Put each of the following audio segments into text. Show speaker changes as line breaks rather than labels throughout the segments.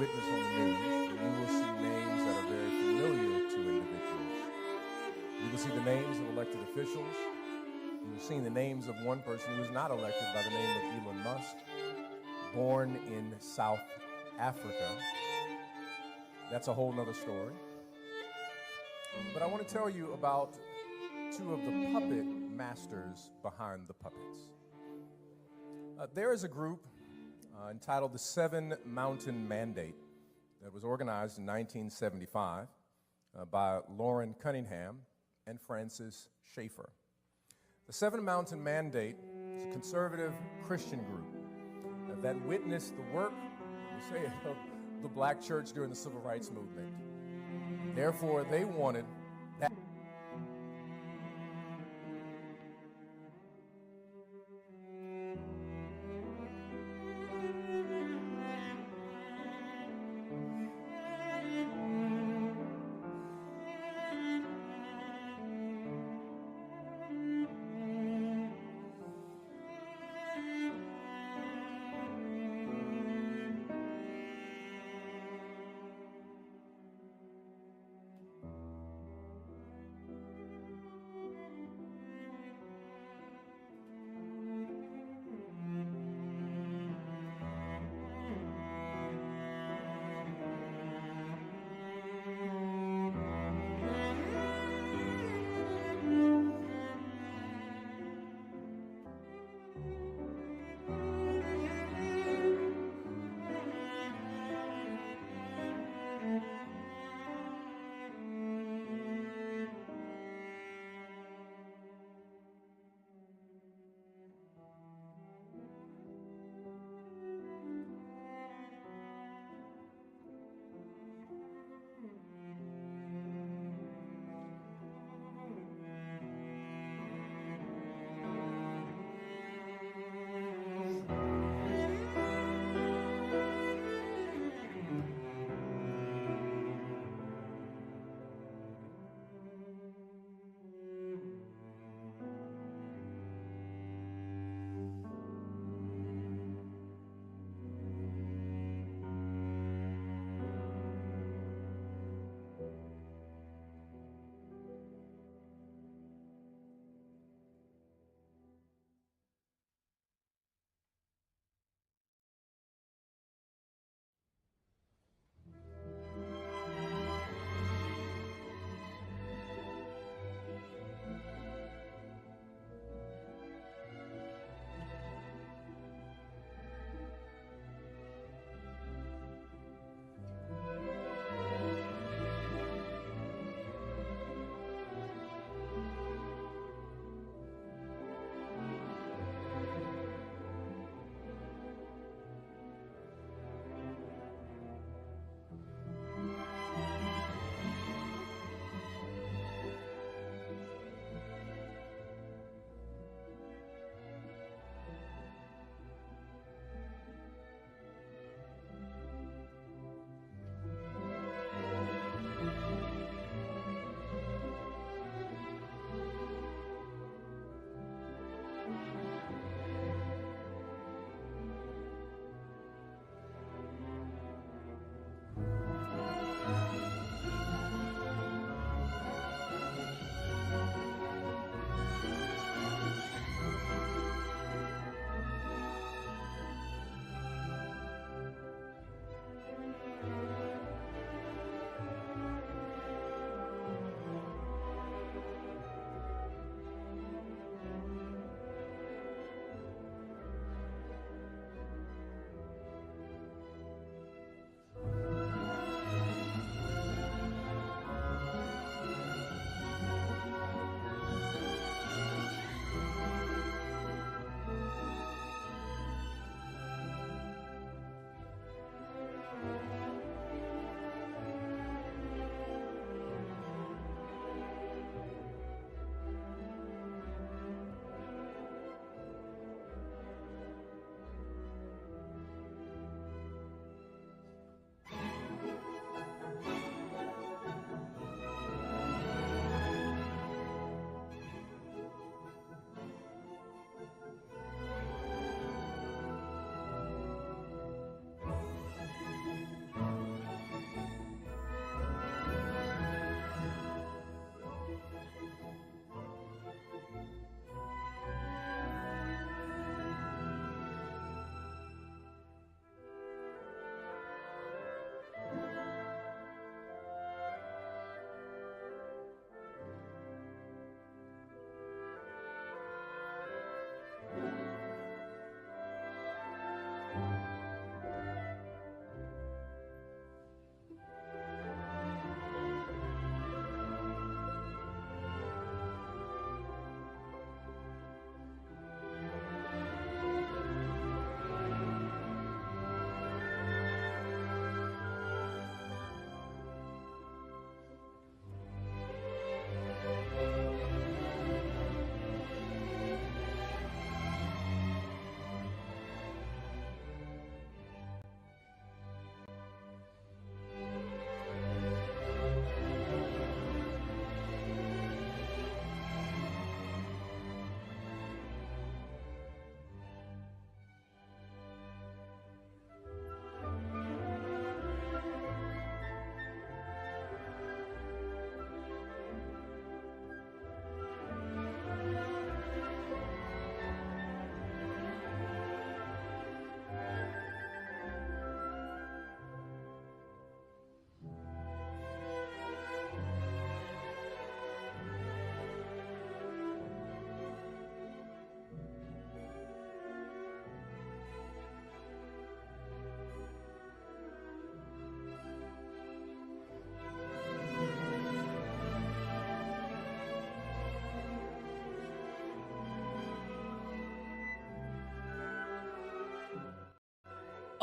witness on the news, and you will see names that are very familiar to individuals. You will see the names of elected officials. You've seen the names of one person who was not elected by the name of Elon Musk, born in South Africa. That's a whole nother story. But I want to tell you about two of the puppet masters behind the puppets. There is a group entitled the Seven Mountain Mandate that was organized in 1975 by Lauren Cunningham and Francis Schaeffer. The Seven Mountain Mandate is a conservative Christian group that witnessed the work, of the black church during the civil rights movement. Therefore, they wanted that.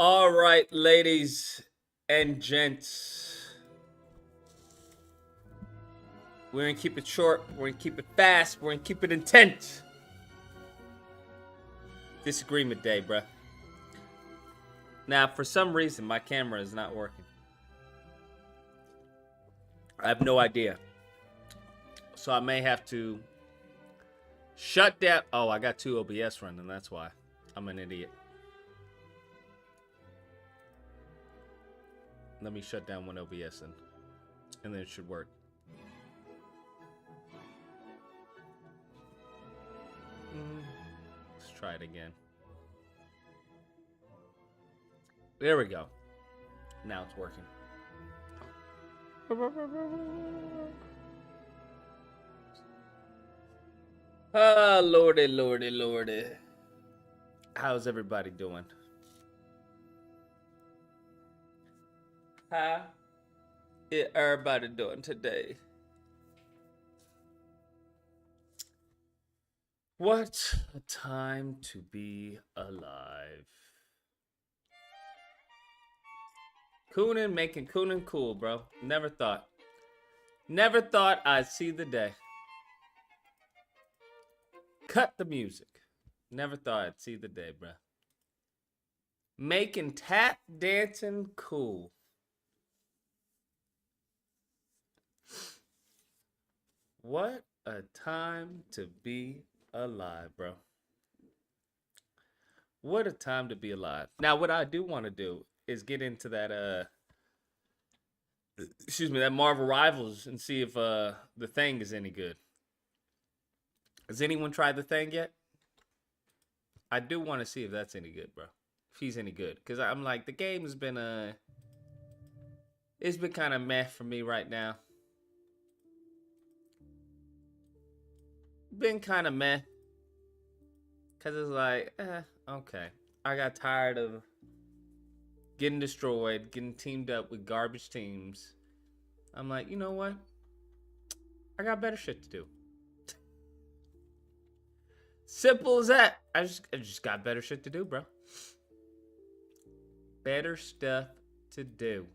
All right, ladies and gents. We're gonna keep it short. We're gonna keep it fast. We're gonna keep it intense. Disagreement day, bruh. Now, for some reason, my camera is not working. I have no idea. So I may have to shut down. Oh, I got 2 OBS running. That's why. I'm an idiot. Let me shut down one OBS and then it should work. Let's try it again. There we go. Now it's working. Ah, lordy, lordy, lordy. How's everybody doing? How is everybody doing today? What a time to be alive. Coonin, making Coonin cool, bro. Never thought I'd see the day. Cut the music. Never thought I'd see the day, bro. Making tap dancing cool. What a time to be alive, bro. What a time to be alive. Now, what I do want to do is get into that that Marvel Rivals and see if the Thing is any good. Has anyone tried the Thing yet? I do want to see if that's any good, bro. If he's any good, because I'm like, the game has been it's been kind of meh for me right now. Been kind of meh, because it's like, okay. I got tired of getting destroyed, getting teamed up with garbage teams. I'm like, you know what? I got better shit to do. Simple as that. I just got better shit to do, bro. Better stuff to do.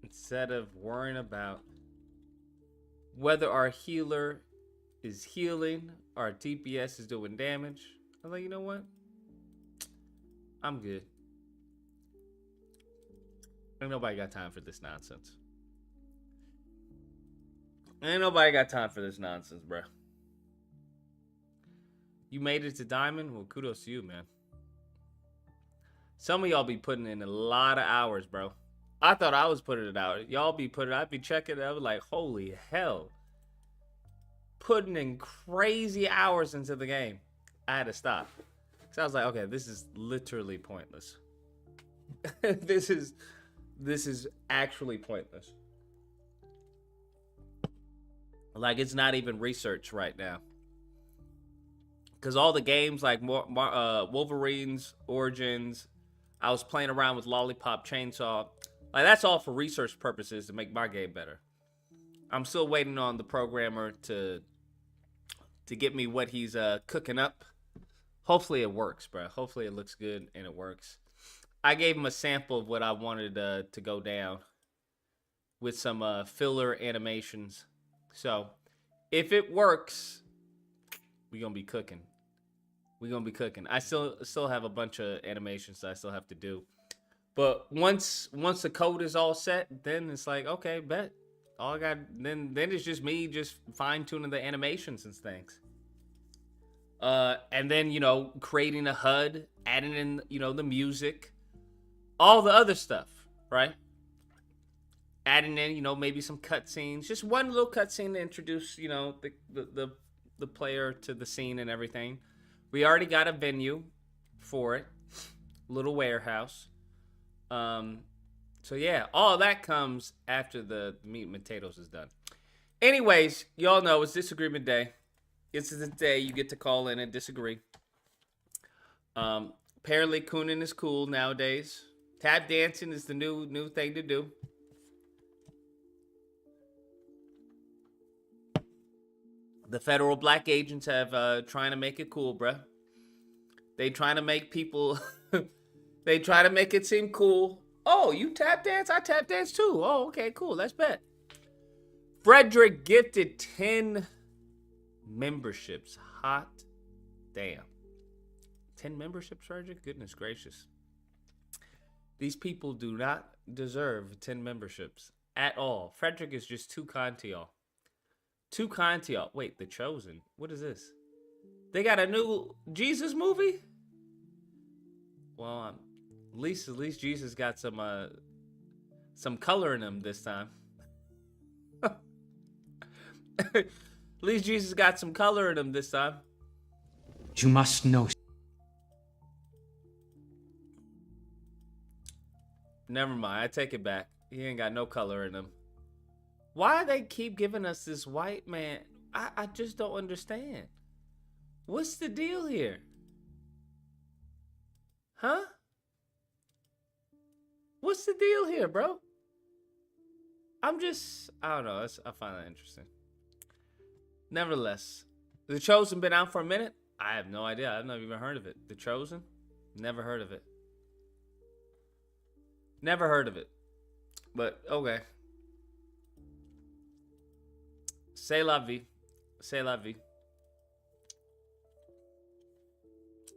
Instead of worrying about whether our healer is healing, our DPS is doing damage. I'm like, you know what? I'm good. Ain't nobody got time for this nonsense. Ain't nobody got time for this nonsense, bro. You made it to Diamond? Well, kudos to you, man. Some of y'all be putting in a lot of hours, bro. I thought I was putting it out. Y'all be putting, I'd be checking it. I was like, holy hell. Putting in crazy hours into the game. I had to stop. So I was like, okay, this is literally pointless. This is actually pointless. Like, it's not even research right now. Because all the games like Wolverine's Origins, I was playing around with Lollipop Chainsaw. Like, that's all for research purposes to make my game better. I'm still waiting on the programmer to get me what he's cooking up. Hopefully it works, bro. Hopefully it looks good and it works. I gave him a sample of what I wanted to go down with some filler animations. So, if it works, we're going to be cooking. We're going to be cooking. I still have a bunch of animations that I still have to do. But once the code is all set, then it's like, okay, bet. All I got, then it's just me just fine-tuning the animations and things. And then, creating a HUD, adding in, the music, all the other stuff, right? Adding in, maybe some cutscenes, just one little cutscene to introduce, the player to the scene and everything. We already got a venue for it, little warehouse. So yeah, all that comes after the meat and potatoes is done. Anyways, y'all know it's Disagreement Day. This is the day you get to call in and disagree. Apparently, Coonin is cool nowadays. Tap dancing is the new thing to do. The federal black agents have trying to make it cool, bruh. They trying to make people, they try to make it seem cool. Oh, you tap dance? I tap dance too. Oh, okay, cool. Let's bet. Frederick gifted 10 memberships. Hot damn. 10 memberships, Frederick? Goodness gracious. These people do not deserve 10 memberships at all. Frederick is just too kind to y'all. Too kind to y'all. Wait, The Chosen. What is this? They got a new Jesus movie? Well, at least Jesus got some color in him this time. At least Jesus got some color in him this time.
You must know.
Never mind. I take it back. He ain't got no color in him. Why they keep giving us this white man? I just don't understand. What's the deal here? Huh? What's the deal here, bro? I don't know. I find that interesting. Nevertheless, The Chosen been out for a minute? I have no idea. I've never even heard of it. The Chosen? Never heard of it. Never heard of it. But, okay. C'est la vie. C'est la vie.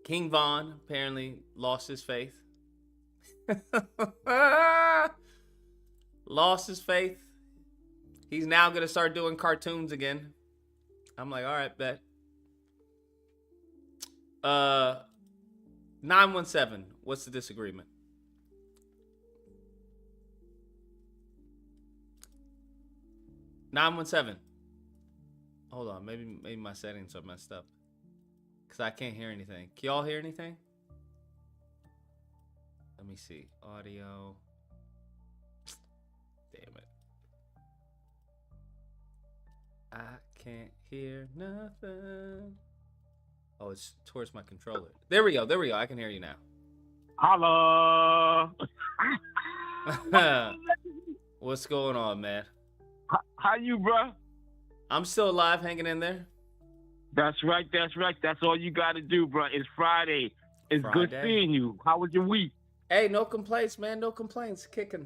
King Von apparently lost his faith. Lost his faith. He's now going to start doing cartoons again. I'm like, all right, bet. 917. What's the disagreement? (917). Hold on, maybe my settings are messed up. Cause I can't hear anything. Can y'all hear anything? Let me see. Audio. Damn it. I can't hear nothing. Oh, it's towards my controller. There we go. I can hear you now.
Holla.
What's going on, man?
How you, bro?
I'm still alive, hanging in there.
That's right. That's all you got to do, bro. It's Friday. It's good seeing you. How was your week?
Hey, no complaints, man. No complaints. Kicking.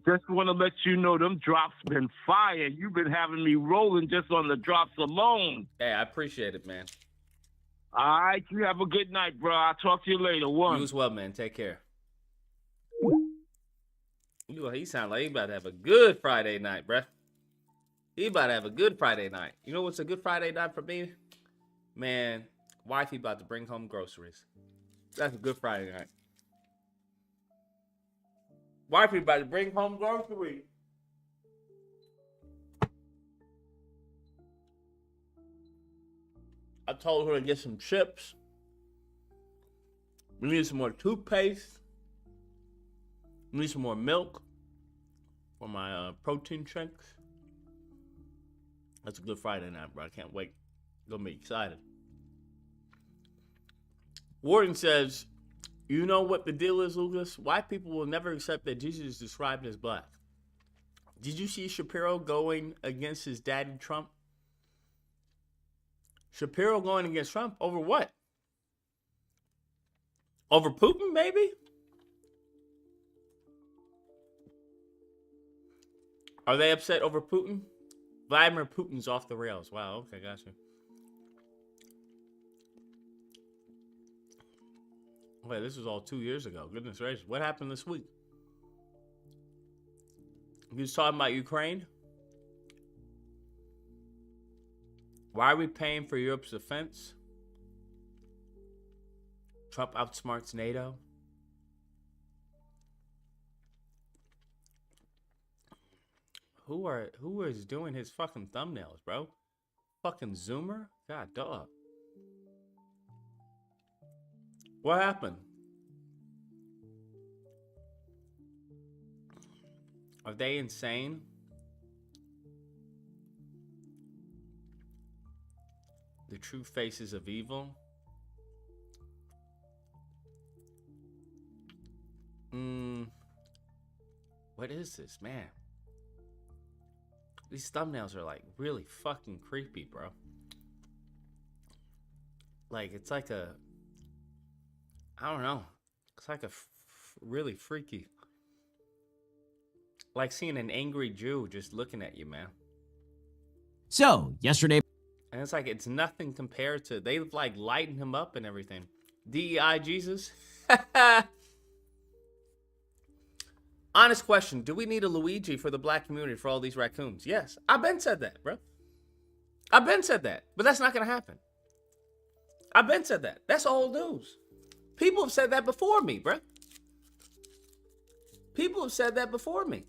Just want to let you know them drops been fire. You've been having me rolling just on the drops alone.
Hey, I appreciate it, man.
All right. You have a good night, bro. I'll talk to you later. One.
You as well, man. Take care. He sound like he about to have a good Friday night, bruh. He about to have a good Friday night. You know what's a good Friday night for me? Man, wifey about to bring home groceries. That's a good Friday night. Wifey about to bring home groceries. I told her to get some chips. We need some more toothpaste. We need some more milk for my protein shakes. That's a good Friday night, bro. I can't wait. Gonna be excited. Warden says, you know what the deal is, Lucas? White people will never accept that Jesus is described as black. Did you see Shapiro going against his daddy Trump? Shapiro going against Trump over what? Over Putin, maybe? Are they upset over Putin? Vladimir Putin's off the rails. Wow, okay, gotcha. Wait, this was all 2 years ago. Goodness gracious. What happened this week? He was talking about Ukraine. Why are we paying for Europe's defense? Trump outsmarts NATO. Who is doing his fucking thumbnails, bro? Fucking Zoomer? God, dog. What happened? Are they insane? The true faces of evil? What is this, man? These thumbnails are like really fucking creepy, bro. Like it's like a I don't know. It's like really freaky. Like seeing an angry Jew just looking at you, man.
So, yesterday...
And it's like, it's nothing compared to, they've like lightened him up and everything. DEI Jesus. Honest question. Do we need a Luigi for the black community for all these raccoons? Yes. I've been said that, bro. I've been said that. But that's not going to happen. I've been said that. That's old news. People have said that before me, bro. People have said that before me.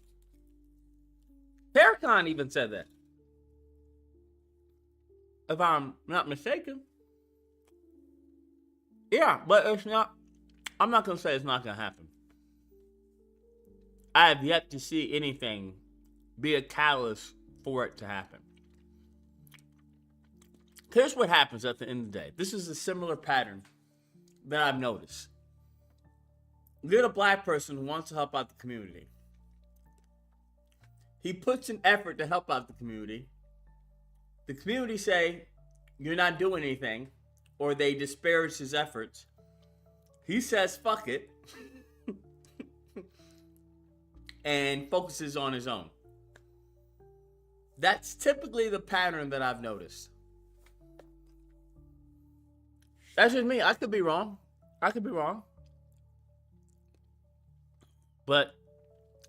Farrakhan even said that. If I'm not mistaken. Yeah, but it's not. I'm not going to say it's not going to happen. I have yet to see anything be a catalyst for it to happen. Here's what happens at the end of the day. This is a similar pattern that I've noticed. You get a black person who wants to help out the community. He puts an effort to help out the community. The community say, you're not doing anything, or they disparage his efforts. He says, fuck it, and focuses on his own. That's typically the pattern that I've noticed. That's just me. I could be wrong. But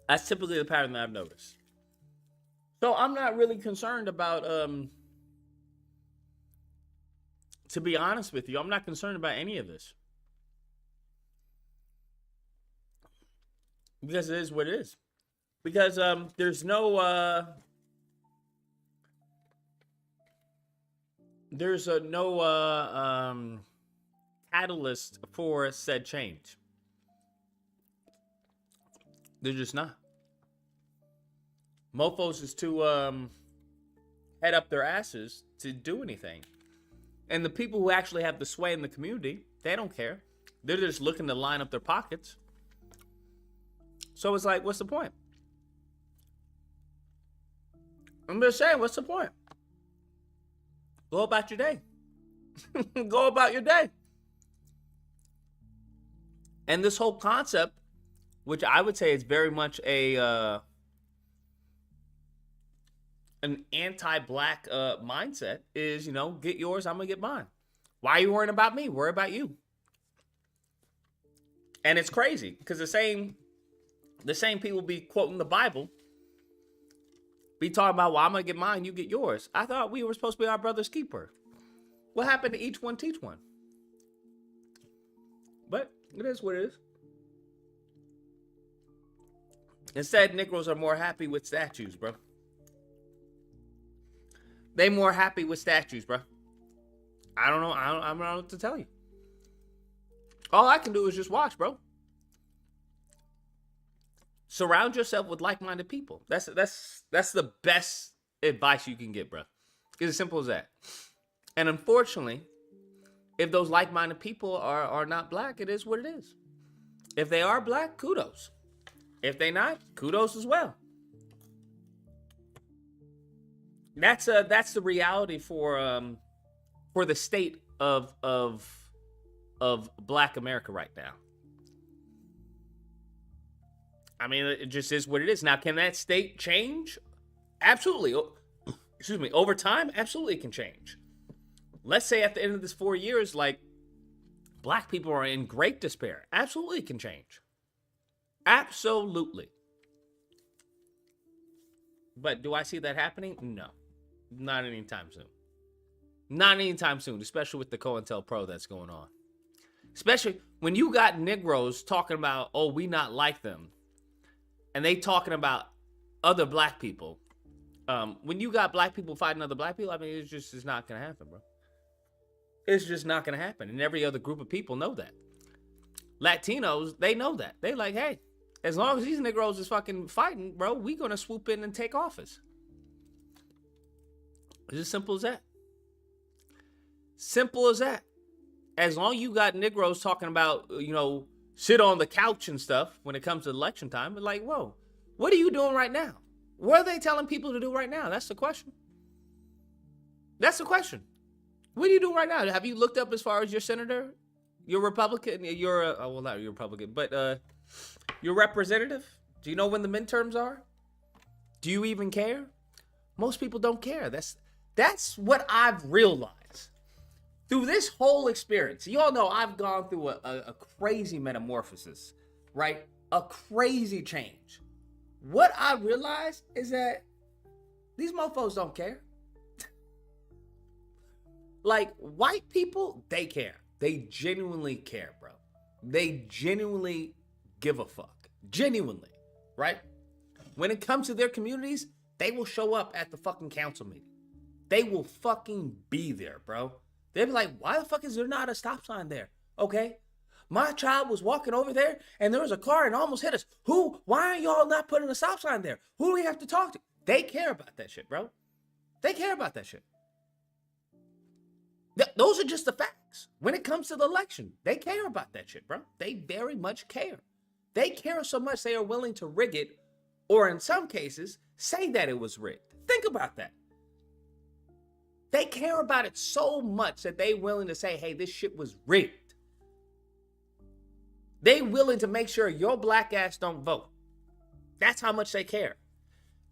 that's typically the pattern that I've noticed. So I'm not really concerned about, to be honest with you, I'm not concerned about any of this. Because it is what it is. Because there's no catalyst for said change. They're just not. Mofos is too head up their asses to do anything. And the people who actually have the sway in the community, they don't care. They're just looking to line up their pockets. So it's like, what's the point? I'm just saying, what's the point? Go about your day. Go about your day. And this whole concept, which I would say is very much an anti-black mindset, is, you know, get yours, I'm gonna get mine. Why are you worrying about me? Worry about you. And it's crazy because the same people be quoting the Bible, be talking about, well, I'm gonna get mine, you get yours. I thought we were supposed to be our brother's keeper. What happened to each one teach one? But it is what it is. Instead, Negroes are more happy with statues, bro. They more happy with statues, bro. I don't know. I don't know what to tell you. All I can do is just watch, bro. Surround yourself with like-minded people. That's the best advice you can get, bro. It's as simple as that. And unfortunately, if those like-minded people are not black, it is what it is. If they are black, kudos. If they not, kudos as well. That's the reality for the state of Black America right now. I mean, it just is what it is. Now, can that state change? Absolutely. Excuse me. Over time, absolutely it can change. Let's say at the end of this 4 years, like, black people are in great despair. Absolutely it can change. Absolutely. But do I see that happening? No. Not anytime soon. Not anytime soon, especially with the COINTELPRO that's going on. Especially when you got Negroes talking about, oh, we not like them. And they talking about other black people. When you got black people fighting other black people, I mean, it's not going to happen, bro. It's just not going to happen. And every other group of people know that. Latinos, they know that. They like, hey, as long as these Negroes is fucking fighting, bro, we going to swoop in and take office. It's as simple as that. Simple as that. As long as you got Negroes talking about, you know, sit on the couch and stuff when it comes to election time, but like, whoa, what are you doing right now? What are they telling people to do right now? That's the question. That's the question. What are you doing right now? Have you looked up as far as your senator You're Republican. You're well, not you're Republican, but you're representative. Do you know when the midterms are? Do you even care? Most people don't care. That's what I've realized through this whole experience. You all know I've gone through a crazy metamorphosis, right? A crazy change. What I realized is that these mofos don't care. Like, white people, they care. They genuinely care, bro. They genuinely give a fuck. Genuinely, right? When it comes to their communities, they will show up at the fucking council meeting. They will fucking be there, bro. They'll be like, why the fuck is there not a stop sign there? Okay. My child was walking over there and there was a car and almost hit us. Why are y'all not putting a stop sign there? Who do we have to talk to? They care about that shit, bro. They care about that shit. Those are just the facts. When it comes to the election, they care about that shit, bro. They very much care. They care so much they are willing to rig it, or in some cases, say that it was rigged. Think about that. They care about it so much that they're willing to say, hey, this shit was rigged. They willing to make sure your black ass don't vote. That's how much they care.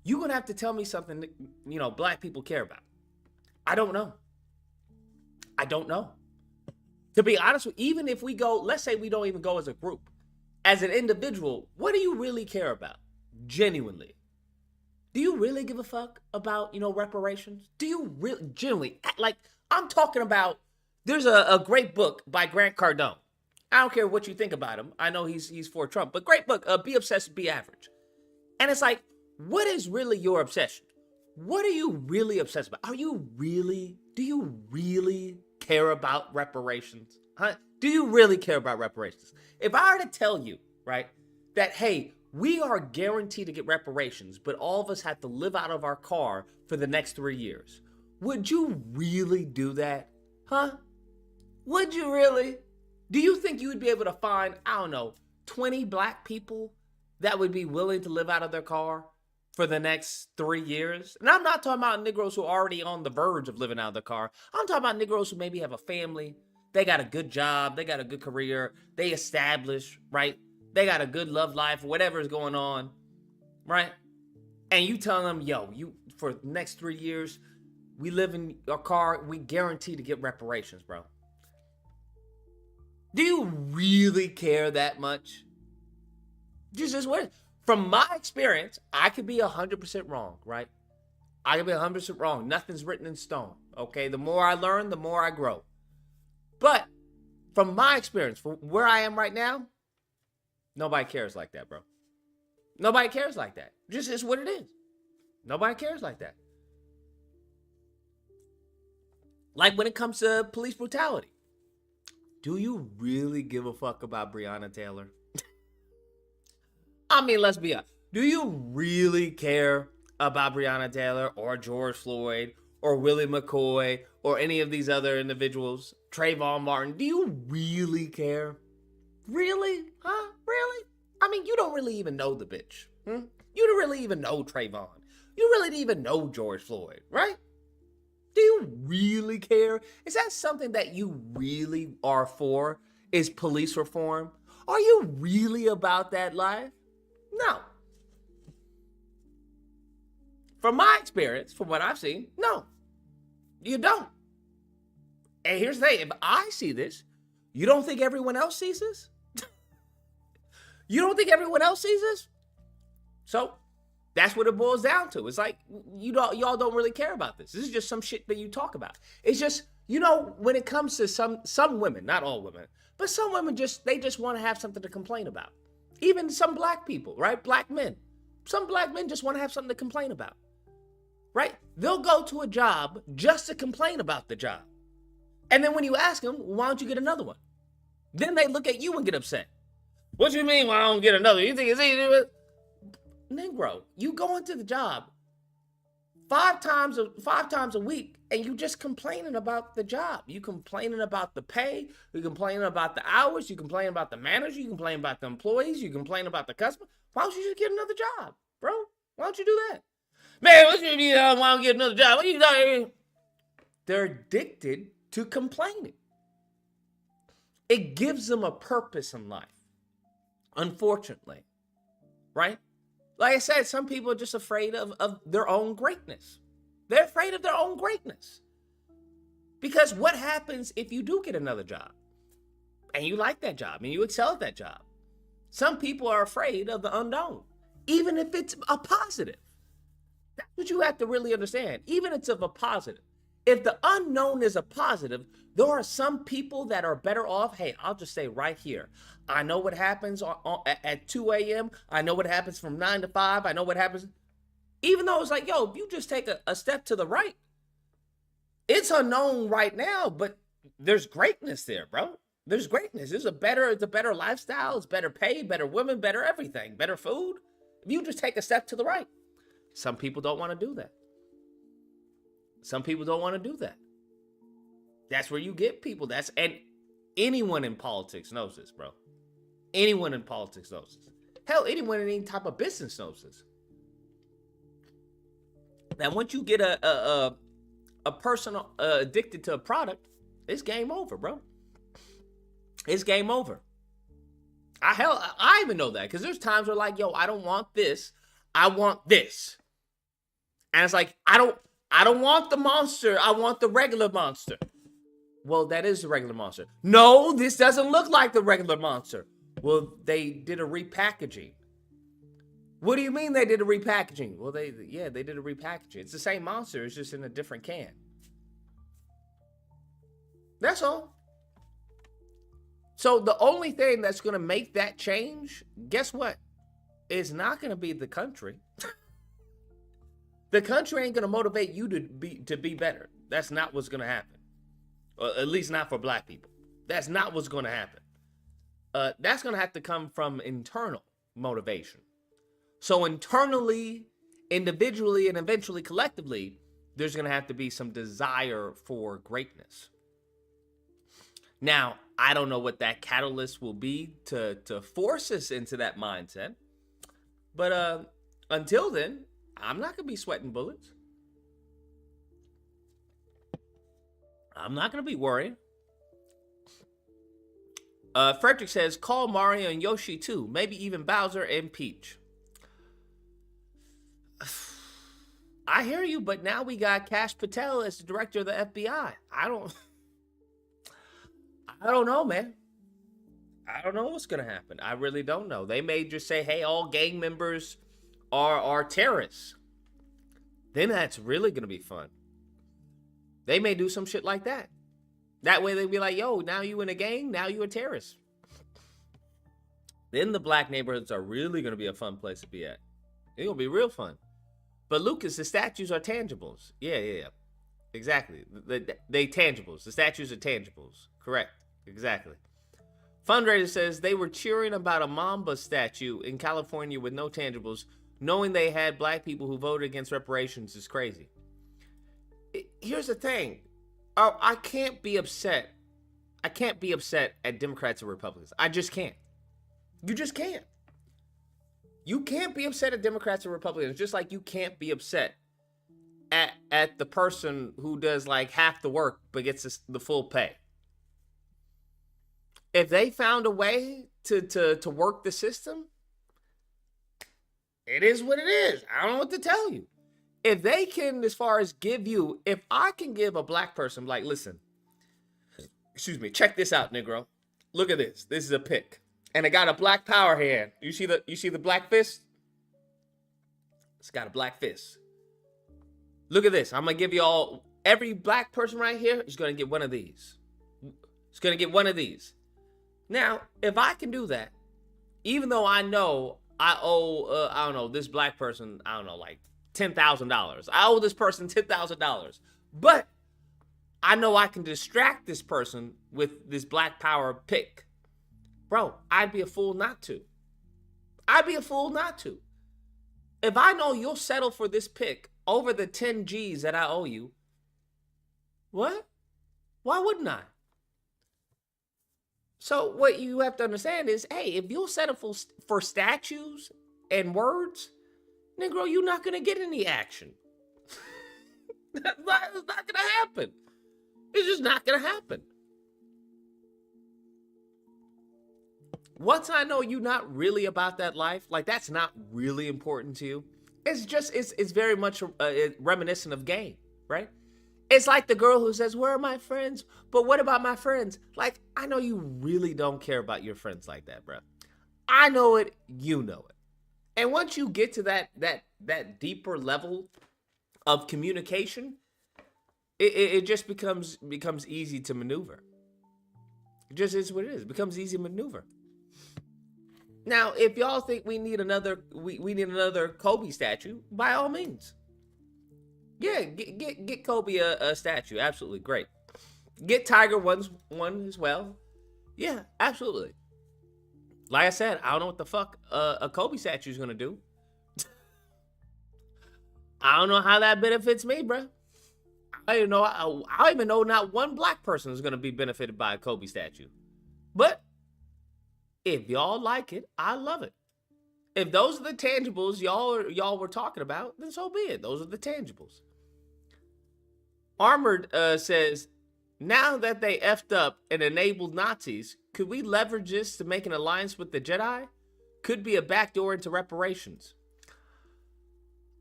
You're going to have to tell me something that, black people care about. I don't know. I don't know. To be honest with you, even if we go, let's say we don't even go as a group. As an individual, what do you really care about? Genuinely. Do you really give a fuck about, reparations? Do you really, genuinely, like, I'm talking about, there's a great book by Grant Cardone. I don't care what you think about him. I know he's for Trump, but great book, Be Obsessed, Be Average. And it's like, what is really your obsession? What are you really obsessed about? Do you really care about reparations? Huh? Do you really care about reparations? If I were to tell you, right, that, hey, we are guaranteed to get reparations, but all of us have to live out of our car for the next 3 years, would you really do that? Huh? Would you really? Do you think you would be able to find, 20 black people that would be willing to live out of their car for the next 3 years? And I'm not talking about Negroes who are already on the verge of living out of their car. I'm talking about Negroes who maybe have a family. They got a good job. They got a good career. They established, right? They got a good love life, whatever is going on, right? And you tell them, for the next 3 years, we live in our car. We guarantee to get reparations, bro. Do you really care that much? Just what? From my experience, I could be 100% wrong, right? I could be 100% wrong. Nothing's written in stone, okay? The more I learn, the more I grow. But from my experience, from where I am right now, nobody cares like that, bro. Nobody cares like that. Just is what it is. Nobody cares like that. Like when it comes to police brutality. Do you really give a fuck about Breonna Taylor? I mean, let's be honest. Do you really care about Breonna Taylor or George Floyd or Willie McCoy or any of these other individuals? Trayvon Martin. Do you really care? Really? Huh? Really? I mean, you don't really even know the bitch. You don't really even know Trayvon. You really didn't even know George Floyd, right? Do you really care? Is that something that you really are for? Is police reform? Are you really about that life? No. From my experience, from what I've seen, no. You don't. And here's the thing. If I see this, you don't think everyone else sees this? You don't think everyone else sees this? So that's what it boils down to. It's like, y'all don't really care about this. This is just some shit that you talk about. It's just, when it comes to some women, not all women, but some women they just want to have something to complain about. Even some black people, right? Black men. Some black men just want to have something to complain about, right? They'll go to a job just to complain about the job. And then when you ask them, why don't you get another one? Then they look at you and get upset. What you mean why I don't get another? You think it's easy? Negro, you go into the job 5 times a week and you just complaining about the job. You complaining about the pay. You complaining about the hours. You complain about the manager. You complain about the employees. You complain about the customer. Why don't you just get another job, bro? Why don't you do that? Man, what you mean why don't get another job? What you doing? They're addicted to complaining. It gives them a purpose in life, unfortunately, right? Like I said, some people are just afraid of their own greatness. They're afraid of their own greatness. Because what happens if you do get another job and you like that job and you excel at that job? Some people are afraid of the unknown, even if it's a positive. That's what you have to really understand. Even if it's of a positive. If the unknown is a positive, there are some people that are better off. Hey, I'll just say right here. I know what happens at 2 a.m. I know what happens from 9 to 5. I know what happens. Even though it's like, yo, if you just take a step to the right, it's unknown right now, but there's greatness there, bro. There's greatness. It's a better lifestyle. It's better pay, better women, better everything, better food. If you just take a step to the right. Some people don't want to do that. Some people don't want to do that. That's where you get people. And anyone in politics knows this, bro. Anyone in politics knows this. Hell, anyone in any type of business knows this. Now, once you get a person addicted to a product, it's game over, bro. It's game over. I even know that because there's times where like, yo, I don't want this. I want this. And it's like, I don't want the monster. I want the regular monster. Well, that is the regular monster. No, this doesn't look like the regular monster. Well, they did a repackaging. What do you mean they did a repackaging? Well, they did a repackaging. It's the same monster. It's just in a different can. That's all. So the only thing that's going to make that change, guess what? It's not going to be the country. The country ain't going to motivate you to be better. That's not what's going to happen. Or at least not for black people. That's not what's going to happen. That's going to have to come from internal motivation. So internally, individually, and eventually collectively, there's going to have to be some desire for greatness. Now, I don't know what that catalyst will be to force us into that mindset. But until then, I'm not going to be sweating bullets. I'm not going to be worried. Frederick says, call Mario and Yoshi too. Maybe even Bowser and Peach. I hear you, but now we got Kash Patel as the director of the FBI. I don't know, man. I don't know what's going to happen. I really don't know. They may just say, hey, all gang members are terrorists. Then that's really going to be fun. They may do some shit like that. That way they'd be like, yo, now you in a gang, now you a terrorist. Then the black neighborhoods are really going to be a fun place to be at. It's going to be real fun. But Lucas, the statues are tangibles. Yeah. Exactly. They tangibles. The statues are tangibles. Correct. Exactly. Fundraiser says they were cheering about a Mamba statue in California with no tangibles. Knowing they had black people who voted against reparations is crazy. Here's the thing. I can't be upset. I can't be upset at Democrats or Republicans. I just can't. You just can't. You can't be upset at Democrats or Republicans, just like you can't be upset at the person who does like half the work but gets the full pay. If they found a way to work the system, it is what it is. I don't know what to tell you. If they can, as far as give you, if I can give a black person, like, listen, excuse me, check this out, Negro. Look at this. This is a pick. And it got a black power hand. You see the black fist? It's got a black fist. Look at this. I'm going to give you all, every black person right here is going to get one of these. It's going to get one of these. Now, if I can do that, even though I know I owe, I don't know, this black person, I don't know, like $10,000. I owe this person $10,000. But I know I can distract this person with this black power pick. Bro, I'd be a fool not to. I'd be a fool not to. If I know you'll settle for this pick over the 10 G's that I owe you, what? Why wouldn't I? So what you have to understand is, hey, if you'll settle for statues and words, Negro, you're not going to get any action. It's not going to happen. It's just not going to happen. Once I know you're not really about that life, like that's not really important to you, it's very much reminiscent of game, right? It's like the girl who says, "Where are my friends? But what about my friends?" Like, I know you really don't care about your friends like that, bro. I know it, you know it. And once you get to that deeper level of communication, it just becomes easy to maneuver. It just is what it is. It becomes easy to maneuver. Now, if y'all think we need another Kobe statue, by all means. Yeah, get Kobe a statue. Absolutely great. Get Tiger one as well. Yeah, absolutely. Like I said, I don't know what the fuck a Kobe statue is gonna do. I don't know how that benefits me, bro. I don't even know not one black person is gonna be benefited by a Kobe statue. But if y'all like it, I love it. If those are the tangibles y'all were talking about, then so be it. Those are the tangibles. Armored says, now that they effed up and enabled Nazis, could we leverage this to make an alliance with the Jedi? Could be a backdoor into reparations.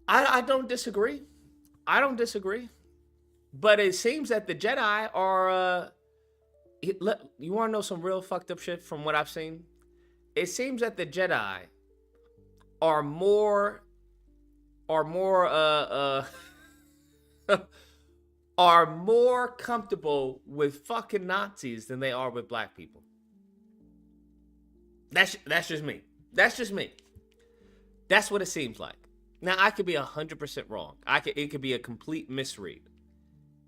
I don't disagree. I don't disagree. But it seems that the Jedi are... you want to know some real fucked up shit from what I've seen? It seems that the Jedi are more are more comfortable with fucking Nazis than they are with black people. That's just me. That's just me. That's what it seems like. Now, I could be 100% wrong. It could be a complete misread.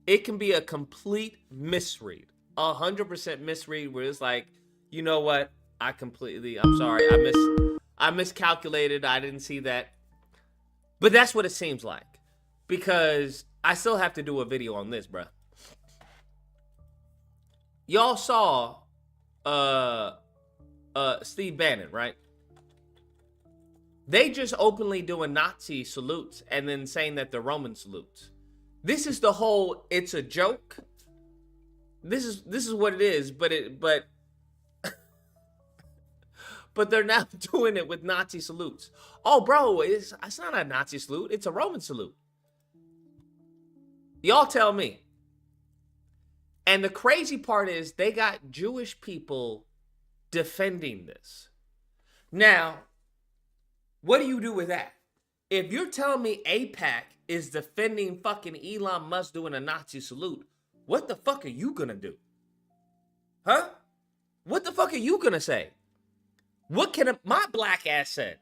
It can be a complete misread. 100% misread where it's like, you know what? I'm sorry. I miscalculated. I didn't see that. But that's what it seems like. Because I still have to do a video on this, bruh. Y'all saw Steve Bannon, right? They just openly doing Nazi salutes and then saying that they're Roman salutes. This is the whole, it's a joke. This is what it is, but they're now doing it with Nazi salutes. Oh, bro, it's not a Nazi salute. It's a Roman salute. Y'all tell me. And the crazy part is they got Jewish people defending this. Now, what do you do with that? If you're telling me AIPAC is defending fucking Elon Musk doing a Nazi salute, what the fuck are you gonna do? Huh? What the fuck are you gonna say? What can my black ass say?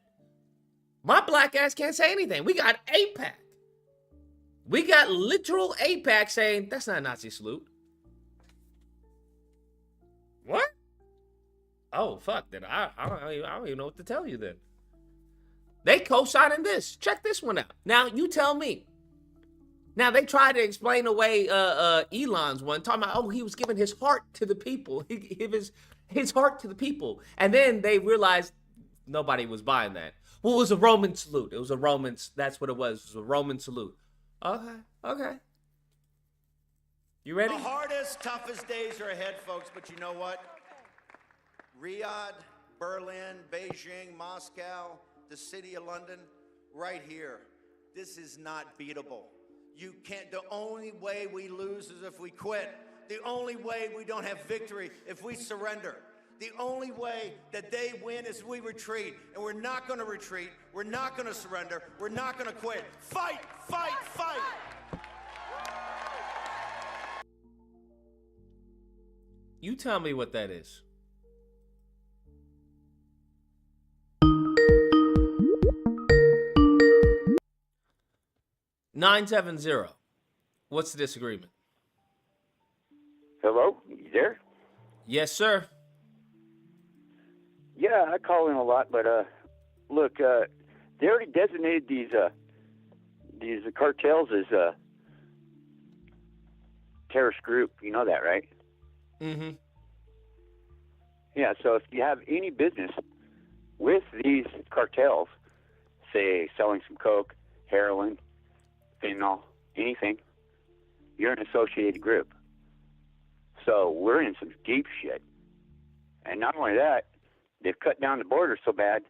My black ass can't say anything. We got AIPAC. We got literal AIPAC saying, that's not a Nazi salute. What? Oh, fuck. Then I don't even know what to tell you then. They co-signing this. Check this one out. Now, you tell me. Now, they tried to explain away Elon's one, talking about, oh, he was giving his heart to the people. He gave his heart to the people. And then they realized nobody was buying that. Well, it was a Roman salute. It was a Roman, that's what it was. It was a Roman salute. Okay. You ready?
The hardest, toughest days are ahead, folks, but you know what? Riyadh, Berlin, Beijing, Moscow, the city of London, right here. This is not beatable. You can't, the only way we lose is if we quit. The only way we don't have victory if we surrender. The only way that they win is we retreat. And we're not gonna retreat. We're not gonna surrender. We're not gonna quit. Fight, fight, fight.
You tell me what that is. $970. What's the disagreement?
Hello? You there?
Yes, sir.
Yeah, I call in a lot, but look, they already designated these cartels as a terrorist group. You know that, right?
Mm-hmm.
Yeah, so if you have any business with these cartels, say selling some coke, heroin, fentanyl, anything, you're an associated group. So we're in some deep shit. And not only that, they've cut down the border so bad,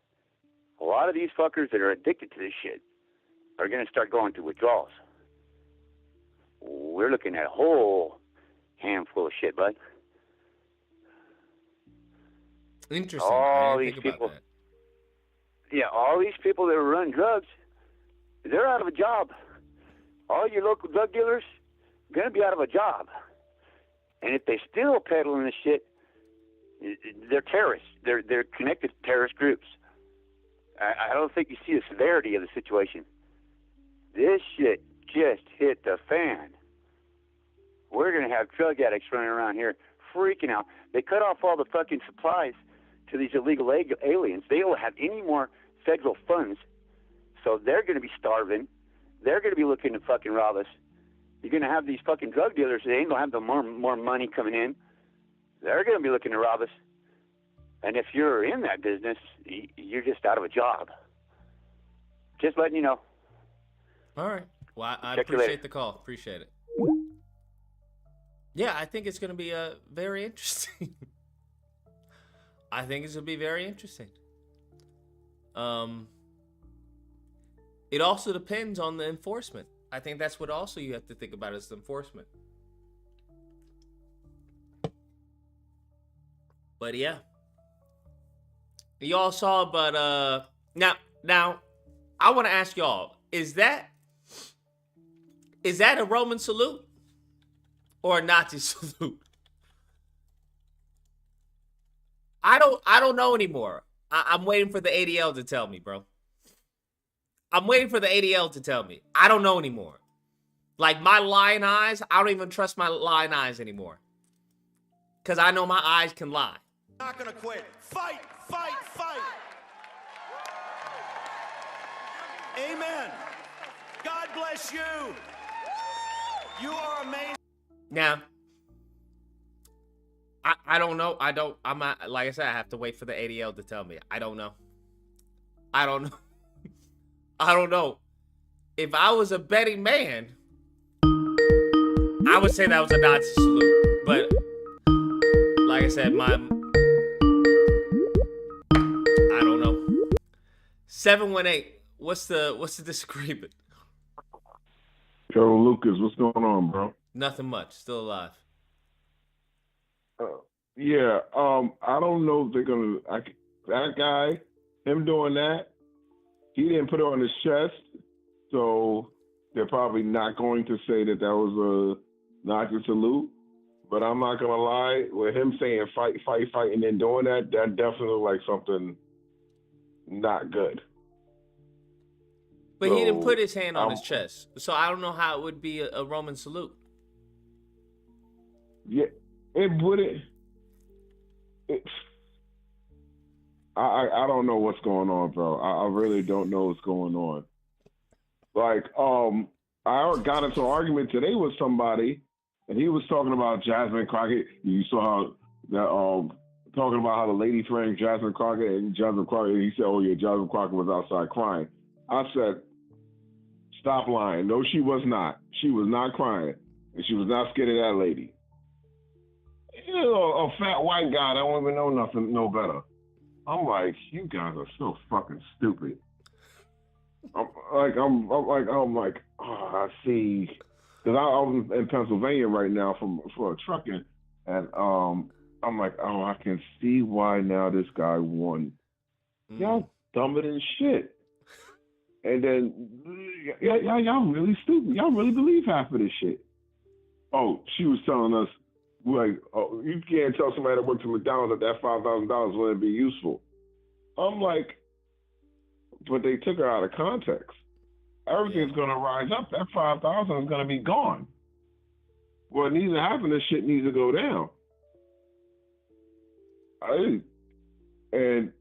a lot of these fuckers that are addicted to this shit are going to start going through withdrawals. We're looking at a whole handful of shit, bud.
Interesting.
All
I
these
didn't think
people,
about that.
yeah, all these people that run drugs, they're out of a job. All your local drug dealers are going to be out of a job. And if they still peddling this shit, they're terrorists. They're connected to terrorist groups. I don't think you see the severity of the situation. This shit just hit the fan. We're going to have drug addicts running around here freaking out. They cut off all the fucking supplies to these illegal aliens. They don't have any more federal funds, so they're going to be starving. They're going to be looking to fucking rob us. You're going to have these fucking drug dealers. They ain't going to have the more money coming in. They're going to be looking to rob us. And if you're in that business, you're just out of a job. Just letting you know.
All right. Well, I
Check you
appreciate
later.
the call. Appreciate it. Yeah, I think it's going to be very interesting. I think it's going to be very interesting. It also depends on the enforcement. I think that's what also you have to think about is the enforcement. But yeah. Y'all saw, but now I want to ask y'all, is that a Roman salute or a Nazi salute? I don't know anymore. I'm waiting for the ADL to tell me, bro. I'm waiting for the ADL to tell me. I don't know anymore. Like my lying eyes, I don't even trust my lying eyes anymore. Because I know my eyes can lie.
Not gonna quit. Fight, fight, fight. Amen. God bless you. You are amazing.
Now, I don't know. I'm not, like I said, I have to wait for the ADL to tell me. I don't know. I don't know. I don't know. If I was a betting man, I would say that was a Nazi salute. But like I said, I don't know. 718. What's the disagreement?
Yo, Lucas, what's going on, bro?
Nothing much. Still alive.
Yeah, I don't know if they're gonna. That guy, him doing that, he didn't put it on his chest, so they're probably not going to say that was a Nazi salute. But I'm not gonna lie, with him saying fight, fight, fight, and then doing that definitely looked like something not good.
But he didn't
So,
put his hand on his chest, so I don't know how it would be a Roman salute.
Yeah, it wouldn't. I don't know what's going on, bro. I really don't know what's going on. Like, I got into an argument today with somebody, and he was talking about Jasmine Crockett. You saw how that talking about how the lady threatened Jasmine Crockett, and Jasmine Crockett. And he said, "Oh yeah, Jasmine Crockett was outside crying." I said, "Stop lying. No, she was not. She was not crying, and she was not scared of that lady." You know, a fat white guy that don't even know nothing, no better. I'm like, you guys are so fucking stupid. I'm like, oh, I see. Because I'm in Pennsylvania right now for trucking, and I'm like, oh, I can see why now this guy won. Y'all dumber than shit. And then y'all really stupid. Y'all really believe half of this shit. Oh, she was telling us, like, oh, you can't tell somebody that works at McDonald's that $5,000 wouldn't be useful. I'm like, but they took her out of context. Everything's going to rise up. That $5,000 is going to be gone. What needs to happen, this shit needs to go down. And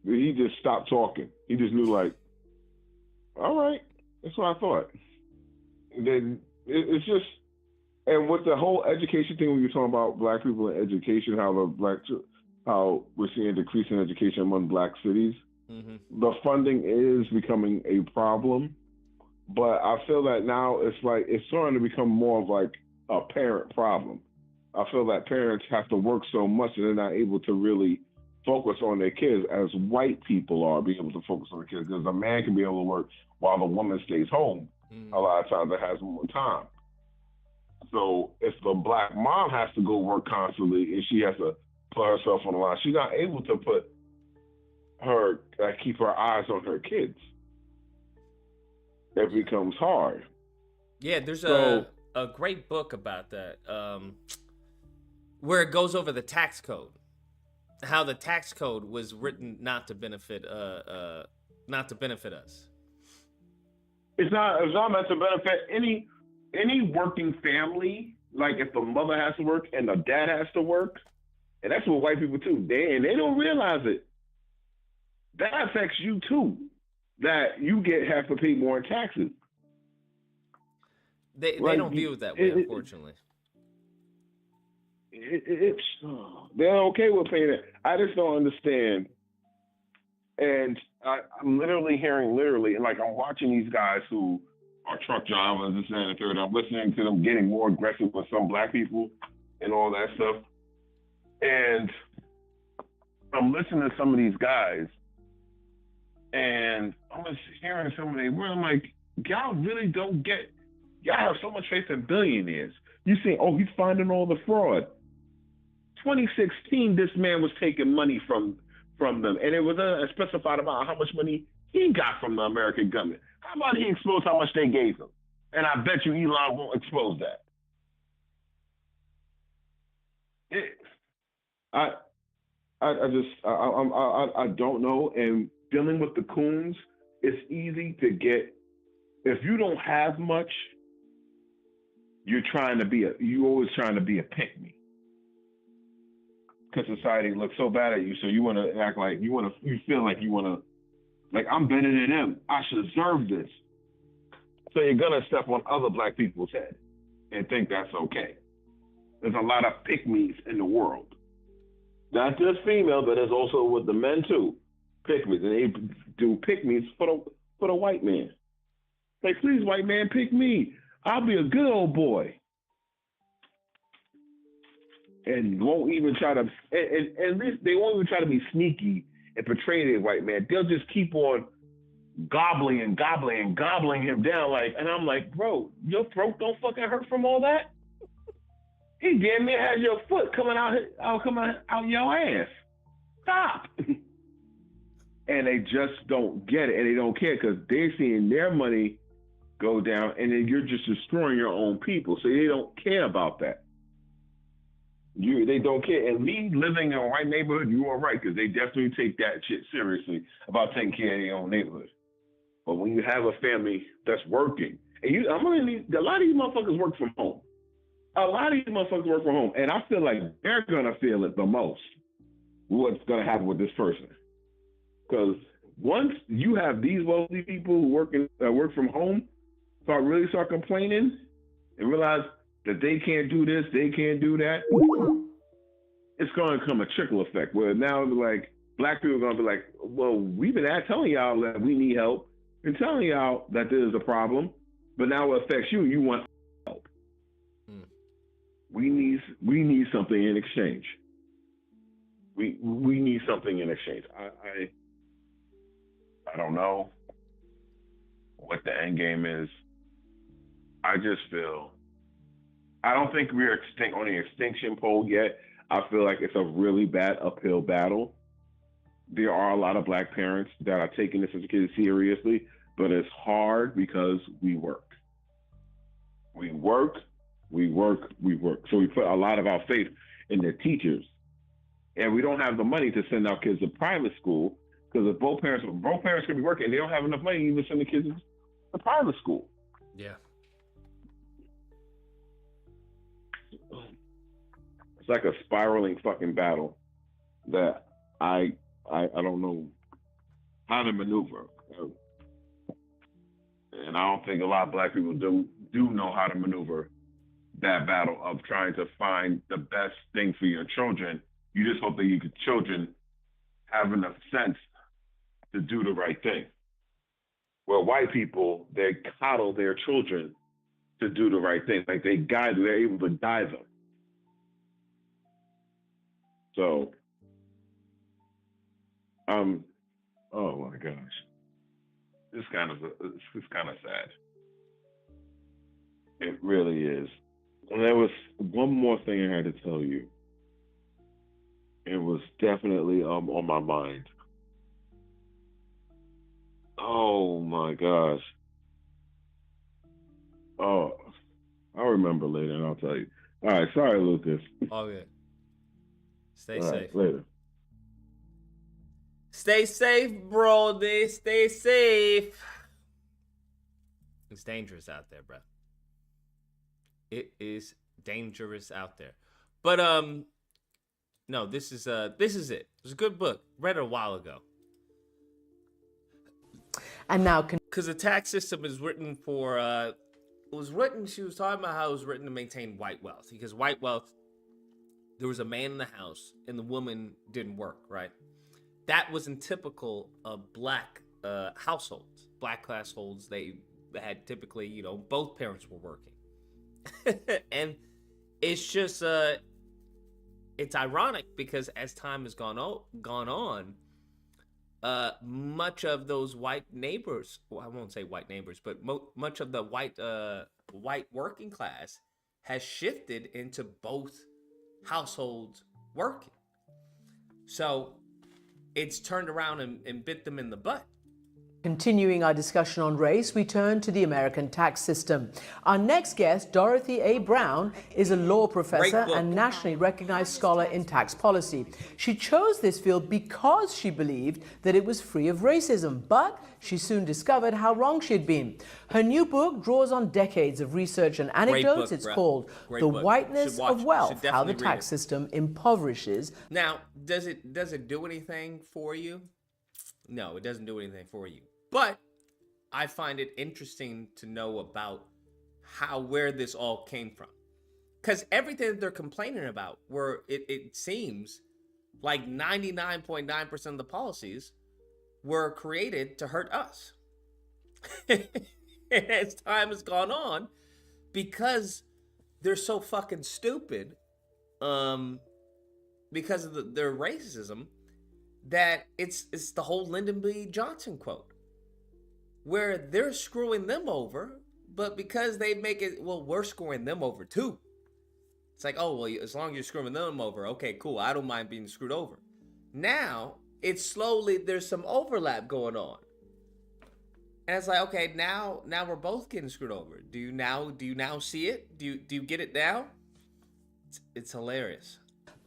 he just stopped talking. He just knew, like, all right, that's what I thought. And then it's just, and with the whole education thing, when you're talking about black people in education, how we're seeing a decrease in education among black cities, the funding is becoming a problem. But I feel that now it's starting to become more of like a parent problem. I feel that parents have to work so much that they're not able to really focus on their kids as white people are, be able to focus on the kids, because a man can be able to work while the woman stays home. A lot of times it has more time. So if the black mom has to go work constantly and she has to put herself on the line, she's not able to put her keep her eyes on her kids. It becomes hard.
Yeah, there's a great book about that, where it goes over the tax code, how the tax code was written not to benefit us.
It's not meant to benefit any working family. Like if the mother has to work and the dad has to work, and that's what white people too. They don't realize it. That affects you too. That you have to pay more in taxes.
They don't view it that way, unfortunately.
They're okay with paying it. I just don't understand. And I'm literally hearing, like I'm watching these guys who are truck drivers, this and the third. I'm listening to them getting more aggressive with some black people and all that stuff. And I'm listening to some of these guys, and I'm just hearing some of their words. I'm like, y'all really don't get. Y'all have so much faith in billionaires. You say, oh, he's finding all the fraud. 2016, this man was taking money from them, and it was specified about how much money he got from the American government. How about he expose how much they gave him? And I bet you Elon won't expose that. I don't know. And dealing with the coons, it's easy to get. If you don't have much, you're always trying to be a pick me. Because society looks so bad at you, so you want to act like you feel like you want to, like I'm better than them. I should deserve this. So you're gonna step on other black people's head and think that's okay. There's a lot of pick-me's in the world. Not just female, but there's also with the men too. Pick-me's, and they do pick-me's for the white man. Like, please, white man, pick me. I'll be a good old boy. And won't even try to, and at least they won't even try to be sneaky and portray the white man. They'll just keep on gobbling him down. Like, and I'm like, bro, your throat don't fucking hurt from all that? He damn near has your foot coming out your ass. Stop. And they just don't get it, and they don't care because they're seeing their money go down, and then you're just destroying your own people. So they don't care about that. They don't care. And me living in a white neighborhood, you are right, because they definitely take that shit seriously about taking care of their own neighborhood. But when you have a family that's working, and a lot of these motherfuckers work from home. And I feel like they're gonna feel it the most. What's gonna happen with this person? Because once you have these wealthy people who work from home start complaining and realize that they can't do this, they can't do that, it's going to come a trickle effect where now like black people are going to be like, well, we've been telling y'all that we need help and telling y'all that there's a problem, but now it affects you. You want help. We need something in exchange. We need something in exchange. I don't know what the end game is. I just feel, I don't think we're on the extinction pole yet. I feel like it's a really bad uphill battle. There are a lot of black parents that are taking this education seriously, but it's hard because we work. We work. So we put a lot of our faith in the teachers. And we don't have the money to send our kids to private school because if both parents could be working, they don't have enough money to even send the kids to private school.
Yeah.
It's like a spiraling fucking battle that I don't know how to maneuver. And I don't think a lot of black people do know how to maneuver that battle of trying to find the best thing for your children. You just hope that your children have enough sense to do the right thing. Where white people, they coddle their children to do the right thing. Like they're able to guide them. So Oh my gosh, it's kind of sad. It really is. And there was one more thing I had to tell you. It was definitely on my mind. Oh my gosh. Oh, I'll remember later and I'll tell you. All right, sorry, Lucas.
All good. Stay
All right,
safe.
later.
Stay safe, Brody. Stay safe. It's dangerous out there, bro. It is dangerous out there. But no, this is it. It was a good book. Read it a while ago.
And now,
because the tax system is written for she was talking about how it was written to maintain white wealth, because white wealth, there was a man in the house and the woman didn't work, right? That wasn't typical of black households. Black households, they had typically, you know, both parents were working. And it's just it's ironic because as time has gone on, much of those white neighbors, well, I won't say white neighbors, but much of the white working class has shifted into both households working. So it's turned around and bit them in the butt.
continuing our discussion on race, we turn to the American tax system. Our next guest, Dorothy A. Brown, is a law professor and nationally recognized scholar in tax policy. She chose this field because she believed that it was free of racism, but she soon discovered how wrong she'd been. Her new book draws on decades of research and anecdotes. It's called The Whiteness of Wealth, How the Tax System Impoverishes.
Now, does it do anything for you? No, it doesn't do anything for you. But I find it interesting to know about where this all came from. Because everything that they're complaining about, where it seems like 99.9% of the policies were created to hurt us. As time has gone on, because they're so fucking stupid, because of their racism, that it's the whole Lyndon B. Johnson quote, where they're screwing them over, but because they make it, well, we're screwing them over too. It's like, oh, well, as long as you're screwing them over, okay, cool, I don't mind being screwed over. Now, it's slowly, there's some overlap going on. And it's like, okay, now we're both getting screwed over. Do you now see it? Do you get it now? It's hilarious.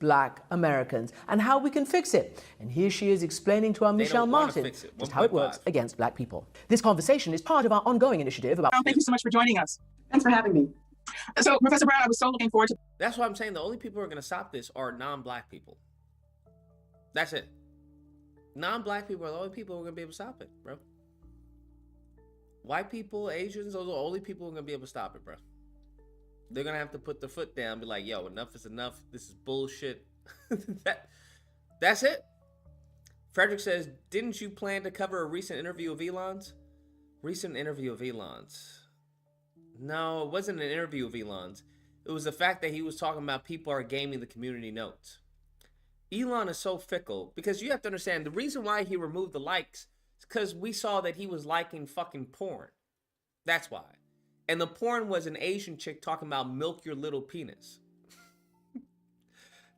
Black Americans and how we can fix it. And here she is explaining to our Michelle Martin just how it works against black people. This conversation is part of our ongoing initiative about...
Thank you so much for joining us. Thanks for having me. So, Professor Brown, I was so looking forward to...
That's what I'm saying. The only people who are going to stop this are non-black people. That's it. Non-black people are the only people who are going to be able to stop it, bro. White people, Asians, those are the only people who are going to be able to stop it, bro. They're going to have to put their foot down and be like, yo, enough is enough. This is bullshit. That's it. Frederick says, didn't you plan to cover a recent interview of Elon's? Recent interview of Elon's. No, it wasn't an interview of Elon's. It was the fact that he was talking about people are gaming the community notes. Elon is so fickle because you have to understand the reason why he removed the likes is because we saw that he was liking fucking porn. That's why. And the porn was an Asian chick talking about milk your little penis.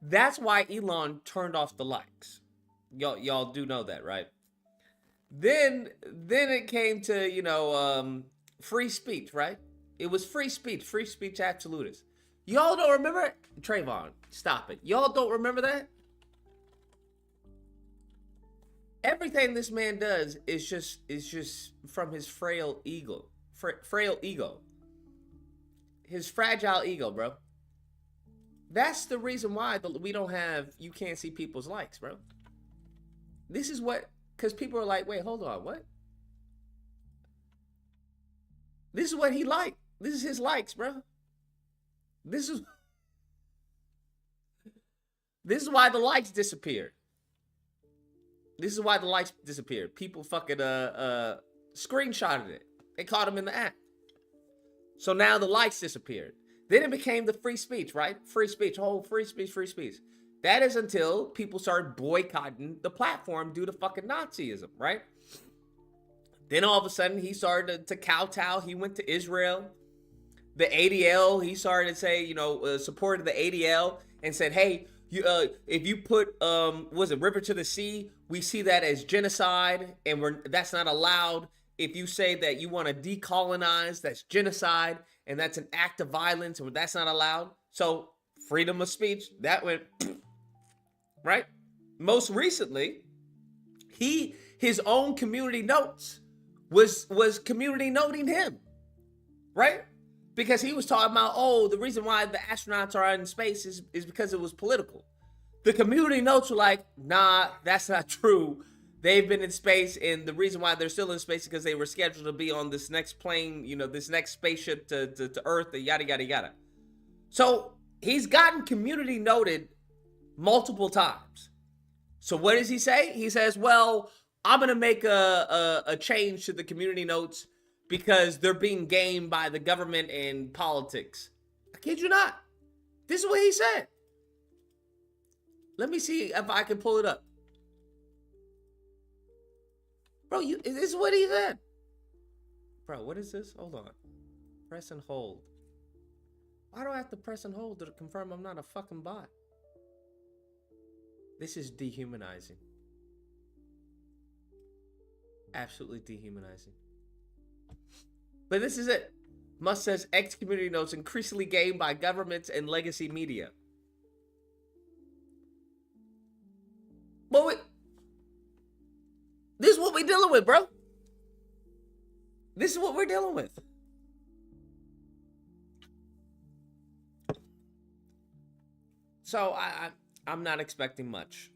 That's why Elon turned off the likes. Y'all do know that, right? Then it came to, free speech, right? It was free speech absolutist. Y'all don't remember it? Trayvon, stop it. Y'all don't remember that? Everything this man does is just from his frail ego. Frail ego. His fragile ego, bro. That's the reason why we don't have, you can't see people's likes, bro. This is what, because people are like, wait, hold on, what? This is what he liked. This is his likes, bro. This is why the likes disappeared. This is why the likes disappeared. People fucking screenshotted it. They caught him in the act. So now the likes disappeared. Then it became the free speech, right? Free speech, free speech. That is until people started boycotting the platform due to fucking Nazism, right? Then all of a sudden he started to kowtow. He went to Israel. The ADL, he started to say, supported the ADL and said, hey, if you put, river to the sea, we see that as genocide and that's not allowed. If you say that you want to decolonize, that's genocide and that's an act of violence and that's not allowed. So freedom of speech, that went, right? Most recently, his own community notes was community noting him, right? Because he was talking about, the reason why the astronauts are in space is because it was political. The community notes were like, nah, that's not true. They've been in space, and the reason why they're still in space is because they were scheduled to be on this next plane, this next spaceship to Earth, and yada, yada, yada. So he's gotten community noted multiple times. So what does he say? He says, well, I'm going to make a change to the community notes because they're being gamed by the government and politics. I kid you not. This is what he said. Let me see if I can pull it up. Bro, this is what he said. Bro, what is this? Hold on. Press and hold. Why do I have to press and hold to confirm I'm not a fucking bot? This is dehumanizing. Absolutely dehumanizing. But this is it. Musk says X community notes increasingly gamed by governments and legacy media. But this is what we're dealing with, bro. This is what we're dealing with. So I'm not expecting much.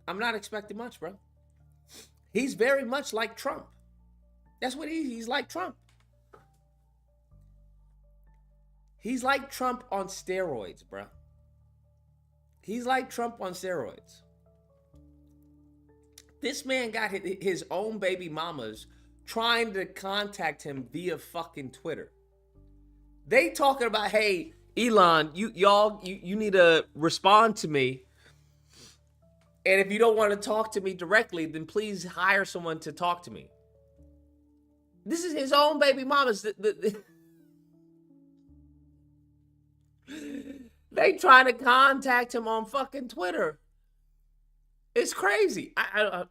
I'm not expecting much, bro. He's very much like Trump. That's what he's like Trump. He's like Trump on steroids, bro. He's like Trump on steroids. This man got his own baby mamas trying to contact him via fucking Twitter. They talking about, hey, Elon, you need to respond to me. And if you don't want to talk to me directly, then please hire someone to talk to me. This is his own baby mamas. They trying to contact him on fucking Twitter. It's crazy. I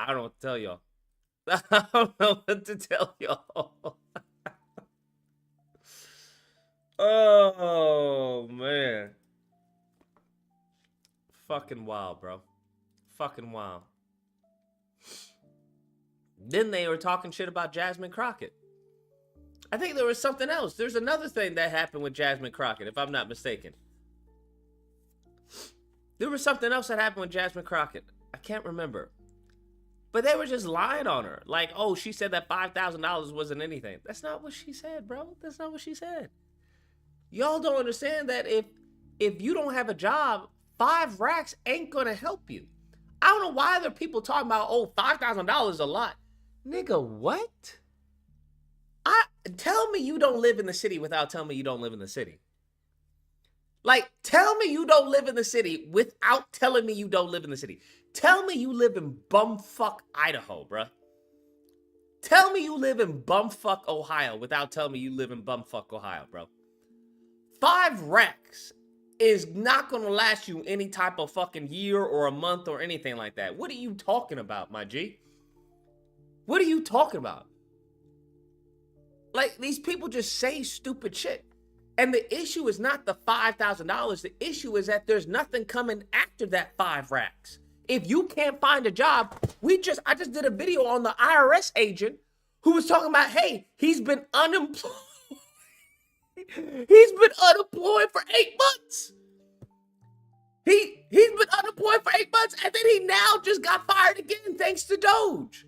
don't know what to tell y'all. I don't know what to tell y'all. Oh, man. Fucking wild, bro. Fucking wild. Then they were talking shit about Jasmine Crockett. I think there was something else. There's another thing that happened with Jasmine Crockett, if I'm not mistaken. There was something else that happened with Jasmine Crockett. I can't remember. But they were just lying on her. Like, oh, she said that $5,000 wasn't anything. That's not what she said, bro. That's not what she said. Y'all don't understand that if you don't have a job, 5 racks ain't gonna help you. I don't know why there are people talking about, oh, $5,000 is a lot. Nigga, what? Tell me you don't live in the city without telling me you don't live in the city. Like, tell me you don't live in the city without telling me you don't live in the city. Tell me you live in bumfuck Idaho, bruh. Tell me you live in bumfuck Ohio without telling me you live in bumfuck Ohio, bro. 5 racks is not going to last you any type of fucking year or a month or anything like that. What are you talking about, my G? What are you talking about? Like, these people just say stupid shit. And the issue is not the $5,000. The issue is that there's nothing coming after that 5 racks. If you can't find a job, I just did a video on the IRS agent who was talking about, hey, he's been unemployed. He's been unemployed for 8 months. He's been unemployed for 8 months, and then he now just got fired again thanks to Doge.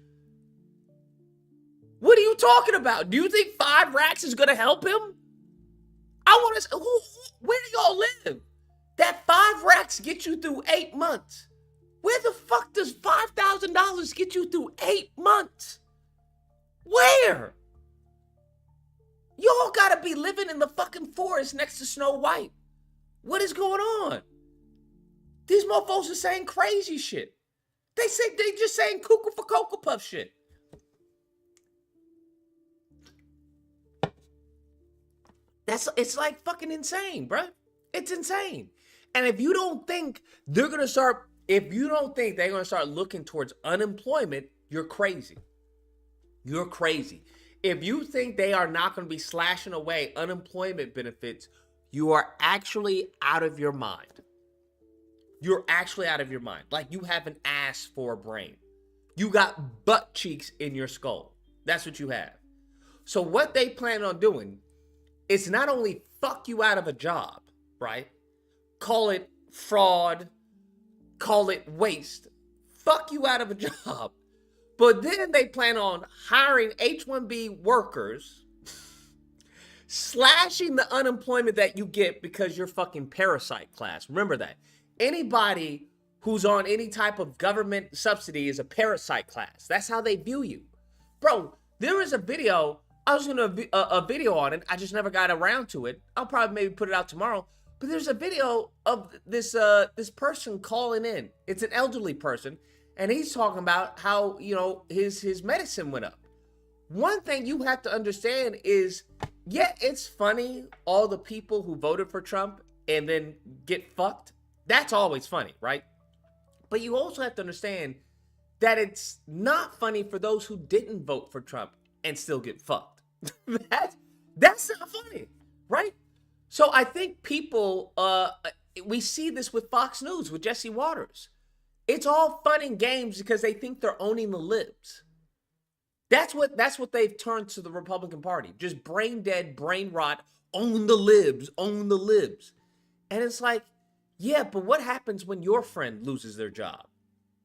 What are you talking about? Do you think 5 racks is going to help him? I want to. Where do y'all live? That 5 racks get you through 8 months. Where the fuck does $5,000 get you through 8 months? Where? Y'all gotta be living in the fucking forest next to Snow White. What is going on? These motherfuckers are saying crazy shit. They just saying cuckoo for Cocoa Puff shit. It's like fucking insane, bro. It's insane. And if you don't think they're gonna start looking towards unemployment, you're crazy. You're crazy. If you think they are not gonna be slashing away unemployment benefits, you are actually out of your mind. You're actually out of your mind. Like you have an ass for a brain. You got butt cheeks in your skull. That's what you have. So what they plan on doing is not only fuck you out of a job, right? Call it fraud, call it waste, fuck you out of a job. But then they plan on hiring H-1B workers, slashing the unemployment that you get because you're fucking parasite class. Remember that. Anybody who's on any type of government subsidy is a parasite class. That's how they view you. Bro, there is a video. I was gonna a video on it. I just never got around to it. I'll probably maybe put it out tomorrow. But there's a video of this person calling in. It's an elderly person, and he's talking about how, you know, his medicine went up. One thing you have to understand is, yeah, it's funny, all the people who voted for Trump and then get fucked. That's always funny, right? But you also have to understand that it's not funny for those who didn't vote for Trump and still get fucked. That's not funny, right? So I think people, we see this with Fox News, with Jesse Waters. It's all fun and games because they think they're owning the libs. That's what they've turned to the Republican Party. Just brain dead, brain rot, own the libs, own the libs. And it's like, yeah, but what happens when your friend loses their job?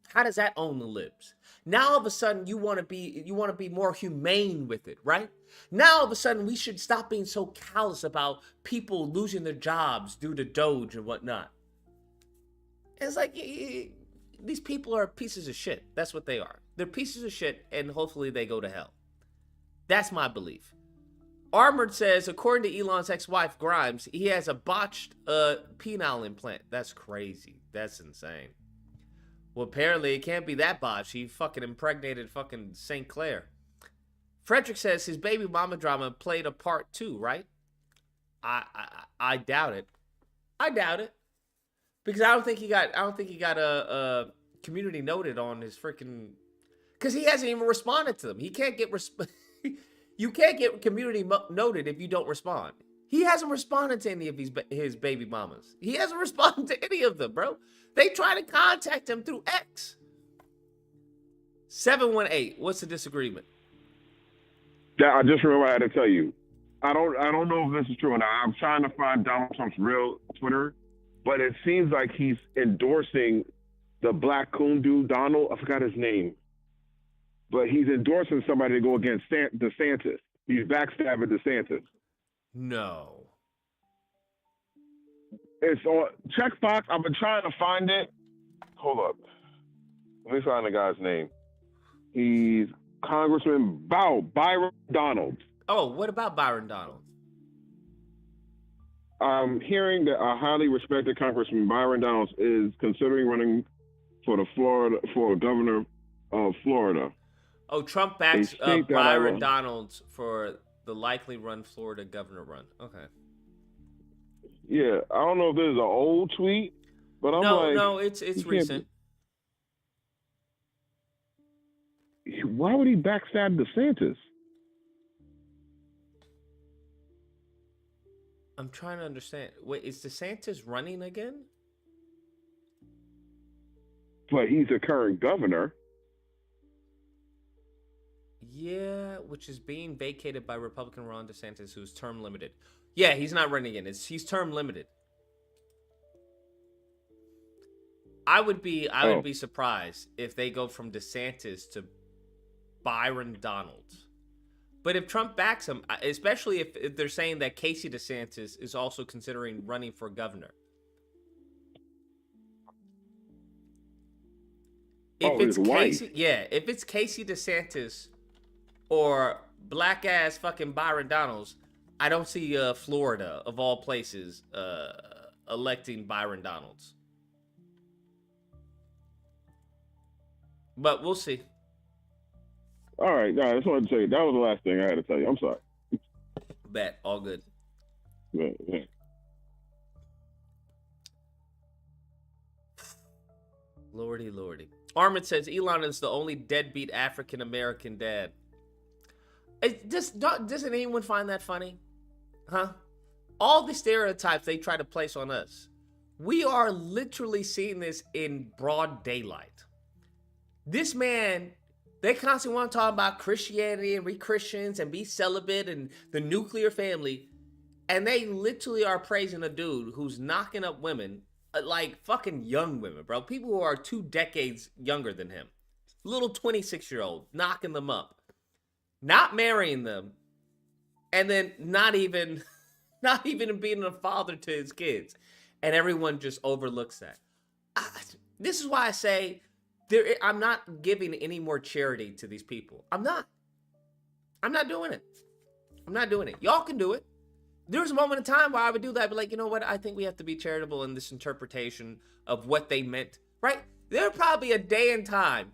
How does that own the libs? Now all of a sudden you want to be more humane with it, right? Now all of a sudden we should stop being so callous about people losing their jobs due to Doge and whatnot. And it's like, these people are pieces of shit. That's what they are. They're pieces of shit, and hopefully they go to hell. That's my belief. Armored says, according to Elon's ex-wife Grimes, he has a botched penile implant. That's crazy. That's insane. Well, apparently it can't be that botched. He fucking impregnated fucking St. Clair. Frederick says his baby mama drama played a part too, right? I doubt it. I doubt it. Because I don't think he got a community noted on his freaking, because he hasn't even responded to them. He can't get you can't get community noted if you don't respond. He hasn't responded to any of his baby mamas. He hasn't responded to any of them, bro. They try to contact him through X. 718. What's the disagreement?
Yeah, I just remember I had to tell you. I don't know if this is true or not. I'm trying to find Donald Trump's real Twitter, but it seems like he's endorsing the black coon dude, Donald. I forgot his name. But he's endorsing somebody to go against DeSantis. He's backstabbing DeSantis.
No.
It's on check Fox. I've been trying to find it. Hold up. Let me find the guy's name. He's Congressman Byron Donalds.
Oh, what about Byron Donalds?
I'm hearing that a highly respected Congressman Byron Donalds is considering running for governor of Florida.
Oh, Trump backs Byron Donalds for the likely run Florida governor run. Okay.
Yeah, I don't know if this is an old tweet, but I'm like...
No, it's recent.
Why would he backstab DeSantis?
I'm trying to understand. Wait, is DeSantis running again?
But he's a current governor.
Yeah, which is being vacated by Republican Ron DeSantis, who's term limited. Yeah, he's not running again. He's term limited. I would be surprised if they go from DeSantis to Byron Donalds. But if Trump backs him, especially if they're saying that Casey DeSantis is also considering running for governor. If it's Casey DeSantis or black ass fucking Byron Donalds, I don't see Florida of all places electing Byron Donalds. But we'll see.
All right, I just wanted to tell you that was the last thing I had to tell you. I'm sorry.
Bet. All good.
Yeah.
Lordy, lordy. Armin says Elon is the only deadbeat African American dad. Doesn't anyone find that funny? Huh? All the stereotypes they try to place on us. We are literally seeing this in broad daylight. This man, they constantly want to talk about Christianity and re-Christians and be celibate and the nuclear family. And they literally are praising a dude who's knocking up women, like fucking young women, bro. People who are 2 decades younger than him. Little 26-year-old, knocking them up. Not marrying them. And then not even being a father to his kids. And everyone just overlooks that. This is why I say I'm not giving any more charity to these people. I'm not doing it. I'm not doing it. Y'all can do it. There was a moment in time where I would do that. I'd be like, you know what? I think we have to be charitable in this interpretation of what they meant, right? There'd probably a day and time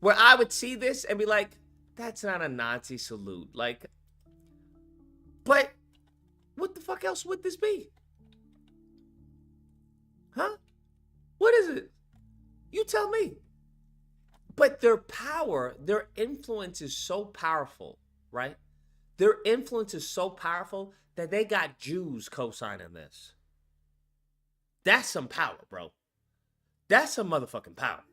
where I would see this and be like, that's not a Nazi salute. Like, but what the fuck else would this be? Huh? What is it? You tell me. But their power, their influence is so powerful, right? Their influence is so powerful that they got Jews co-signing this. That's some power, bro. That's some motherfucking power.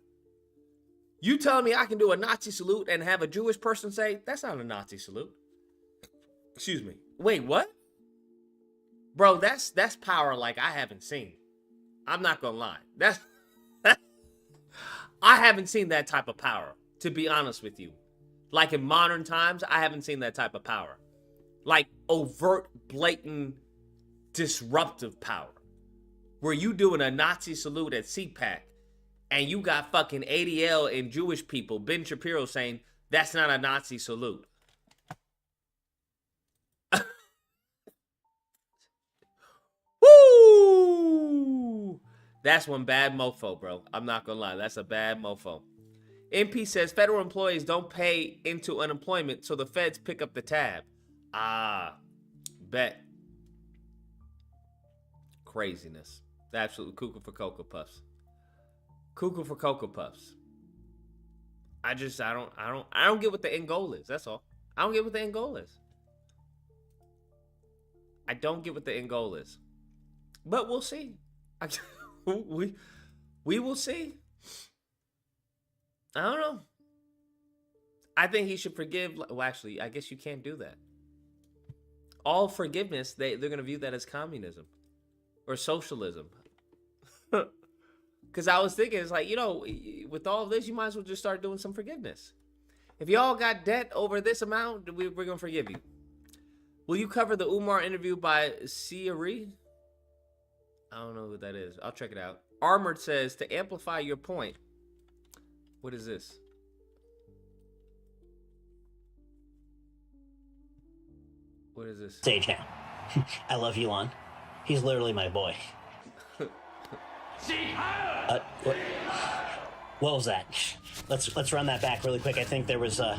You telling me I can do a Nazi salute and have a Jewish person say, that's not a Nazi salute. Excuse me. Wait, what? Bro, that's power like I haven't seen. I'm not gonna lie. I haven't seen that type of power, to be honest with you. Like in modern times, I haven't seen that type of power. Like overt, blatant, disruptive power. Where you doing a Nazi salute at CPAC and you got fucking ADL and Jewish people, Ben Shapiro, saying that's not a Nazi salute. Woo! That's one bad mofo, bro. I'm not gonna lie. That's a bad mofo. MP says federal employees don't pay into unemployment, so the feds pick up the tab. Ah, bet. Craziness. Absolutely cuckoo for Cocoa Puffs. Cuckoo for Cocoa Puffs. I don't get what the end goal is. That's all. I don't get what the end goal is. I don't get what the end goal is. But we'll see. We will see. I don't know. I think he should forgive. Well, actually, I guess you can't do that. All forgiveness, they're going to view that as communism or socialism. Because I was thinking, it's like, you know, with all of this, you might as well just start doing some forgiveness. If y'all got debt over this amount, we're going to forgive you. Will you cover the Umar interview by Siari? I don't know who that is. I'll check it out. Armored says, to amplify your point. What is this? What is this?
Stage now. I love Elon. He's literally my boy. What was that? Let's run that back really quick. I think there was no.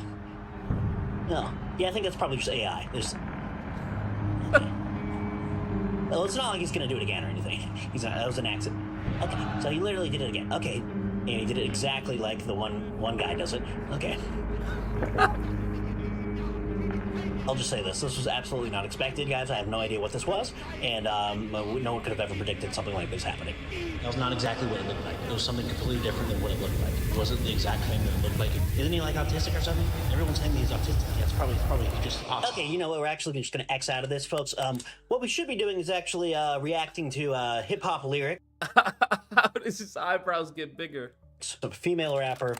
Yeah, I think that's probably just AI. Okay. Well, it's not like he's gonna do it again or anything. That was an accident. Okay, so he literally did it again. Okay, and he did it exactly like the one guy does it. Okay. I'll just say this was absolutely not expected, guys. I have no idea what this was, and no one could have ever predicted something like this happening. That was not exactly what it looked like. It was something completely different than what it looked like. It wasn't the exact thing that it looked like. Isn't he like autistic or something? Everyone's saying he's autistic. Yeah, it's probably just awesome. Okay, you know what? We're actually just going to X out of this, folks. What we should be doing is actually reacting to hip-hop lyric.
How does his eyebrows get bigger?
A female rapper,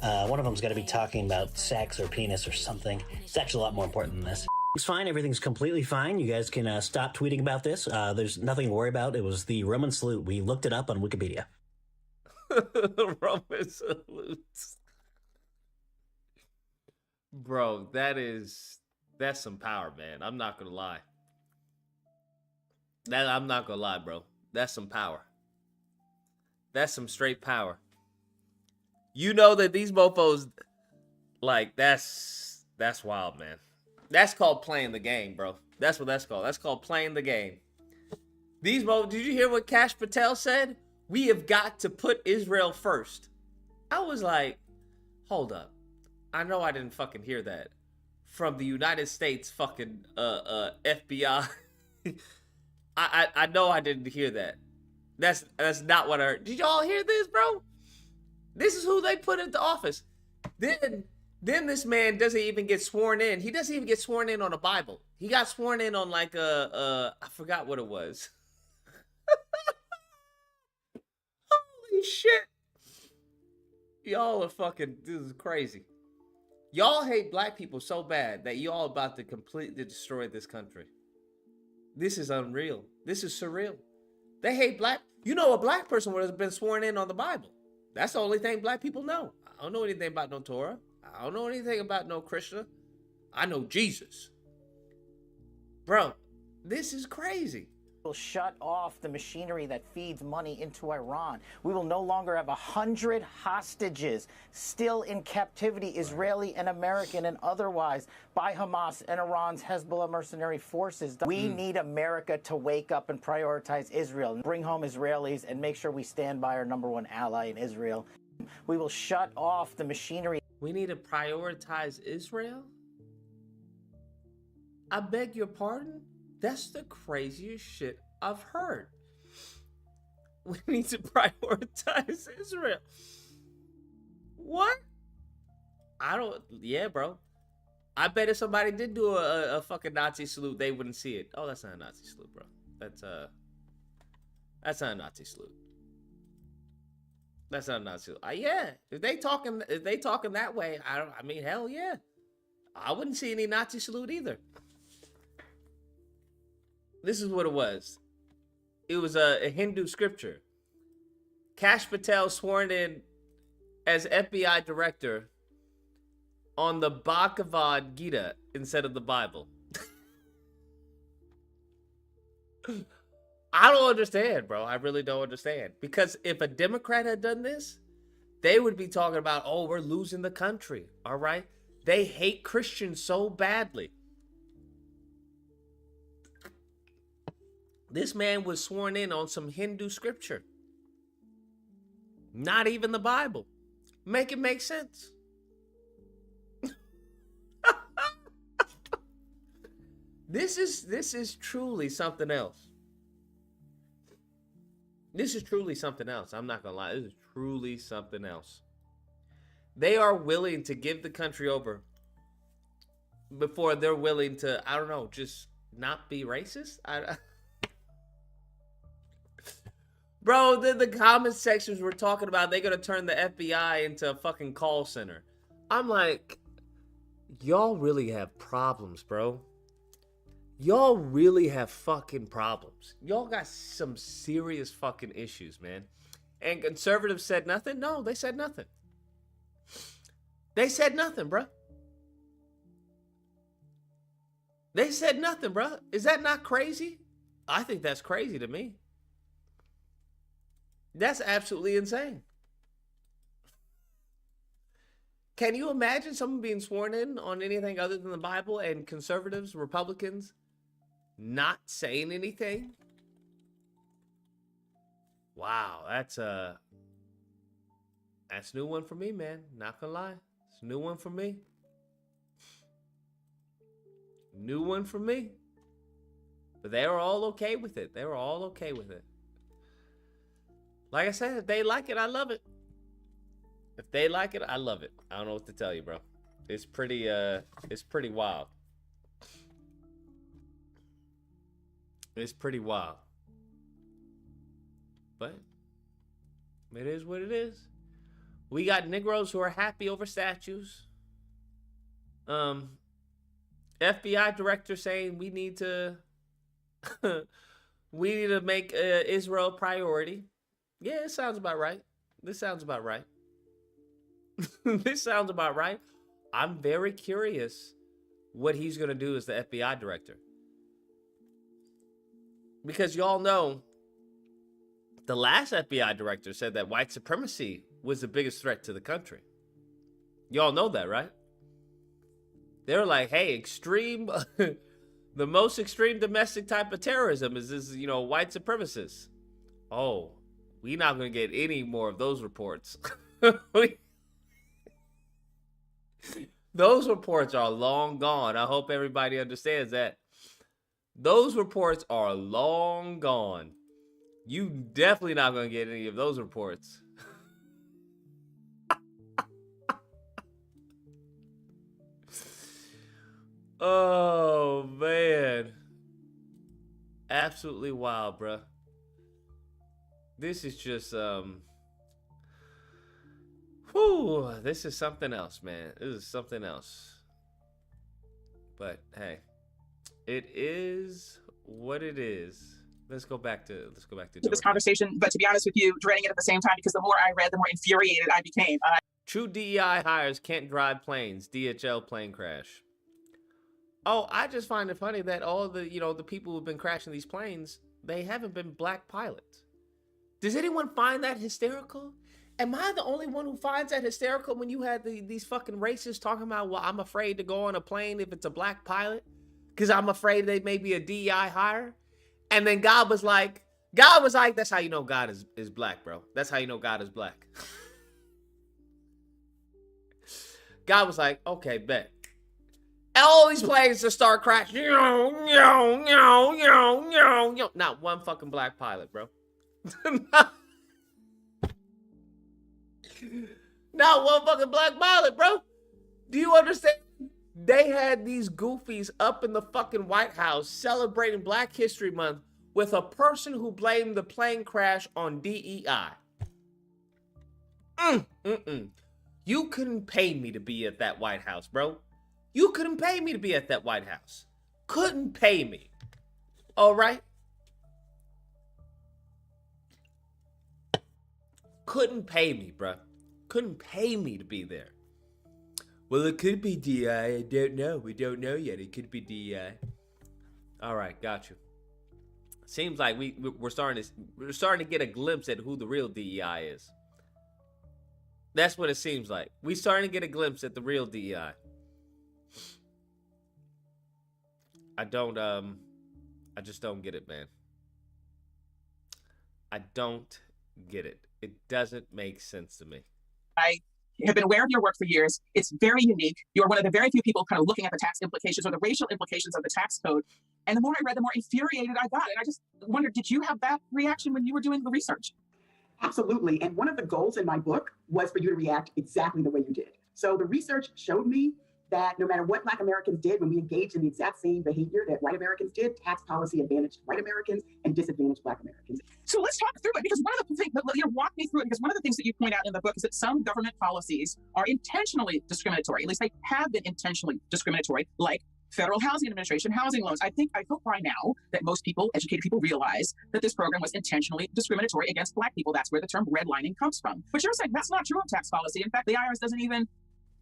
one of them's got to be talking about sex or penis or something. It's actually a lot more important than this. It's fine. Everything's completely fine. You guys can stop tweeting about this. There's nothing to worry about. It was the Roman salute. We looked it up on Wikipedia.
Roman salutes. Bro, that's some power, man. I'm not going to lie. I'm not going to lie, bro. That's some power. That's some straight power. You know that these mofos, like, that's wild, man. That's called playing the game, bro. That's what that's called. That's called playing the game. These mofos, did you hear what Kash Patel said? We have got to put Israel first. I was like, hold up. I know I didn't fucking hear that from the United States fucking FBI. I know I didn't hear that. That's not what I heard. Did y'all hear this, bro? This is who they put into office. Then this man doesn't even get sworn in. He doesn't even get sworn in on the Bible. He got sworn in on like I forgot what it was. Holy shit. Y'all are fucking, this is crazy. Y'all hate black people so bad that y'all about to completely destroy this country. This is unreal. This is surreal. They hate black. You know, a black person would have been sworn in on the Bible. That's the only thing black people know. I don't know anything about no Torah. I don't know anything about no Krishna. I know Jesus. Bro, this is crazy.
Will shut off the machinery that feeds money into Iran. We will no longer have 100 hostages still in captivity, Israeli and American and otherwise, by Hamas and Iran's Hezbollah mercenary forces. We need America to wake up and prioritize Israel and bring home Israelis and make sure we stand by our #1 ally in Israel. We will shut off the machinery.
We need to prioritize Israel? I beg your pardon? That's the craziest shit I've heard. We need to prioritize Israel. What? Yeah, bro. I bet if somebody did do a fucking Nazi salute, they wouldn't see it. Oh, that's not a Nazi salute, bro. That's not a Nazi salute. That's not a Nazi salute. Yeah, if they talking that way, I mean, hell yeah. I wouldn't see any Nazi salute either. This is what it was. It was a Hindu scripture. Kash Patel sworn in as FBI director on the Bhagavad Gita instead of the Bible. I don't understand, bro. I really don't understand. Because if a Democrat had done this, they would be talking about, oh, we're losing the country. All right? They hate Christians so badly. This man was sworn in on some Hindu scripture. Not even the Bible. Make it make sense. This is truly something else. This is truly something else. I'm not gonna lie. This is truly something else. They are willing to give the country over before they're willing to, I don't know, just not be racist. Bro, the comment sections were talking about they're gonna turn the FBI into a fucking call center. I'm like, y'all really have problems, bro. Y'all really have fucking problems. Y'all got some serious fucking issues, man. And conservatives said nothing? No, they said nothing. They said nothing, bro. They said nothing, bro. Is that not crazy? I think that's crazy to me. That's absolutely insane. Can you imagine someone being sworn in on anything other than the Bible and conservatives, Republicans, not saying anything? Wow, that's a new one for me, man. Not gonna lie. It's a new one for me. New one for me. But they were all okay with it. They were all okay with it. Like I said, if they like it, I love it. If they like it, I love it. I don't know what to tell you, bro. It's pretty wild. It's pretty wild. But it is what it is. We got Negroes who are happy over statues. FBI director saying we need to make Israel a priority. Yeah, it sounds about right. This sounds about right. This sounds about right. I'm very curious what he's going to do as the FBI director. Because y'all know the last FBI director said that white supremacy was the biggest threat to the country. Y'all know that, right? They're like, hey, extreme, the most extreme domestic type of terrorism is this, white supremacists. Oh, we not going to get any more of those reports. Those reports are long gone. I hope everybody understands that. Those reports are long gone. You definitely not going to get any of those reports. Oh, man. Absolutely wild, bruh. This is just, this is something else, man. This is something else. But, hey, it is what it is. Let's go back to
this conversation, but to be honest with you, dreading it at the same time, because the more I read, the more infuriated I became.
True DEI hires can't drive planes. DHL plane crash. Oh, I just find it funny that all the, the people who've been crashing these planes, they haven't been black pilots. Does anyone find that hysterical? Am I the only one who finds that hysterical when you had these fucking racists talking about, well, I'm afraid to go on a plane if it's a black pilot because I'm afraid they may be a DEI hire? And then God was like, that's how you know God is black, bro. That's how you know God is black. God was like, okay, bet. All these planes just start crashing. Not one fucking black pilot, bro. Not one fucking black pilot, bro. Do you understand? They had these goofies up in the fucking White House celebrating Black History Month with a person who blamed the plane crash on DEI. You couldn't pay me to be at that White House, bro. You couldn't pay me to be at that White House. Couldn't pay me. All right? Couldn't pay me, bro. Couldn't pay me to be there. Well, it could be DEI. I don't know. We don't know yet. It could be DEI. All right, got you. Seems like we're starting to get a glimpse at who the real DEI is. That's what it seems like. We're starting to get a glimpse at the real DEI. I just don't get it, man. I don't get it. It doesn't make sense to me.
I have been aware of your work for years. It's very unique. You're one of the very few people kind of looking at the tax implications or the racial implications of the tax code. And the more I read, the more infuriated I got. And I just wondered, did you have that reaction when you were doing the research?
Absolutely. And one of the goals in my book was for you to react exactly the way you did. So the research showed me that no matter what Black Americans did, when we engaged in the exact same behavior that white Americans did, tax policy advantaged white Americans and disadvantaged Black Americans.
So let's talk through it, because one of the things, walk me through it, because one of the things that you point out in the book is that some government policies are intentionally discriminatory. At least they have been intentionally discriminatory, like Federal Housing Administration housing loans. I hope by now that most people, educated people, realize that this program was intentionally discriminatory against Black people. That's where the term redlining comes from. But you're saying that's not true of tax policy. In fact, the IRS doesn't even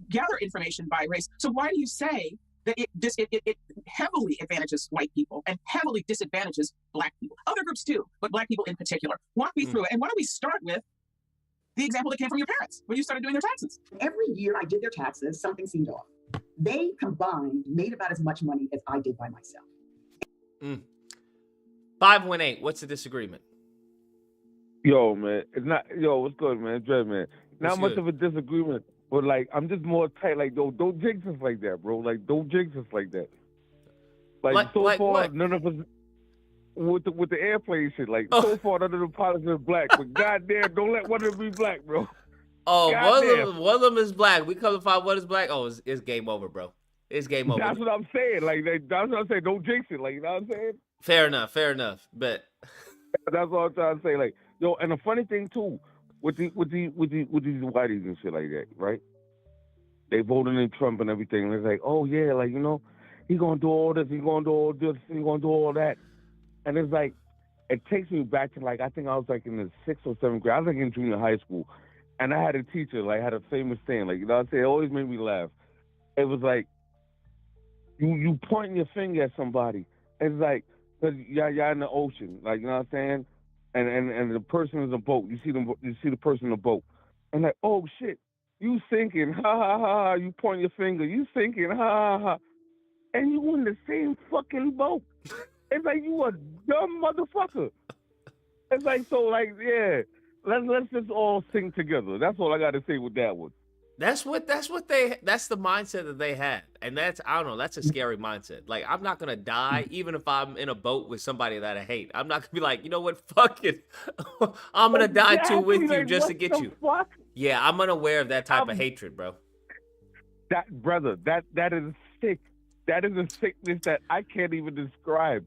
gather information by race. So why do you say that it heavily advantages white people and heavily disadvantages Black people? Other groups too, but Black people in particular. Walk me through it. And why don't we start with the example that came from your parents when you started doing their taxes?
Every year I did their taxes, something seemed off. They combined made about as much money as I did by myself.
518, what's the disagreement?
Yo, man, it's not. Yo, what's good, man? Dread, man. Not much
good?
of a disagreement, but like I'm just more tight. Like, yo, don't jinx us like that, bro. Like, don't jinx us like that. Like so far,
what?
none of us with the airplane shit. Like so far, none of the pilots are black. But goddamn, don't let one of them be black, bro.
Oh, one of them is black. We come to find what is black. Oh, it's game over, bro. It's game over.
That's what I'm saying. Like that's what I'm saying. Don't jinx it. Like, you know what I'm saying?
Fair enough. But
that's all I'm trying to say. Like, yo, and the funny thing too, with these whiteys and shit like that, right? They voted in Trump and everything, and it's like, oh yeah, like, you know, he gonna do all this, he gonna do all this, he gonna do all that, and it's like, it takes me back to like I think I was like in the 6th or 7th grade. I was like in junior high school. And I had a teacher, like, had a famous thing, like, you know what I'm saying? It always made me laugh. It was like, you point your finger at somebody. It's like, cause y'all in the ocean, like, you know what I'm saying? And the person is a boat. You see the person in the boat. and like, oh shit, you thinking, ha ha ha, you point your finger, you thinking, ha ha ha, and you in the same fucking boat. It's like you a dumb motherfucker. It's like, so like, yeah, let's just all sing together. That's all I got to say with that one.
That's the mindset that they have. And that's, I don't know, that's a scary mindset. Like, I'm not going to die, even if I'm in a boat with somebody that I hate. I'm not going to be like, you know what, fuck it. I'm going to die too with you just to get you.
Fuck?
Yeah, I'm unaware of that type of hatred, bro.
That, brother, that is sick. That is a sickness that I can't even describe.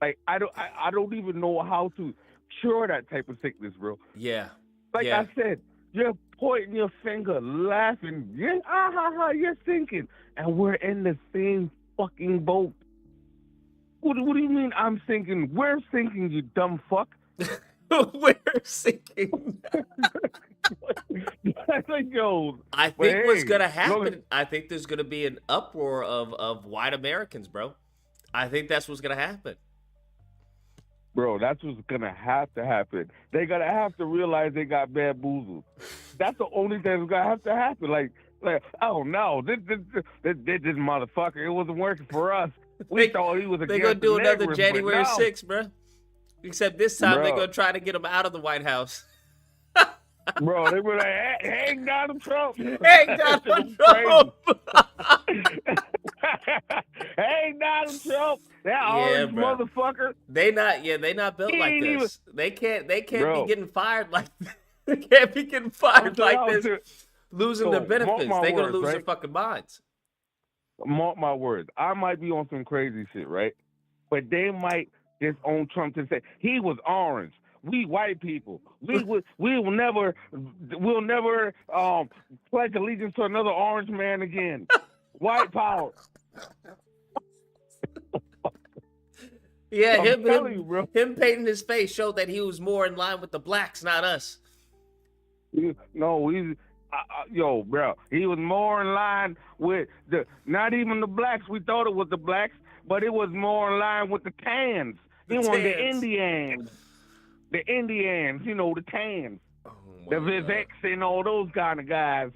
Like, I don't even know how to cure that type of sickness, bro.
Yeah.
Like I said, you're pointing your finger, laughing. Yeah, ah ha ha, you're thinking. And we're in the same fucking boat. What do you mean I'm thinking? We're thinking, you dumb fuck.
We're sinking.
Like, yo,
I think what's gonna happen, I think there's gonna be an uproar of white Americans, bro. I think that's what's gonna happen.
Bro, that's what's gonna have to happen. They gotta have to realize they got bamboozled. That's the only thing that's gonna have to happen. Like, oh no, this motherfucker, it wasn't working for us. We thought he was a.
They're gonna do another January 6th, bro. Except this time they're gonna try to get him out of the White House.
Bro, they were like, hey, Donald Trump.
Hey, Donald Trump.
Hey, Donald Trump. That orange motherfucker.
They not built like this. They can't be getting fired like this. They can't be getting fired like this, losing their benefits. They're gonna lose their fucking minds.
Mark my words. I might be on some crazy shit, right? But they might disown Trump to say he was orange. We white people, we'll never pledge allegiance to another orange man again. White power.
Yeah, him painting his face showed that he was more in line with the blacks, not us.
No, yo, bro, he was more in line with not even the blacks. We thought it was the blacks, but it was more in line with the tans. He was the Indians. The Indians, you know, the tans.
Oh
the Viveks and all those kind of guys.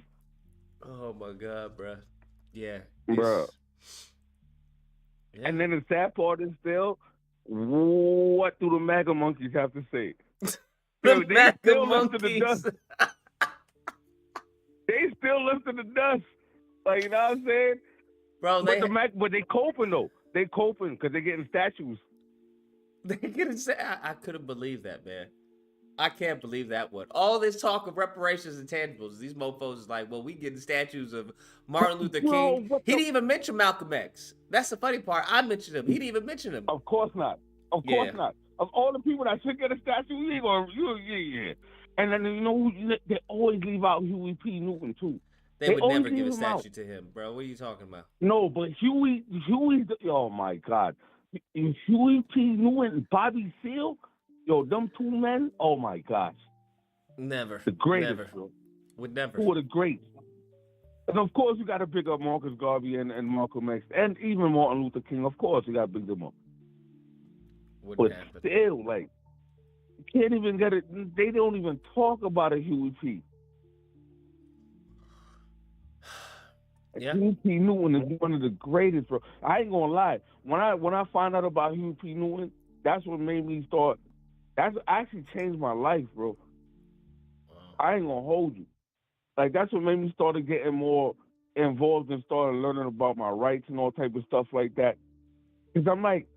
Oh, my God, bro. Yeah.
Bro. Yeah. And then the sad part is still, what do the MAGA monkeys have to say?
The MAGA monkeys.
They still lifting the dust. Like, you know what I'm saying?
Bro,
but they coping, though. They coping because they're getting statues.
I couldn't believe that, man. I can't believe that one. All this talk of reparations and tangibles, these mofos is like, well, we getting statues of Martin Luther King. He didn't even mention Malcolm X. That's the funny part. I mentioned him. He didn't even mention him.
Of course not. Of course not. Of all the people that should get a statue, yeah. And then, you know, they always leave out Huey P. Newton, too.
They would never give a statue to him, bro. What are you talking about?
No, but Huey's, oh, my God. Huey P. Newton and Bobby Seale, yo, them two men, oh my gosh.
Never.
The greatest.
Never.
Bro.
Would never.
Who are the greats? And of course, you got to pick up Marcus Garvey and Malcolm X, and even Martin Luther King. Of course, you got to pick them up.
Wouldn't happen.
Still, like, you can't even get it. They don't even talk about a Huey P.
Yeah.
Huey P. Newton is one of the greatest, bro. I ain't gonna lie. When I found out about Huey P. Newton, that's what made me start. That's actually changed my life, bro.
Wow.
I ain't gonna hold you. Like, that's what made me start getting more involved and started learning about my rights and all type of stuff like that. Because I'm like,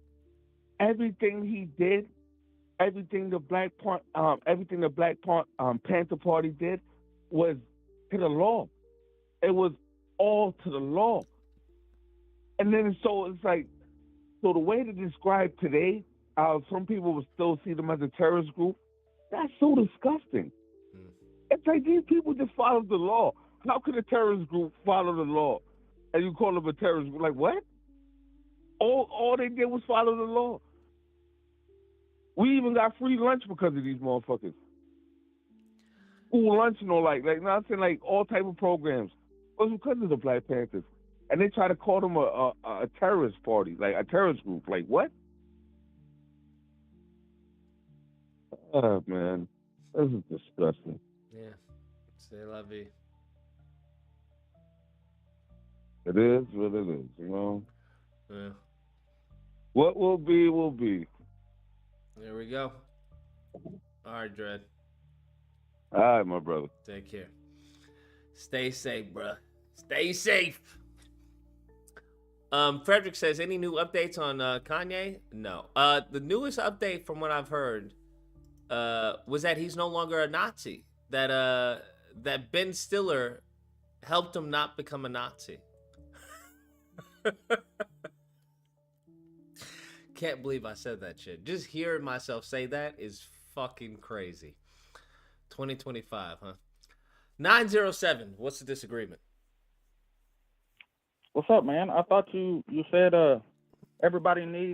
everything he did, everything the Black Panther Party did was to the law. It was all to the law. And then so it's like, so the way to describe today, some people will still see them as a terrorist group. That's so disgusting. It's like these people just follow the law. How could a terrorist group follow the law and you call them a terrorist group? Like, what? All they did was follow the law. We even got free lunch because of these motherfuckers. School lunch and all, like, you know what I'm saying? Like, all type of programs. It was because of the Black Panthers. And they try to call them a terrorist party, like a terrorist group. Like, what? Oh, man. This is disgusting.
Yeah. C'est la vie.
It is what it is, you know.
Yeah.
What will be, will be.
There we go. All right, Dread.
All right, my brother.
Take care. Stay safe, bruh. Stay safe. Frederick says, any new updates on Kanye? No. The newest update from what I've heard was that he's no longer a Nazi. That Ben Stiller helped him not become a Nazi. Can't believe I said that shit. Just hearing myself say that is fucking crazy. 2025, huh? 907. What's the disagreement?
What's up, man? I thought you said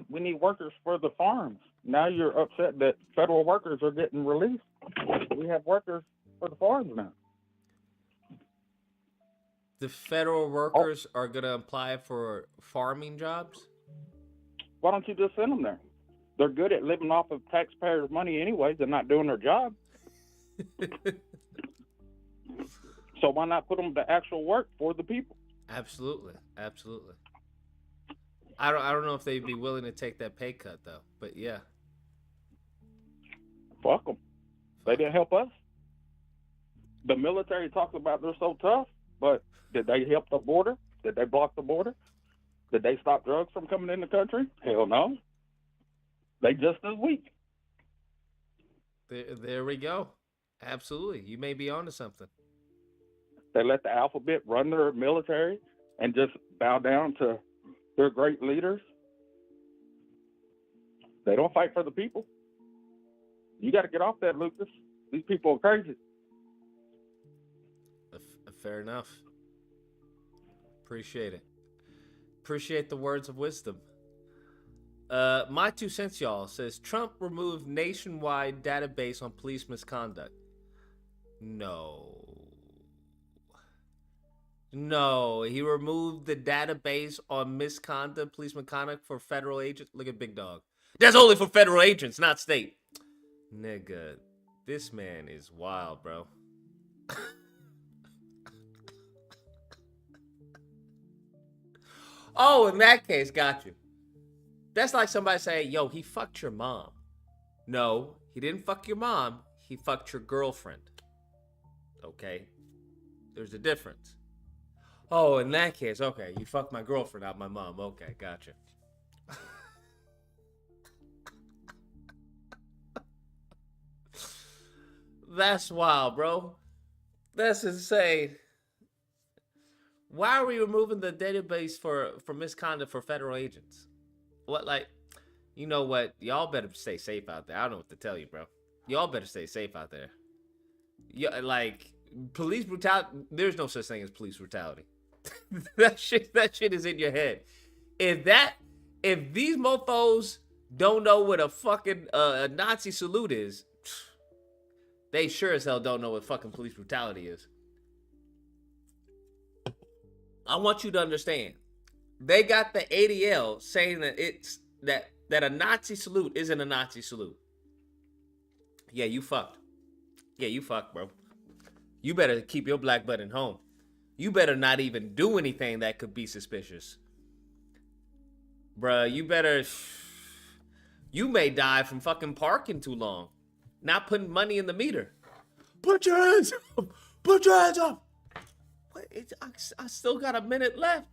we need workers for the farms. Now you're upset that federal workers are getting released. We have workers for the farms now.
The federal workers are gonna apply for farming jobs?
Why don't you just send them there? They're good at living off of taxpayers' money anyways. They're not doing their job. So why not put them to actual work for the people?
Absolutely. Absolutely. I don't know if they'd be willing to take that pay cut though, but yeah.
Fuck them. They didn't help us. The military talks about they're so tough, but did they help the border? Did they block the border? Did they stop drugs from coming in the country? Hell no. They just as weak.
There we go. Absolutely. You may be onto something.
They let the alphabet run their military and just bow down to their great leaders. They don't fight for the people. You got to get off that, Lucas. These people are crazy.
Fair enough. Appreciate it. Appreciate the words of wisdom. My 2 cents, y'all, says Trump removed nationwide database on police misconduct. No, he removed the database on misconduct, police misconduct for federal agents. Look at Big Dog. That's only for federal agents, not state. Nigga, this man is wild, bro. Oh, in that case, got you. That's like somebody saying, yo, he fucked your mom. No, he didn't fuck your mom. He fucked your girlfriend. Okay? There's a difference. Oh, in that case, okay, you fucked my girlfriend, not my mom. Okay, gotcha. That's wild, bro. That's insane. Why are we removing the database for misconduct for federal agents? What, like, you know what? Y'all better stay safe out there. I don't know what to tell you, bro. Y'all better stay safe out there. Yeah, like, police brutality, there's no such thing as police brutality. that shit is in your head. If these mofos don't know what a fucking a Nazi salute is, they sure as hell don't know what fucking police brutality is. I want you to understand. They got the ADL saying that it's that a Nazi salute isn't a Nazi salute. Yeah, you fucked. Yeah, you fucked, bro. You better keep your black butt at home. You better not even do anything that could be suspicious. Bruh, you may die from fucking parking too long. Not putting money in the meter. Put your hands up. Put your hands up. I still got a minute left.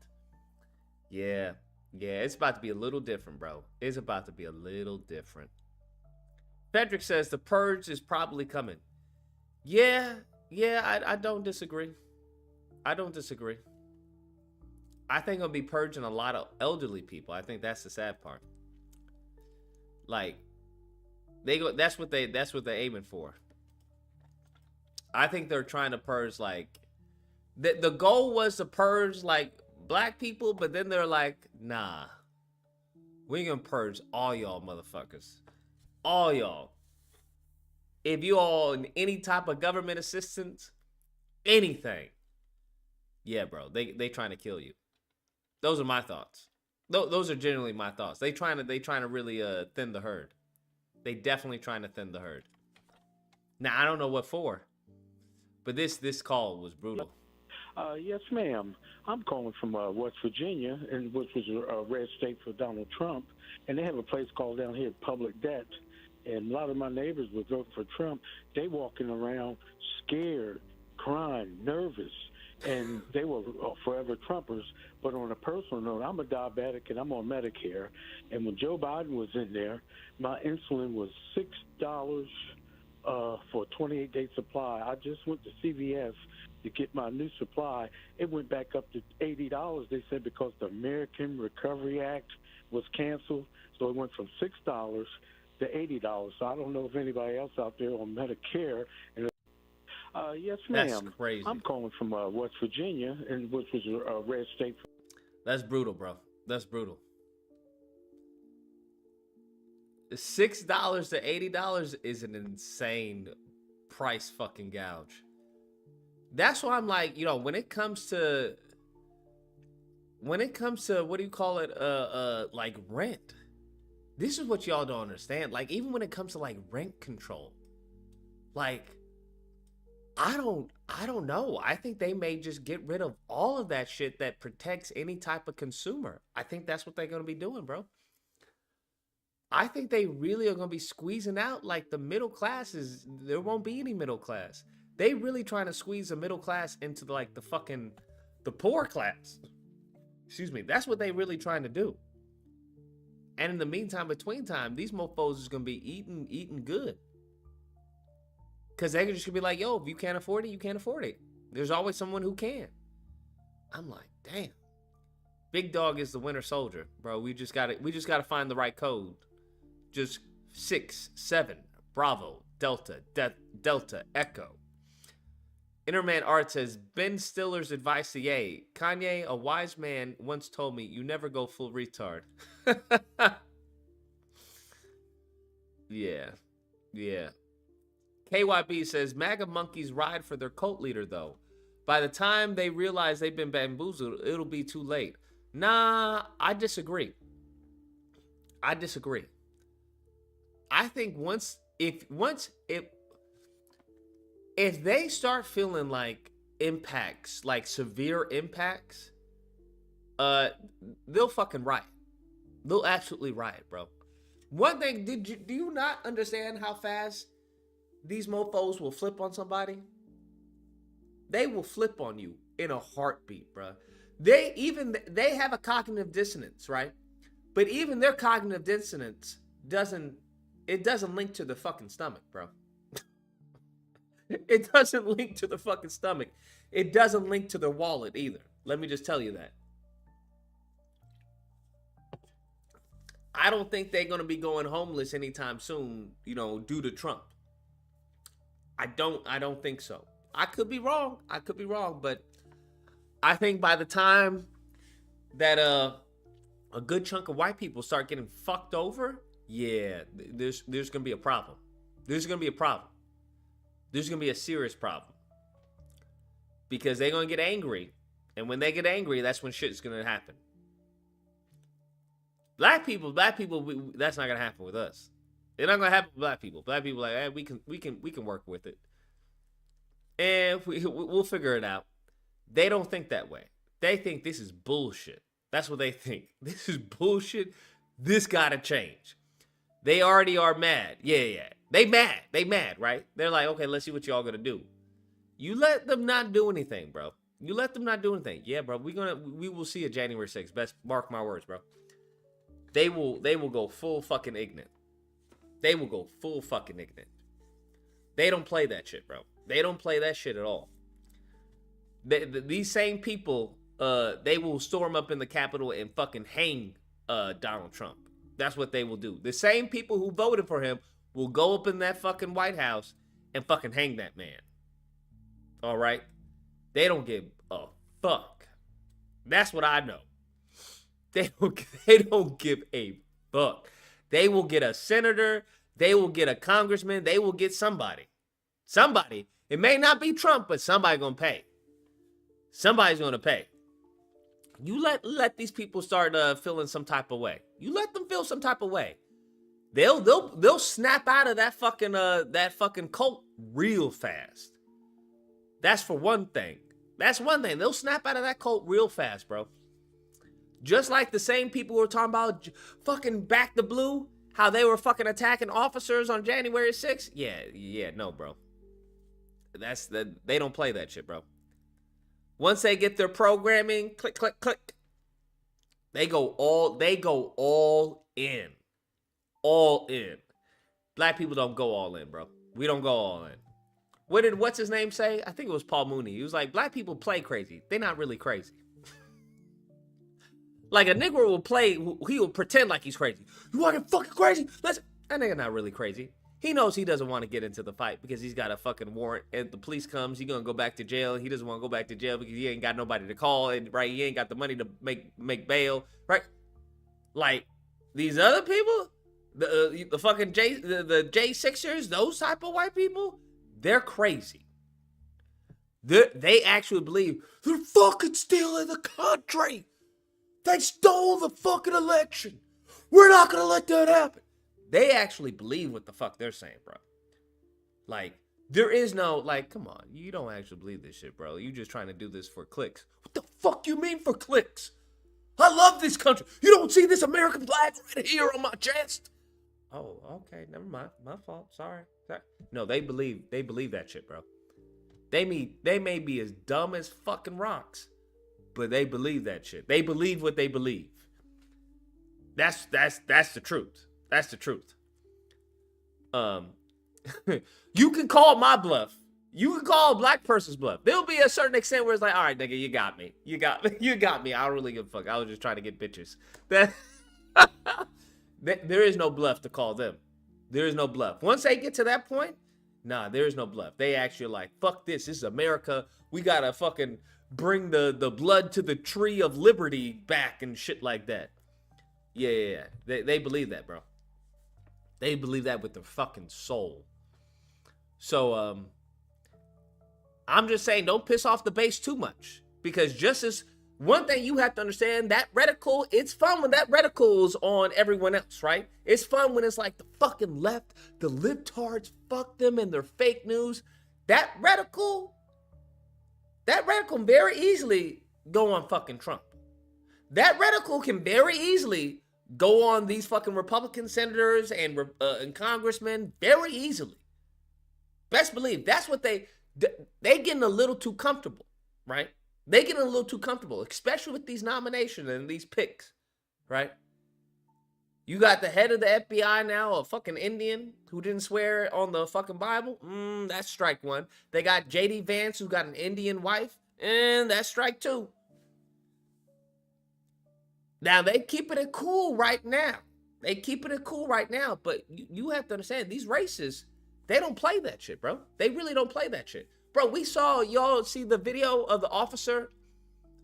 Yeah, it's about to be a little different, bro. It's about to be a little different. Frederick says the purge is probably coming. Yeah, I don't disagree. I think I'll be purging a lot of elderly people. I think that's the sad part. Like, that's what they're aiming for. I think they're trying to purge, like, the goal was to purge, like, black people, but then they're like, nah, we ain't gonna purge all y'all motherfuckers. All y'all. If you all in any type of government assistance, anything, yeah, bro, they trying to kill you. Those are my thoughts. Those are generally my thoughts. They trying to really thin the herd. They definitely trying to thin the herd. Now, I don't know what for. But this call was brutal.
Yes, ma'am. I'm calling from West Virginia, and which was a red state for Donald Trump, and they have a place called down here Public Debt, and a lot of my neighbors were voting for Trump. They walking around scared, crying, nervous, and they were forever Trumpers. But on a personal note, I'm a diabetic and I'm on Medicare, and when Joe Biden was in there, my insulin was $6 for a 28-day supply. I just went to CVS to get my new supply. It went back up to $80, they said, because the American Recovery Act was canceled. So it went from $6 to $80. So I don't know if anybody else out there on Medicare. And yes, ma'am.
That's crazy.
I'm calling from West Virginia, and which was a red state.
That's brutal, bro. That's brutal. $6 to $80 is an insane price fucking gouge. That's why I'm like, when it comes to what do you call it, like rent, this is what y'all don't understand. Like, even when it comes to like rent control, like, I don't know. I think they may just get rid of all of that shit that protects any type of consumer. I think that's what they're going to be doing, bro. I think they really are going to be squeezing out like the middle classes. There won't be any middle class. They really trying to squeeze the middle class into the poor class. Excuse me. That's what they really trying to do. And in the meantime, between time, these mofos is going to be eating good. Because they're just going to be like, yo, if you can't afford it, you can't afford it. There's always someone who can. I'm like, damn. Big dog is the winter soldier, bro. We just got to find the right code. Just 6, 7, Bravo, Delta, Delta, Echo. Interman Art says, Ben Stiller's advice to Ye. Kanye, a wise man, once told me, you never go full retard. Yeah. KYB says, MAGA monkeys ride for their cult leader, though. By the time they realize they've been bamboozled, it'll be too late. Nah, I disagree. I think if they start feeling like impacts, like severe impacts, they'll fucking riot. They'll absolutely riot, bro. One thing, do you not understand how fast these mofos will flip on somebody? They will flip on you in a heartbeat, bro. They have a cognitive dissonance, right? But even their cognitive dissonance doesn't link to the fucking stomach, bro. It doesn't link to the fucking stomach. It doesn't link to their wallet either. Let me just tell you that. I don't think they're going to be going homeless anytime soon, due to Trump. I don't think so. I could be wrong, but I think by the time that a good chunk of white people start getting fucked over, yeah, there's going to be a problem. There's going to be a serious problem. Because they're going to get angry. And when they get angry, that's when shit's going to happen. Black people, that's not going to happen with us. It's not going to happen with black people. Black people like, hey, we can work with it. And we'll figure it out. They don't think that way. They think this is bullshit. That's what they think. This is bullshit. This got to change. They already are mad. Yeah. They mad, right? They're like, okay, let's see what y'all gonna do. You let them not do anything, bro. You let them not do anything. Yeah, bro. We will see it January 6th. Best mark my words, bro. They will go full fucking ignorant. They don't play that shit, bro. They don't play that shit at all. These same people, they will storm up in the Capitol and fucking hang Donald Trump. That's what they will do. The same people who voted for him will go up in that fucking White House and fucking hang that man. All right? They don't give a fuck. That's what I know. They don't give a fuck. They will get a senator. They will get a congressman. They will get somebody. Somebody. It may not be Trump, but somebody's going to pay. Somebody's going to pay. You let these people start feeling some type of way. You let them feel some type of way. They'll snap out of that fucking cult real fast. That's for one thing. That's one thing. They'll snap out of that cult real fast, bro. Just like the same people who were talking about fucking back the blue, how they were fucking attacking officers on January 6th. Yeah, no, bro. They don't play that shit, bro. Once they get their programming, click, click, click, they go all in. All in. Black people don't go all in, bro. We don't go all in. What's his name say? I think it was Paul Mooney. He was like, black people play crazy. They're not really crazy. Like a nigga will play, he will pretend like he's crazy. You want to get fucking crazy? That nigga not really crazy. He knows he doesn't want to get into the fight because he's got a fucking warrant. If the police comes, he's going to go back to jail. He doesn't want to go back to jail because he ain't got nobody to call, and right, he ain't got the money to make bail, right? Like these other people, the fucking the J6ers, those type of white people, they're crazy. They actually believe they're fucking stealing the country. They stole the fucking election. We're not going to let that happen. They actually believe what the fuck they're saying, bro. Like, there is no, like, come on. You don't actually believe this shit, bro. You just trying to do this for clicks. What the fuck you mean for clicks? I love this country. You don't see this American flag right here on my chest? Oh, okay. Never mind. My fault. Sorry. No, they believe that shit, bro. They may be as dumb as fucking rocks, but they believe that shit. They believe what they believe. That's the truth. That's the truth. You can call my bluff. You can call a black person's bluff. There'll be a certain extent where it's like, all right, nigga, you got me. You got me. I don't really give a fuck. I was just trying to get bitches. There is no bluff to call them. There is no bluff. Once they get to that point, nah, there is no bluff. They actually are like, fuck this. This is America. We gotta fucking bring the blood to the tree of liberty back and shit like that. Yeah. They believe that, bro. They believe that with their fucking soul. So, I'm just saying, don't piss off the base too much. Because just as one thing you have to understand, that reticle, it's fun when that reticle's on everyone else, right? It's fun when it's like the fucking left, the libtards, fuck them and their fake news. That reticle can very easily go on fucking Trump. That reticle can very easily go on these fucking Republican senators and congressmen very easily. Best believe that's what they getting a little too comfortable, right? They getting a little too comfortable, especially with these nominations and these picks, right? You got the head of the FBI now, a fucking Indian who didn't swear on the fucking Bible. That's strike one. They got J.D. Vance who got an Indian wife, and that's strike two. Now, they keeping it cool right now. But you have to understand, these races, they don't play that shit, bro. They really don't play that shit. Bro, y'all see the video of the officer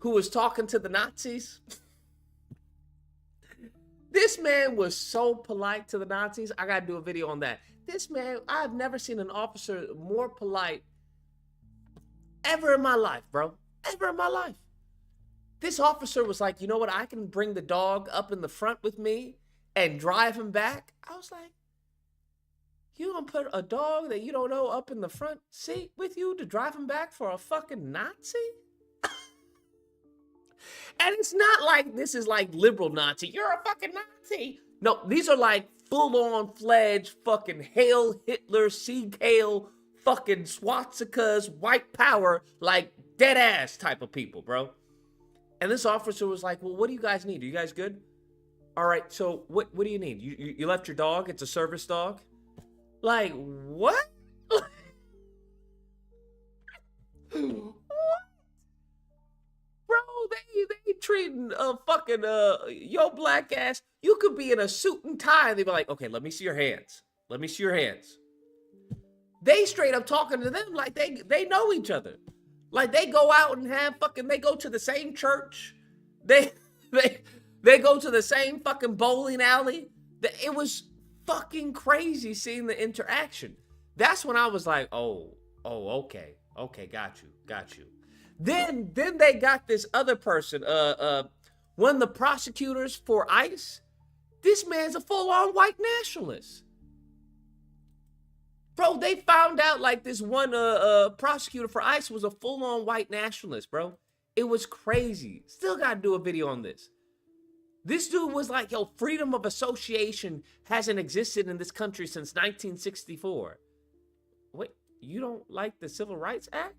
who was talking to the Nazis? This man was so polite to the Nazis. I gotta do a video on that. This man, I've never seen an officer more polite ever in my life, bro. Ever in my life. This officer was like, you know what? I can bring the dog up in the front with me and drive him back. I was like, you gonna put a dog that you don't know up in the front seat with you to drive him back for a fucking Nazi? And it's not like this is like liberal Nazi. You're a fucking Nazi. No, these are like full-on fledged fucking Hail Hitler, Sieg Heil, fucking swastikas, white power, like dead ass type of people, bro. And this officer was like, well, what do you guys need? Are you guys good? All right, so what do you need? You left your dog? It's a service dog? Like, what? What? Bro, they treating a fucking, yo black ass. You could be in a suit and tie and they'd be like, okay, let me see your hands. Let me see your hands. They straight up talking to them like they know each other. Like they go out and have fucking, they go to the same church. They go to the same fucking bowling alley. It was fucking crazy seeing the interaction. That's when I was like, oh, okay, got you. Then they got this other person, one of the prosecutors for ICE. This man's a full-on white nationalist. Bro, they found out like this one prosecutor for ICE was a full-on white nationalist, bro. It was crazy. Still got to do a video on this. This dude was like, yo, freedom of association hasn't existed in this country since 1964. Wait, you don't like the Civil Rights Act?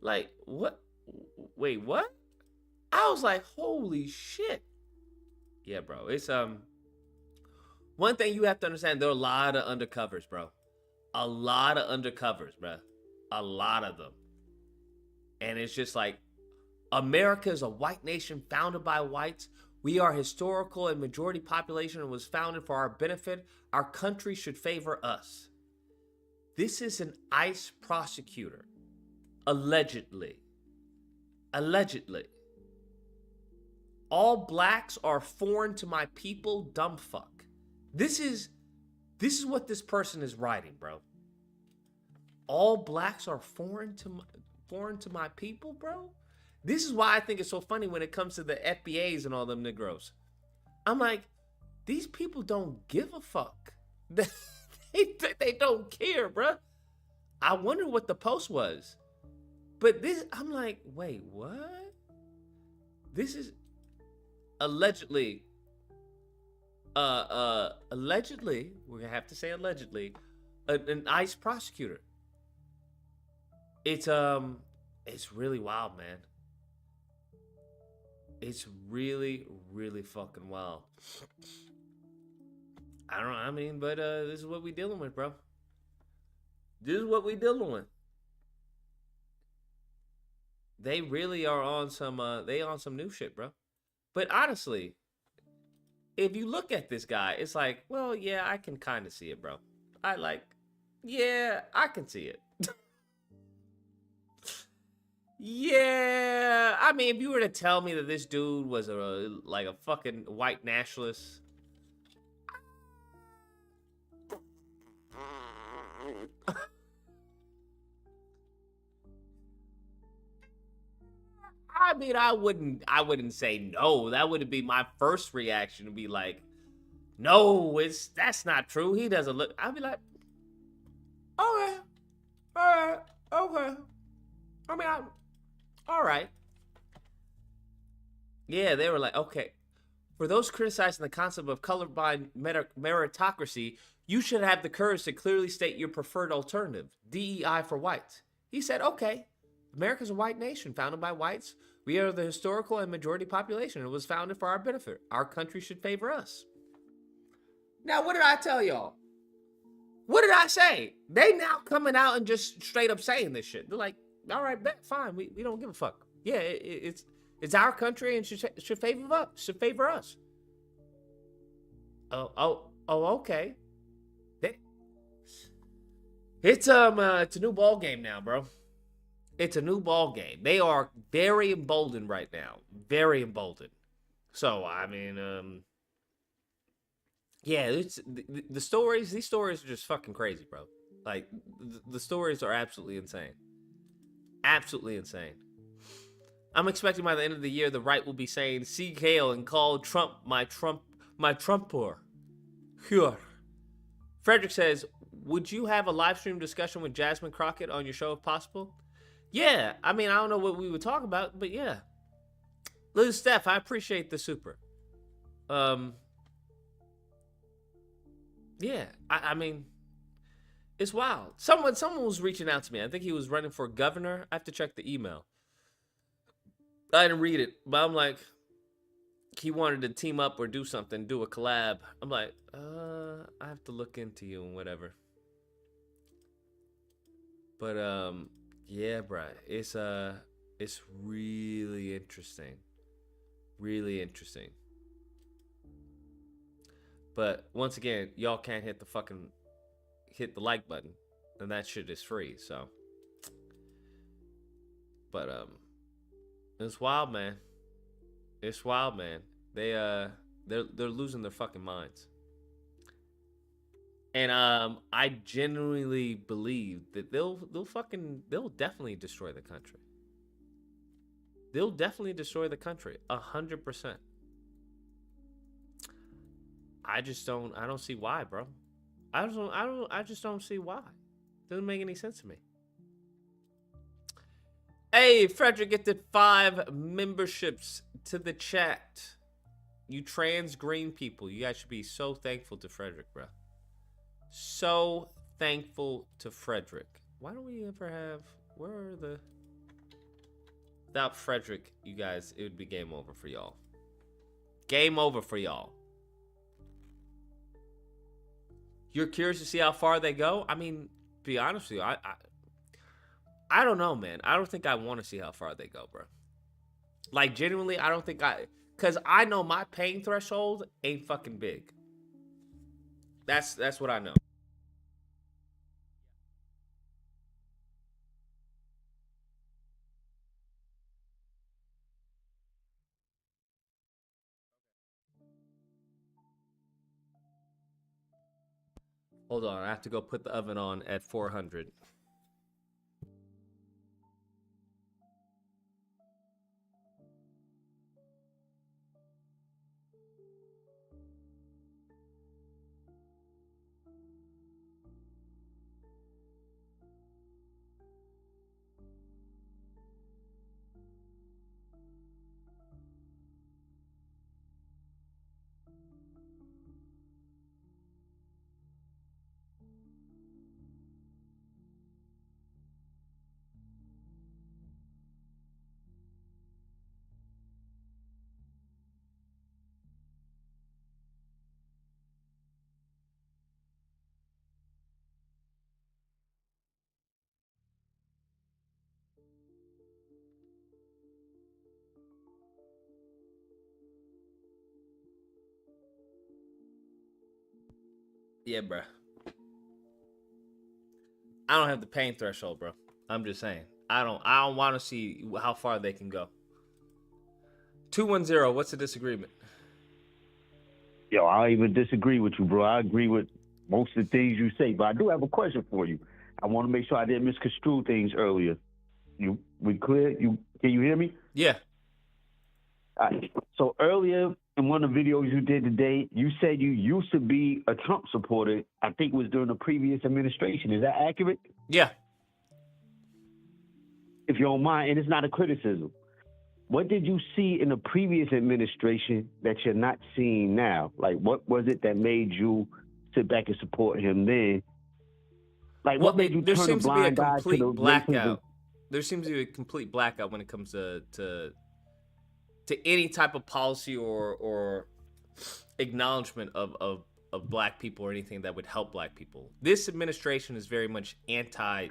Like, what? Wait, what? I was like, holy shit. Yeah, bro. It's one thing you have to understand, there are a lot of undercovers, bro. A lot of undercovers, bro. A lot of them. And it's just like, America is a white nation founded by whites. We are historical and majority population and was founded for our benefit. Our country should favor us. This is an ICE prosecutor. Allegedly. Allegedly. All blacks are foreign to my people, dumb fuck. This is what this person is writing, bro. All blacks are foreign to my people, bro. This is why I think it's so funny when it comes to the FBAs and all them Negroes. I'm like, these people don't give a fuck. They don't care, bro. I wonder what the post was. But this, I'm like, wait, what? This is allegedly, allegedly, we're gonna have to say allegedly, an ICE prosecutor. It's really wild, man. It's really, really fucking wild. I don't know, I mean, but this is what we dealing with, bro. This is what we dealing with. They really are on some new shit, bro. But honestly, if you look at this guy, it's like, well, yeah, I can kind of see it, bro. Yeah, I can see it. Yeah, I mean, if you were to tell me that this dude was a fucking white nationalist, I mean, I wouldn't say no. That wouldn't be my first reaction to be like, no, that's not true. He doesn't look. I'd be like, okay, all right, okay. I mean, all right. Yeah, they were like, okay. For those criticizing the concept of colorblind meritocracy, you should have the courage to clearly state your preferred alternative, DEI for whites. He said, okay, America's a white nation founded by whites. We are the historical and majority population. It was founded for our benefit. Our country should favor us. Now, what did I tell y'all? What did I say? They now coming out and just straight up saying this shit. They're like, all right, bet, fine. We don't give a fuck. Yeah, it's our country and should favor us. Oh, okay. It's a new ball game now, bro. It's a new ball game. They are very emboldened right now. Very emboldened. So, I mean, yeah, it's the stories. These stories are just fucking crazy, bro. Like, the stories are absolutely insane. Absolutely insane. I'm expecting by the end of the year, the right will be saying, "Seek hail and call Trump my Trumper." Sure. Frederick says, would you have a live stream discussion with Jasmine Crockett on your show if possible? Yeah, I mean, I don't know what we would talk about, but yeah. Liz Steph, I appreciate the super. Yeah, I mean, it's wild. Someone was reaching out to me. I think he was running for governor. I have to check the email. I didn't read it, but I'm like, he wanted to team up or do something, do a collab. I'm like, I have to look into you and whatever. But yeah, bro, it's really interesting. Really interesting. But once again, y'all can't hit the like button, and that shit is free, so. But it's wild, man. It's wild, man. They're losing their fucking minds. And I genuinely believe that they'll definitely destroy the country. They'll definitely destroy the country 100%. I don't see why, bro. I just don't see why. Doesn't make any sense to me. Hey, Frederick, get the 5 memberships to the chat. You trans green people, you guys should be so thankful to Frederick, bro. So thankful to Frederick. Why don't we ever have... Where are the... Without Frederick, you guys, it would be game over for y'all. Game over for y'all. You're curious to see how far they go? I mean, to be honest with you, I don't know, man. I don't think I want to see how far they go, bro. Like, genuinely, I don't think because I know my pain threshold ain't fucking big. That's what I know. Hold on, I have to go put the oven on at 400. Yeah, bro. I don't have the pain threshold, bro. I'm just saying. I don't want to see how far they can go. 210, what's the disagreement?
Yo, I don't even disagree with you, bro. I agree with most of the things you say, but I do have a question for you. I want to make sure I didn't misconstrue things earlier. We clear? Can you hear me?
Yeah.
So earlier in one of the videos you did today, you said you used to be a Trump supporter. I think it was during the previous administration. Is that accurate?
Yeah.
If you don't mind, and it's not a criticism. What did you see in the previous administration that you're not seeing now? Like, what was it that made you sit back and support him then? Like, what made you turn a blind eye to the
blackout? There seems to be a complete blackout when it comes to any type of policy or acknowledgement of black people or anything that would help black people. This administration is very much anti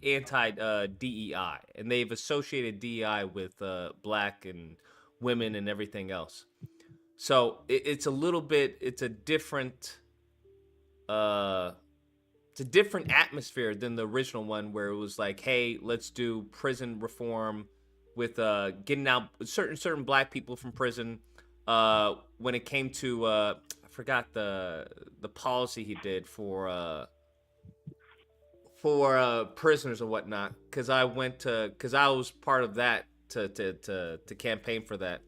DEI, and they've associated DEI with black and women and everything else. So it's a different atmosphere than the original one, where it was like, hey, let's do prison reform with getting out certain black people from prison. When it came to I forgot the policy he did for prisoners and whatnot, because I was part of that to campaign for that.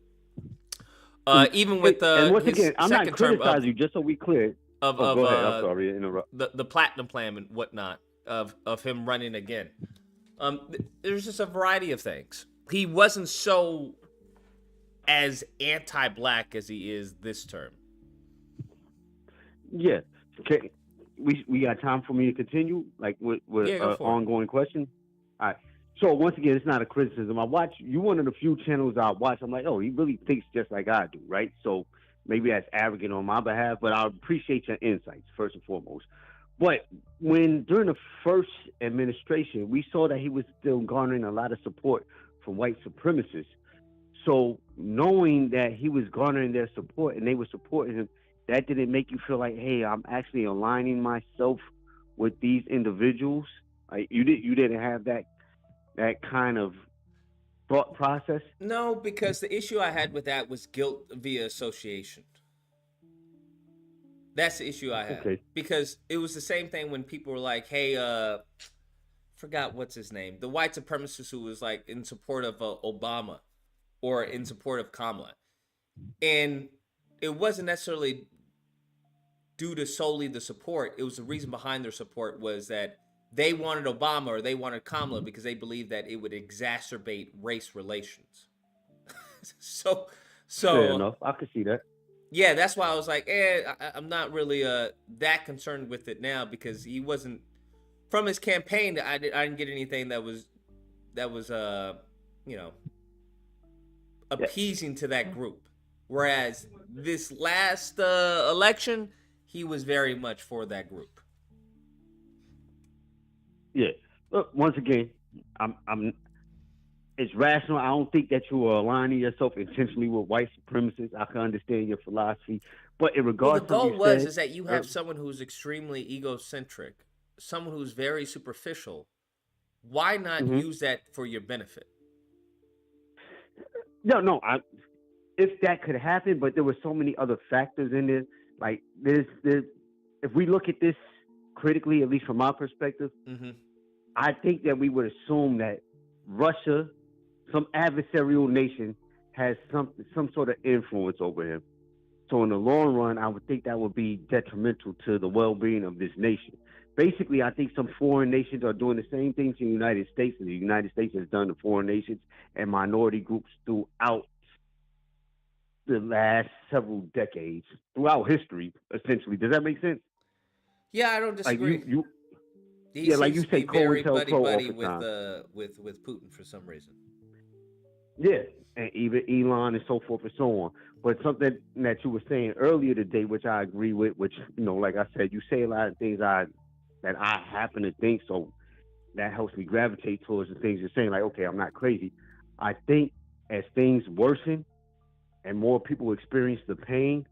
Even with
and once again, I'm not criticizing you, just so we clear.
Go
ahead. I'm sorry to interrupt.
The platinum plan and whatnot of him running again. There's just a variety of things. He wasn't so as anti-black as he is this term.
Yeah. Okay. We got time for me to continue, like with ongoing question. All right. So once again, it's not a criticism. You one of the few channels I watch. I'm like, oh, he really thinks just like I do, right? So maybe that's arrogant on my behalf, but I appreciate your insights first and foremost. But during the first administration, we saw that he was still garnering a lot of support from white supremacists. So knowing that he was garnering their support and they were supporting him, that didn't make you feel like, hey, I'm actually aligning myself with these individuals? Like, you didn't have that kind of thought process?
No, because the issue I had with that was guilt via association. That's the issue I had. Okay. Because it was the same thing when people were like, hey, forgot what's his name, the white supremacist who was like in support of Obama or in support of Kamala. And it wasn't necessarily due to solely the support. It was the reason behind their support was that they wanted Obama or they wanted Kamala because they believed that it would exacerbate race relations. so
Fair enough. I could see that.
Yeah, that's why I was like, I'm not really that concerned with it now, because he wasn't, from his campaign, I didn't get anything that was you know, appeasing to that group. Whereas this last election, he was very much for that group.
Yeah. Look, once again, it's rational. I don't think that you are aligning yourself intentionally with white supremacists. I can understand your philosophy, but in regards
the goal
to
is that you have someone who's extremely egocentric, someone who's very superficial. Why not use that for your benefit?
No. If that could happen, but there were so many other factors in this. Like there's if we look at this critically, at least from my perspective, I think that we would assume that Russia, some adversarial nation, has some sort of influence over him. So in the long run, I would think that would be detrimental to the well-being of this nation. Basically, I think some foreign nations are doing the same thing to the United States as the United States has done to foreign nations and minority groups throughout the last several decades, throughout history, essentially. Does that make sense?
Yeah, I don't disagree.
Like
he seems
like you
to
say,
be very buddy
with
Putin for some reason.
Yeah, and even Elon and so forth and so on. But something that you were saying earlier today, which I agree with, which, like I said, you say a lot of things that I happen to think, so that helps me gravitate towards the things you're saying. Like, okay, I'm not crazy. I think as things worsen and more people experience the pain,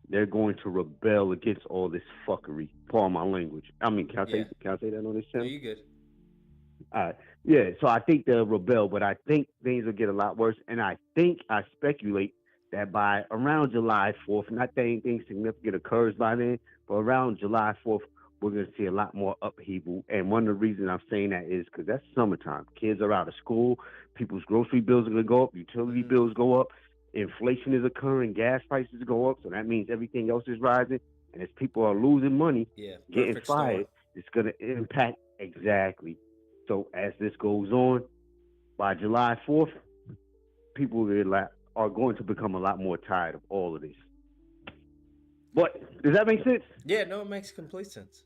they're going to rebel against all this fuckery. Pardon my language. I mean, can I say that on this channel?
No, you good.
All right. Yeah, so I think they'll rebel, but I think things will get a lot worse. And I speculate that by around July 4th, not that anything significant occurs by then, but around July 4th, we're going to see a lot more upheaval. And one of the reasons I'm saying that is because that's summertime. Kids are out of school. People's grocery bills are going to go up. Utility bills go up. Inflation is occurring. Gas prices go up. So that means everything else is rising. And as people are losing money, getting fired, it's going to impact. Exactly. So as this goes on, by July 4th, people are going to become a lot more tired of all of this. But does that make sense?
Yeah, no, it makes complete sense.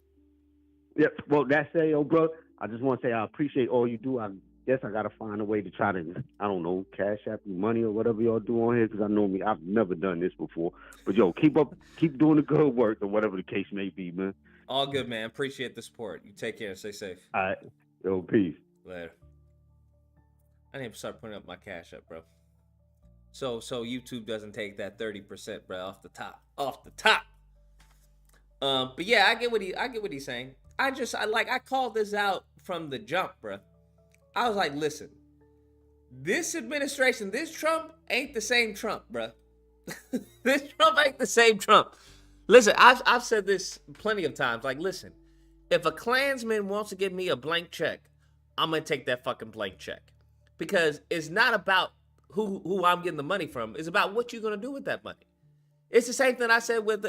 Yeah, well, that's it, bro. I just want to say I appreciate all you do. I guess I got to find a way to try to, I don't know, cash app you money or whatever y'all do on here, because I know I've never done this before. But, keep doing the good work or whatever the case may be, man.
All good, man. Appreciate the support. You take care. Stay safe.
All right. Yo, peace.
Later. I need to start putting up my cash up, bro. So YouTube doesn't take that 30%, bro, off the top. But yeah, I get what he's saying. I called this out from the jump, bro. I was like, listen, this administration, this Trump ain't the same Trump, bro. This Trump ain't the same Trump. Listen, I've said this plenty of times. Like, listen, if a Klansman wants to give me a blank check, I'm gonna take that fucking blank check, because it's not about who I'm getting the money from. It's about what you're gonna do with that money. It's the same thing I said with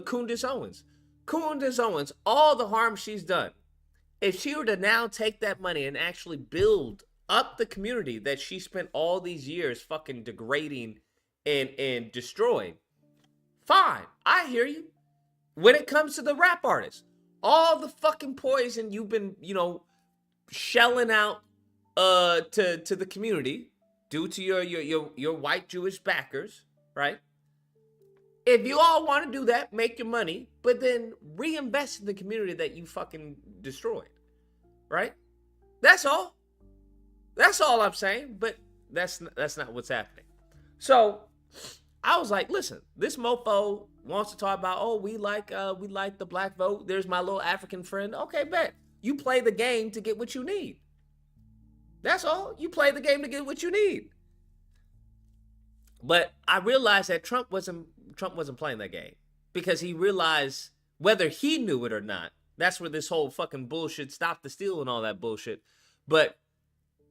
Candace Owens. Candace Owens, all the harm she's done, if she were to now take that money and actually build up the community that she spent all these years fucking degrading and destroying, fine, I hear you. When it comes to the rap artists, all the fucking poison you've been, shelling out to the community due to your white Jewish backers, right? If you all want to do that, make your money, but then reinvest in the community that you fucking destroyed, right? That's all. That's all I'm saying, but that's not what's happening. So I was like, listen, this mofo wants to talk about, we like the black vote. There's my little African friend. Okay, bet. You play the game to get what you need. That's all. You play the game to get what you need. But I realized that Trump wasn't playing that game, because he realized, whether he knew it or not, that's where this whole fucking bullshit, stop the steal and all that bullshit. But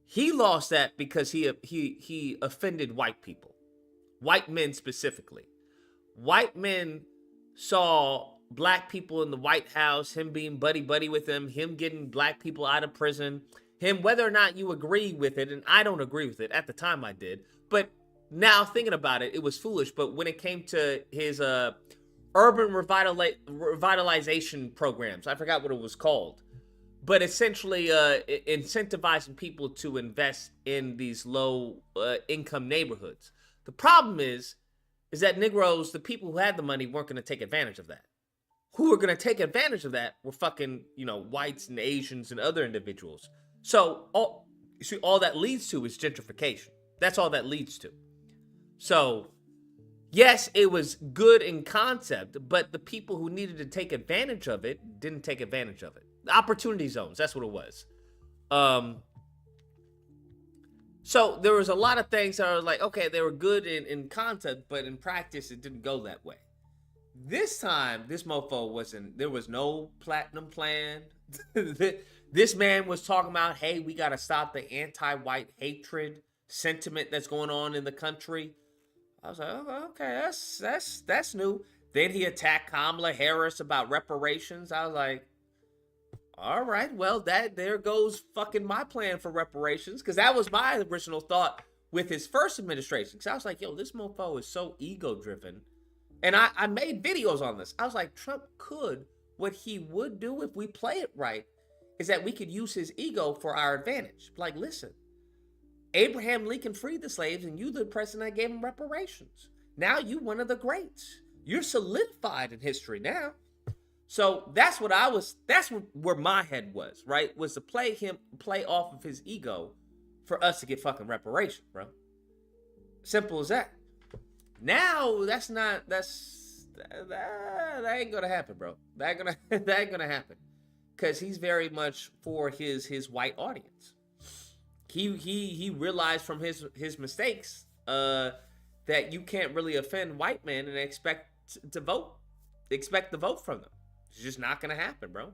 he lost that because he offended white people, white men specifically. White men saw black people in the White House, him being buddy-buddy with them, him getting black people out of prison, him, whether or not you agree with it, and I don't agree with it. At the time I did. But now thinking about it, it was foolish. But when it came to his urban revitalization programs, I forgot what it was called, but essentially incentivizing people to invest in these low income neighborhoods. The problem is that Negroes, the people who had the money, weren't going to take advantage of that. Who were going to take advantage of that were fucking, whites and Asians and other individuals. So all that leads to is gentrification. That's all that leads to. So yes, it was good in concept, but the people who needed to take advantage of it didn't take advantage of it. The opportunity zones, that's what it was. So there was a lot of things that are like, okay, they were good in concept, but in practice, it didn't go that way. This time, this mofo there was no platinum plan. This man was talking about, hey, we got to stop the anti-white hatred sentiment that's going on in the country. I was like, oh, okay, that's new. Then he attacked Kamala Harris about reparations. I was like, all right, well, there goes fucking my plan for reparations, because that was my original thought with his first administration. Because I was like, yo, this mofo is so ego-driven. And I made videos on this. I was like, Trump could, what he would do if we play it right, is that we could use his ego for our advantage. Like, listen, Abraham Lincoln freed the slaves, and you the president that gave him reparations. Now you one of the greats. You're solidified in history now. So that's where my head was, right? Was to play off of his ego for us to get fucking reparations, bro. Simple as that. Now that ain't gonna happen, bro. That ain't gonna happen. Because he's very much for his white audience. He realized from his mistakes that you can't really offend white men and expect the vote from them. It's just not gonna happen, bro.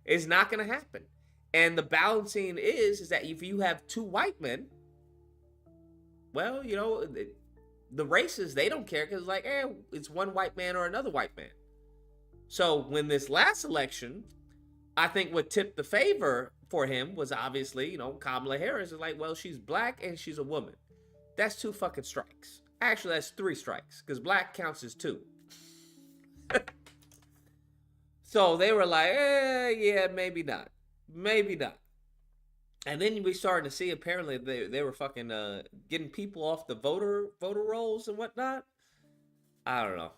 It's not gonna happen. And the balancing is that if you have two white men, well, the races, they don't care, because like, it's one white man or another white man. So when this last election, I think what tipped the favor for him was obviously, Kamala Harris is like, well, she's black and she's a woman. That's 2 fucking strikes. Actually, that's 3 strikes, because black counts as 2. So they were like, yeah, maybe not. Maybe not. And then we started to see, apparently, they were fucking getting people off the voter rolls and whatnot. I don't know.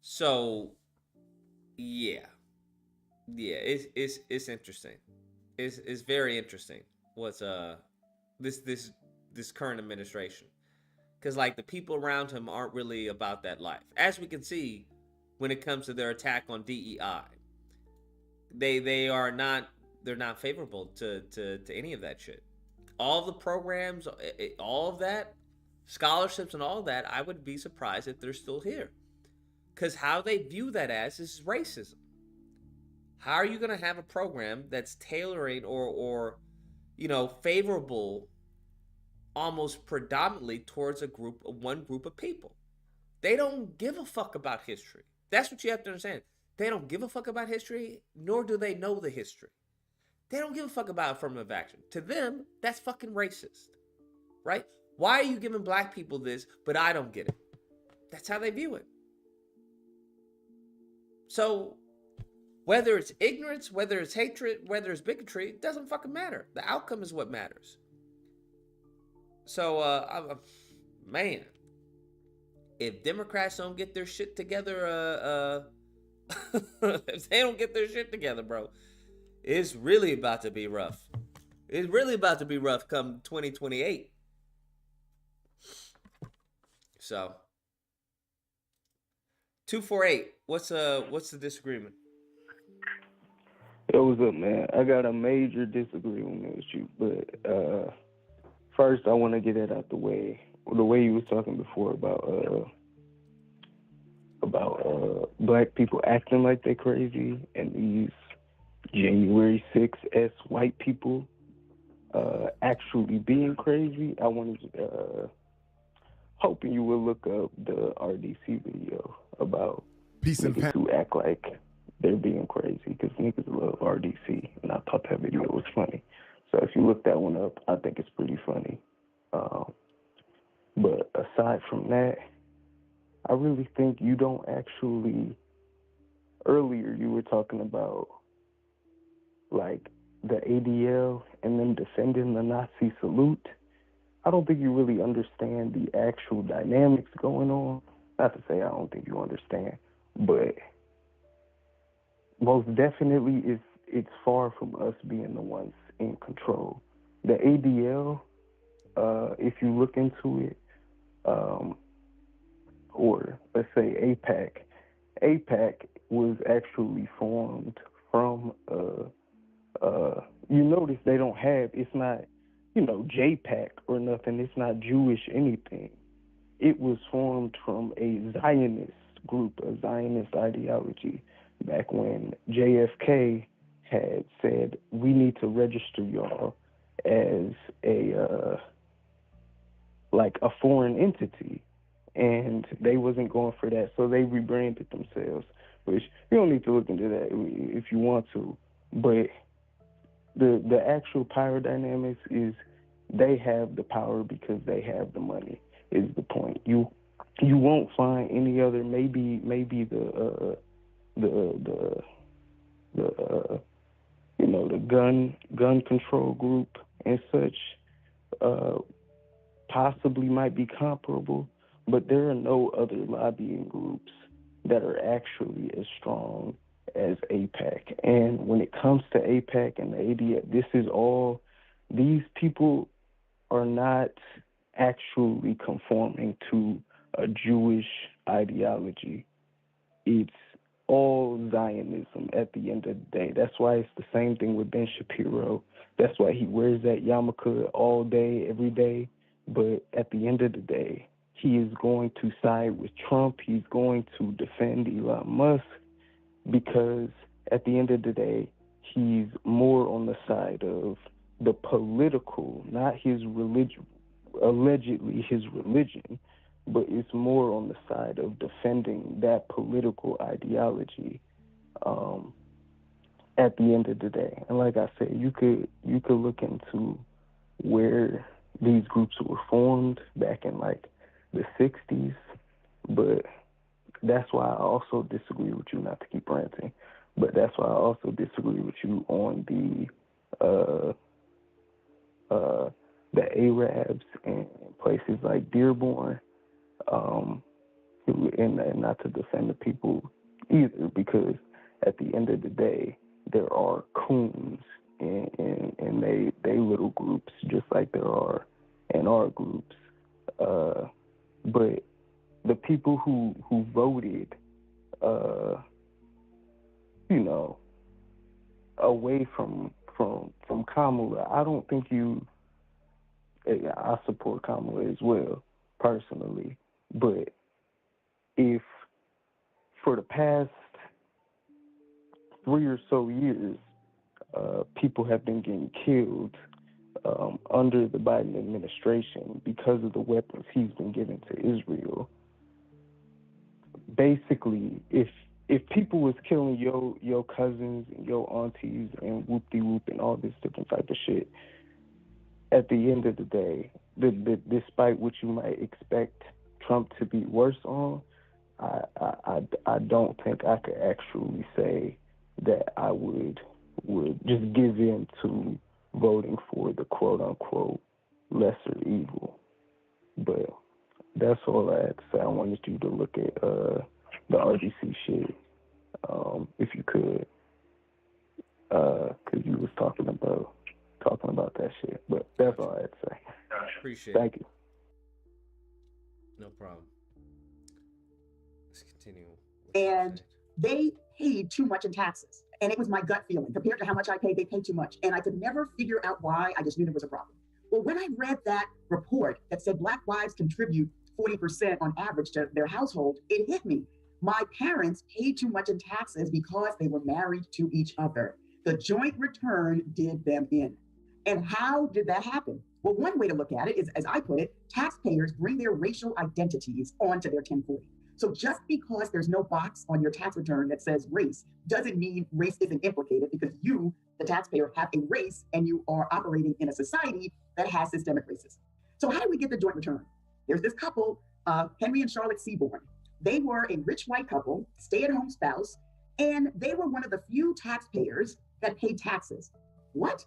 So, yeah, it's interesting. It's very interesting. What's this current administration? Because like the people around him aren't really about that life, as we can see when it comes to their attack on DEI. They're not favorable to any of that shit. All the programs, all of that, scholarships and all that, I would be surprised if they're still here. Because how they view that as is racism. How are you going to have a program that's tailoring or favorable almost predominantly towards one group of people? They don't give a fuck about history. That's what you have to understand. They don't give a fuck about history, nor do they know the history. They don't give a fuck about affirmative action. To them, that's fucking racist, right? Why are you giving black people this, but I don't get it? That's how they view it. So whether it's ignorance, whether it's hatred, whether it's bigotry, it doesn't fucking matter. The outcome is what matters. So, man, if Democrats don't get their shit together, if they don't get their shit together, bro, it's really about to be rough. It's really about to be rough come 2028. So, 248. What's the disagreement?
Yo, what's up, man? I got a major disagreement with you, but first I want to get it out the way. The way you was talking before about black people acting like they crazy and these January 6th white people actually being crazy. I wanted to hoping you would look up the RDC video about
Peace and
niggas who act like they're being crazy because niggas love RDC, and I thought that video was funny. So if you look that one up, I think it's pretty funny. But aside from that, I really think you don't actually. Earlier, you were talking about like the ADL and them defending the Nazi salute. I don't think you really understand the actual dynamics going on. Not to say I don't think you understand, but most definitely it's far from us being the ones in control. The ADL, if you look into it, or let's say APAC was actually formed from, you notice they don't have, it's not, JPAC or nothing, it's not Jewish anything. It was formed from a Zionist group, a Zionist ideology, back when JFK had said, we need to register y'all as a foreign entity. And they wasn't going for that, so they rebranded themselves, which you don't need to look into that if you want to. But the actual power dynamics is they have the power because they have the money, is the point. You won't find any other, maybe the gun control group and such possibly might be comparable, but there are no other lobbying groups that are actually as strong as APAC. And when it comes to APAC and the ADF, these people are not actually conforming to a Jewish ideology. It's all Zionism at the end of the day. That's why it's the same thing with Ben Shapiro. That's why he wears that yarmulke all day, every day. But at the end of the day, he is going to side with Trump. He's going to defend Elon Musk because at the end of the day, he's more on the side of the political, not his religion, allegedly his religion, but it's more on the side of defending that political ideology at the end of the day. And like I said, you could look into where these groups were formed back in like the 60s, but that's why I also disagree with you, not to keep ranting, but that's why I also disagree with you on the Arabs and places like Dearborn, and not to defend the people either, because at the end of the day, there are coons and they little groups, just like there are in our groups. But the people who voted, away from Kamala, I don't think I support Kamala as well, personally. But if for the past 3 or so years, people have been getting killed under the Biden administration because of the weapons he's been giving to Israel. Basically, if people was killing your cousins and your aunties and whoop-de-whoop and all this different type of shit, at the end of the day, despite what you might expect Trump to be worse on, I don't think I could actually say that I would just give in to voting for the quote-unquote lesser evil. But that's all I had to say. I wanted you to look at the RGC shit, if you could, because you was talking about that shit. But that's all I had to say.
Appreciate it.
Thank you.
No problem. Let's continue.
And they paid too much in taxes. And it was my gut feeling. Compared to how much I paid, they paid too much. And I could never figure out why. I just knew there was a problem. Well, when I read that report that said Black wives contribute 40% on average to their household, it hit me. My parents paid too much in taxes because they were married to each other. The joint return did them in. And how did that happen? Well, one way to look at it is, as I put it, taxpayers bring their racial identities onto their 1040. So just because there's no box on your tax return that says race doesn't mean race isn't implicated, because you, the taxpayer, have a race and you are operating in a society that has systemic racism. So how do we get the joint return? There's this couple, Henry and Charlotte Seaborn. They were a rich white couple, stay-at-home spouse, and they were one of the few taxpayers that paid taxes. What?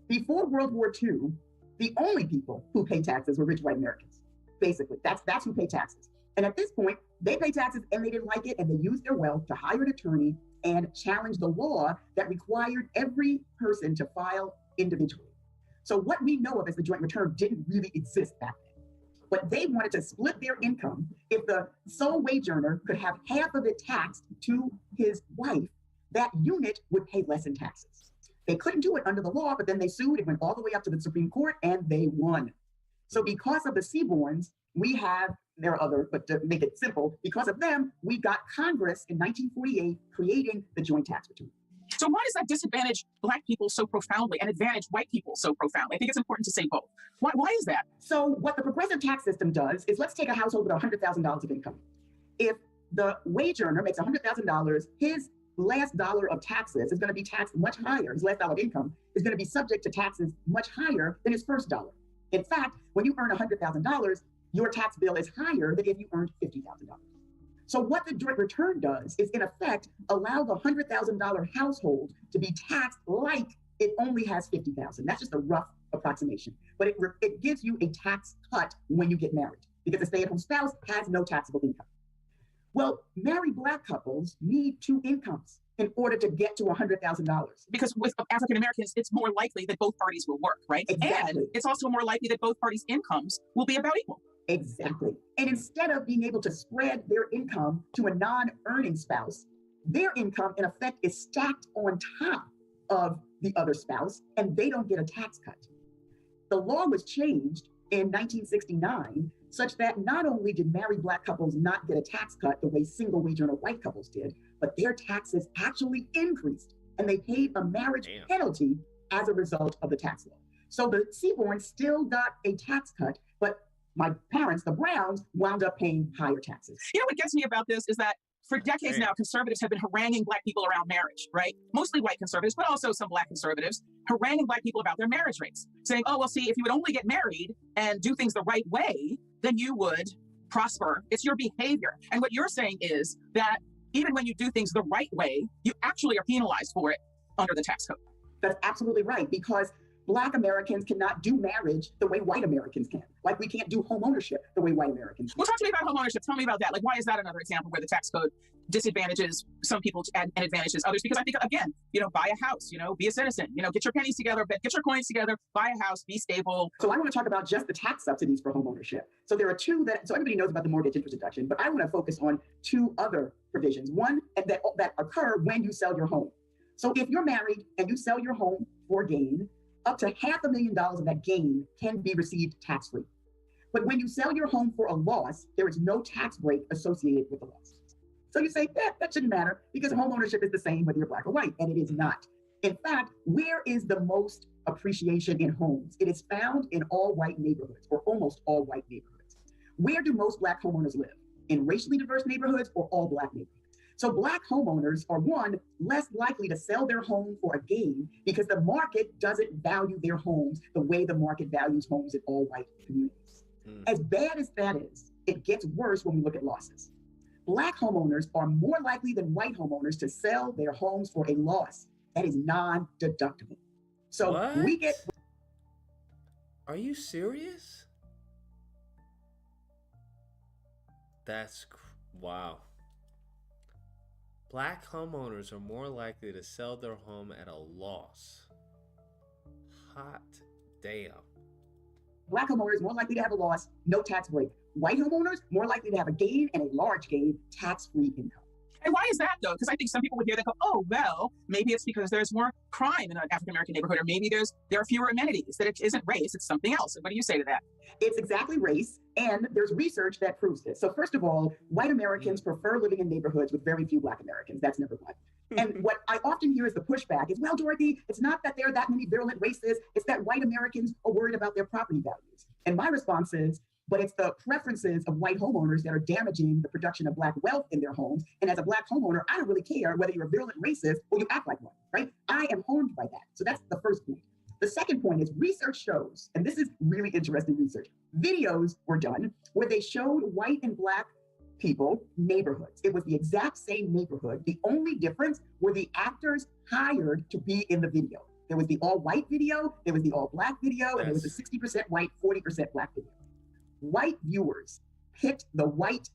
Before World War II, the only people who paid taxes were rich white Americans. Basically, that's who paid taxes. And at this point, they paid taxes and they didn't like it, and they used their wealth to hire an attorney and challenge the law that required every person to file individually. So what we know of as the joint return didn't really exist back then. But they wanted to split their income. If the sole wage earner could have half of it taxed to his wife, that unit would pay less in taxes. They couldn't do it under the law, but then they sued. It went all the way up to the Supreme Court, and they won. So because of the Seaborns, we have, there are other, but to make it simple, because of them, we got Congress in 1948 creating the joint tax return.
So why does that disadvantage Black people so profoundly and advantage white people so profoundly? I think it's important to say both. Why is that?
So what the progressive tax system does is, let's take a household with $100,000 of income. If the wage earner makes $100,000, his last dollar of taxes is going to be taxed much higher. His last dollar of income is going to be subject to taxes much higher than his first dollar. In fact, when you earn $100,000, your tax bill is higher than if you earned $50,000. So what the joint return does is, in effect, allow the $100,000 household to be taxed like it only has $50,000. That's just a rough approximation. But it gives you a tax cut when you get married, because a stay-at-home spouse has no taxable income. Well, married Black couples need two incomes in order to get to $100,000.
Because with African Americans, it's more likely that both parties will work, right?
Exactly.
And it's also more likely that both parties' incomes will be about equal.
Exactly. And instead of being able to spread their income to a non-earning spouse, their income, in effect, is stacked on top of the other spouse, and they don't get a tax cut. The law was changed in 1969 such that not only did married Black couples not get a tax cut the way single wage earner white couples did, but their taxes actually increased, and they paid a marriage penalty as a result of the tax law. So the Seaborns still got a tax cut, but my parents, the Browns, wound up paying higher taxes.
You know what gets me about this is that for decades now, conservatives have been haranguing Black people around marriage, right? Mostly white conservatives, but also some Black conservatives, haranguing Black people about their marriage rates, saying, oh, well, see, if you would only get married and do things the right way, then you would prosper. It's your behavior. And what you're saying is that even when you do things the right way, you actually are penalized for it under the tax code.
That's absolutely right, because Black Americans cannot do marriage the way white Americans can. Like, we can't do home ownership the way white Americans can.
Well, talk to me about home ownership. Tell me about that. Like, why is that another example where the tax code disadvantages some people and advantages others? Because I think, again, buy a house, be a citizen, get your pennies together, get your coins together, buy a house, be stable.
So I want to talk about just the tax subsidies for home ownership. So there are two so everybody knows about the mortgage interest deduction, but I want to focus on two other provisions. One that occur when you sell your home. So if you're married and you sell your home for gain, up to $500,000 of that gain can be received tax-free. But when you sell your home for a loss, there is no tax break associated with the loss. So you say, that shouldn't matter, because home ownership is the same whether you're Black or white, and it is not. In fact, where is the most appreciation in homes? It is found in all white neighborhoods, or almost all white neighborhoods. Where do most Black homeowners live? In racially diverse neighborhoods or all Black neighborhoods? So Black homeowners are, one, less likely to sell their home for a gain because the market doesn't value their homes the way the market values homes in all white communities. As bad as that is, it gets worse when we look at losses. Black homeowners are more likely than white homeowners to sell their homes for a loss that is non-deductible. So
what? Are you serious? Wow. Black homeowners are more likely to sell their home at a loss. Hot damn.
Black homeowners more likely to have a loss, no tax break. White homeowners more likely to have a gain, and a large gain, tax-free income.
And why is that, though? Because I think some people would hear that go, oh, well, maybe it's because there's more crime in an African-American neighborhood, or maybe there are fewer amenities, that it isn't race, it's something else. What do you say to that?
It's exactly race, and there's research that proves this. So first of all, white Americans prefer living in neighborhoods with very few Black Americans. That's number one. And what I often hear is the pushback is, well, Dorothy, it's not that there are that many virulent racists, it's that white Americans are worried about their property values. And my response is, but it's the preferences of white homeowners that are damaging the production of Black wealth in their homes. And as a Black homeowner, I don't really care whether you're a virulent racist or you act like one, right? I am harmed by that. So that's the first point. The second point is research shows, and this is really interesting research, videos were done where they showed white and Black people neighborhoods. It was the exact same neighborhood. The only difference were the actors hired to be in the video. There was the all-white video, there was the all-Black video, and there was a 60% white, 40% Black video. White viewers picked the white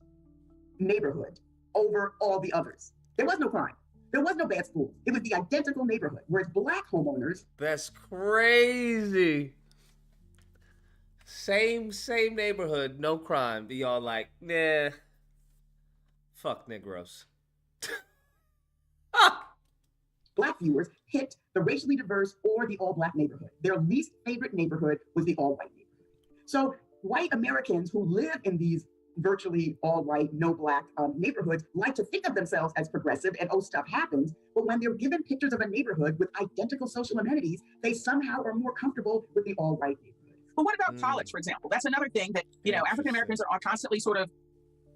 neighborhood over all the others. There was no crime. There was no bad schools. It was the identical neighborhood. Whereas Black homeowners...
That's crazy. Same neighborhood, no crime. Be all like, nah, fuck Negroes.
Black viewers picked the racially diverse or the all-Black neighborhood. Their least favorite neighborhood was the all-white neighborhood. So white Americans who live in these virtually all-white, no Black neighborhoods like to think of themselves as progressive and, oh, stuff happens. But when they're given pictures of a neighborhood with identical social amenities, they somehow are more comfortable with the all-white neighborhood.
But what about college, for example? That's another thing that, African Americans are constantly sort of,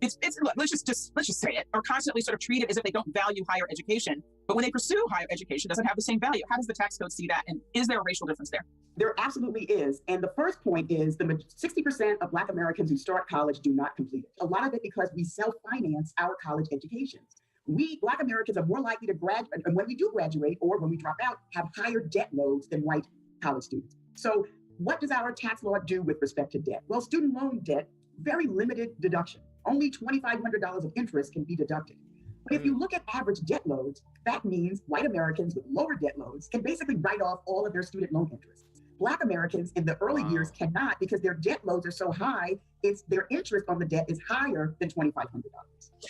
look, let's just say it, are constantly sort of treated as if they don't value higher education. But when they pursue higher education, it doesn't have the same value. How does the tax code see that? And is there a racial difference there?
There absolutely is. And the first point is 60% of Black Americans who start college do not complete it. A lot of it because we self-finance our college educations. We, Black Americans, are more likely to graduate, and when we do graduate or when we drop out, have higher debt loads than white college students. So what does our tax law do with respect to debt? Well, student loan debt, very limited deduction. Only $2,500 of interest can be deducted. But if you look at average debt loads, that means white Americans with lower debt loads can basically write off all of their student loan interest. Black Americans in the early years cannot because their debt loads are so high, their interest on the debt is higher than $2,500.